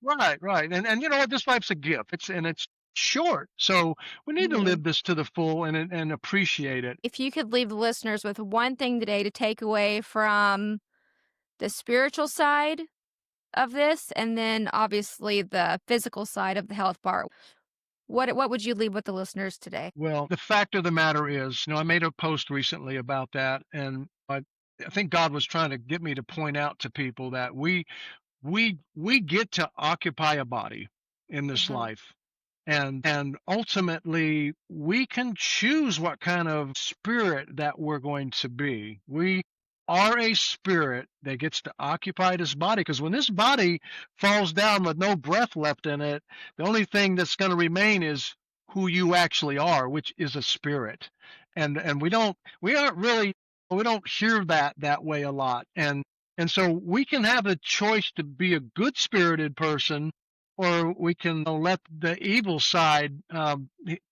Right, right. And you know what? This life's a gift. It's short. So we need to Mhm. live this to the full and appreciate it. If you could leave the listeners with one thing today to take away from the spiritual side of this, and then obviously the physical side of the health part, what would you leave with the listeners today? Well, the fact of the matter is, I made a post recently about that, and I think God was trying to get me to point out to people that we get to occupy a body in this Mhm. life. And ultimately we can choose what kind of spirit that we're going to be. are a spirit that gets to occupy this body. Because when this body falls down with no breath left in it, the only thing that's going to remain is who you actually are, which is a spirit. And we aren't really, we don't hear that way a lot. And so we can have a choice to be a good spirited person, or we can let the evil side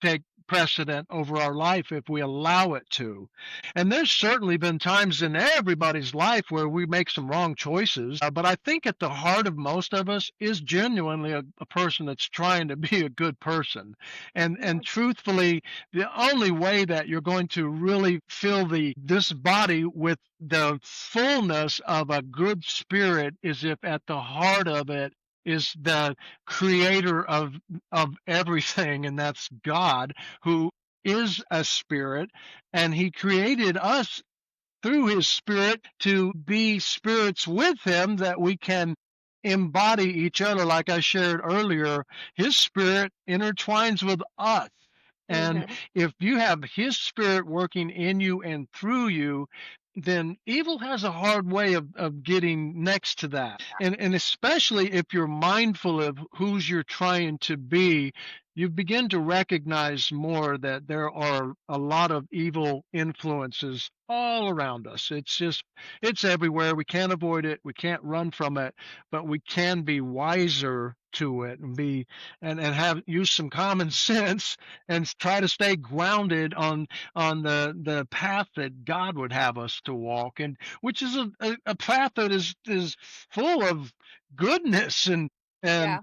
take precedent over our life if we allow it to. And there's certainly been times in everybody's life where we make some wrong choices. But I think at the heart of most of us is genuinely a person that's trying to be a good person. And truthfully, the only way that you're going to really fill this body with the fullness of a good spirit is if at the heart of it is the creator of everything, and that's God, who is a spirit, and he created us through his spirit to be spirits with him, that we can embody each other. Like I shared earlier, his spirit intertwines with us. And Mhm. if you have his spirit working in you and through you, then evil has a hard way of getting next to that. And especially if you're mindful of whose you're trying to be, you begin to recognize more that there are a lot of evil influences all around us. It's everywhere. We can't avoid it. We can't run from it, but we can be wiser to it and and have use some common sense and try to stay grounded on the path that God would have us to walk, and which is a path that is full of goodness and Yeah.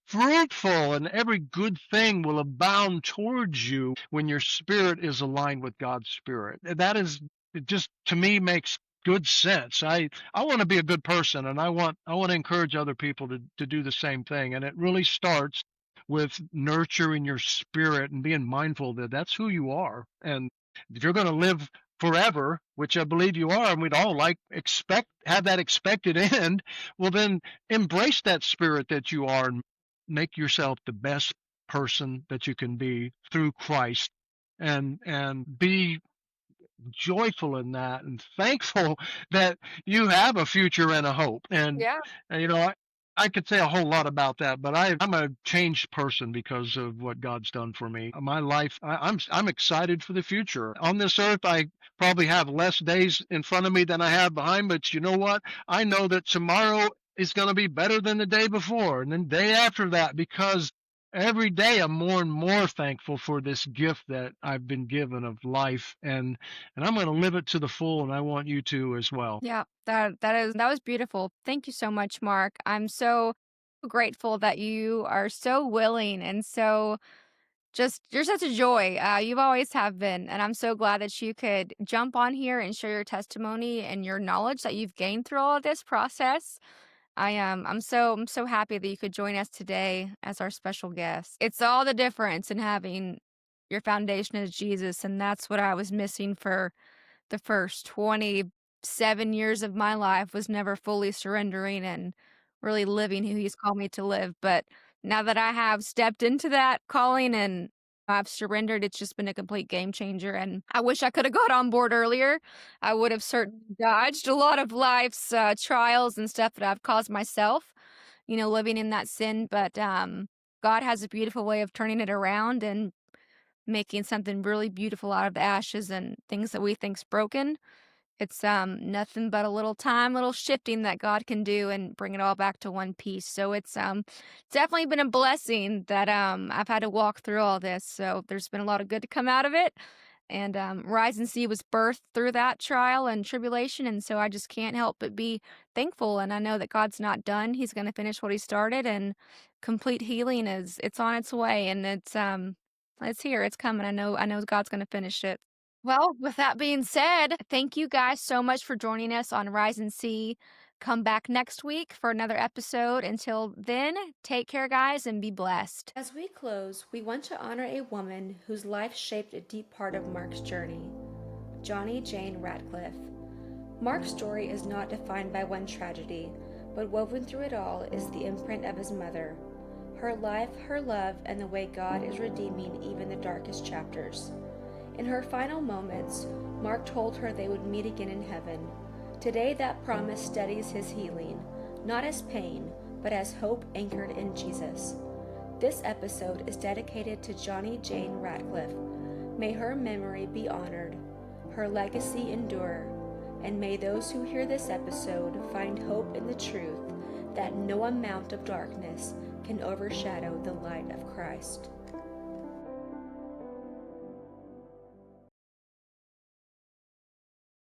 fruitful, and every good thing will abound towards you when your spirit is aligned with God's spirit. That is, it just to me makes good sense. I want to be a good person, and I want to encourage other people to do the same thing. And it really starts with nurturing your spirit and being mindful that that's who you are. And if you're going to live forever, which I believe you are, and we'd all like expect have that expected end, well then embrace that spirit that you are and make yourself the best person that you can be through Christ, and be joyful in that and thankful that you have a future and a hope. Yeah. And I could say a whole lot about that, but I'm a changed person because of what God's done for me. My life, I'm excited for the future. On this earth, I probably have less days in front of me than I have behind, but you know what? I know that tomorrow is going to be better than the day before, and then day after that, because every day I'm more and more thankful for this gift that I've been given of life, and I'm going to live it to the full, and I want you to as well. Yeah, that was beautiful. Thank you so much, Mark. I'm so grateful that you are so willing and so just you're such a joy. You've always have been, and I'm so glad that you could jump on here and share your testimony and your knowledge that you've gained through all of this process. I'm so happy that you could join us today as our special guest. It's all the difference in having your foundation as Jesus, and that's what I was missing for the first 27 years of my life, was never fully surrendering and really living who he's called me to live. But now that I have stepped into that calling and I've surrendered, it's just been a complete game changer. And I wish I could have got on board earlier. I would have certainly dodged a lot of life's trials and stuff that I've caused myself, living in that sin. But God has a beautiful way of turning it around and making something really beautiful out of the ashes and things that we think's broken. It's nothing but a little time, little shifting that God can do and bring it all back to one piece. So it's definitely been a blessing that I've had to walk through all this. So there's been a lot of good to come out of it. And Rise and Sea was birthed through that trial and tribulation. And so I just can't help but be thankful. And I know that God's not done. He's going to finish what he started, and complete healing it's on its way, and it's here. It's coming. I know God's going to finish it. Well, with that being said, thank you guys so much for joining us on Rise and See. Come back next week for another episode. Until then, take care, guys, and be blessed. As we close, we want to honor a woman whose life shaped a deep part of Mark's journey, Johnny Jane Ratcliffe. Mark's story is not defined by one tragedy, but woven through it all is the imprint of his mother, her life, her love, and the way God is redeeming even the darkest chapters. In her final moments, Mark told her they would meet again in heaven. Today, that promise steadies his healing, not as pain, but as hope anchored in Jesus. This episode is dedicated to Johnny Jane Ratcliffe. May her memory be honored, her legacy endure, and may those who hear this episode find hope in the truth that no amount of darkness can overshadow the light of Christ.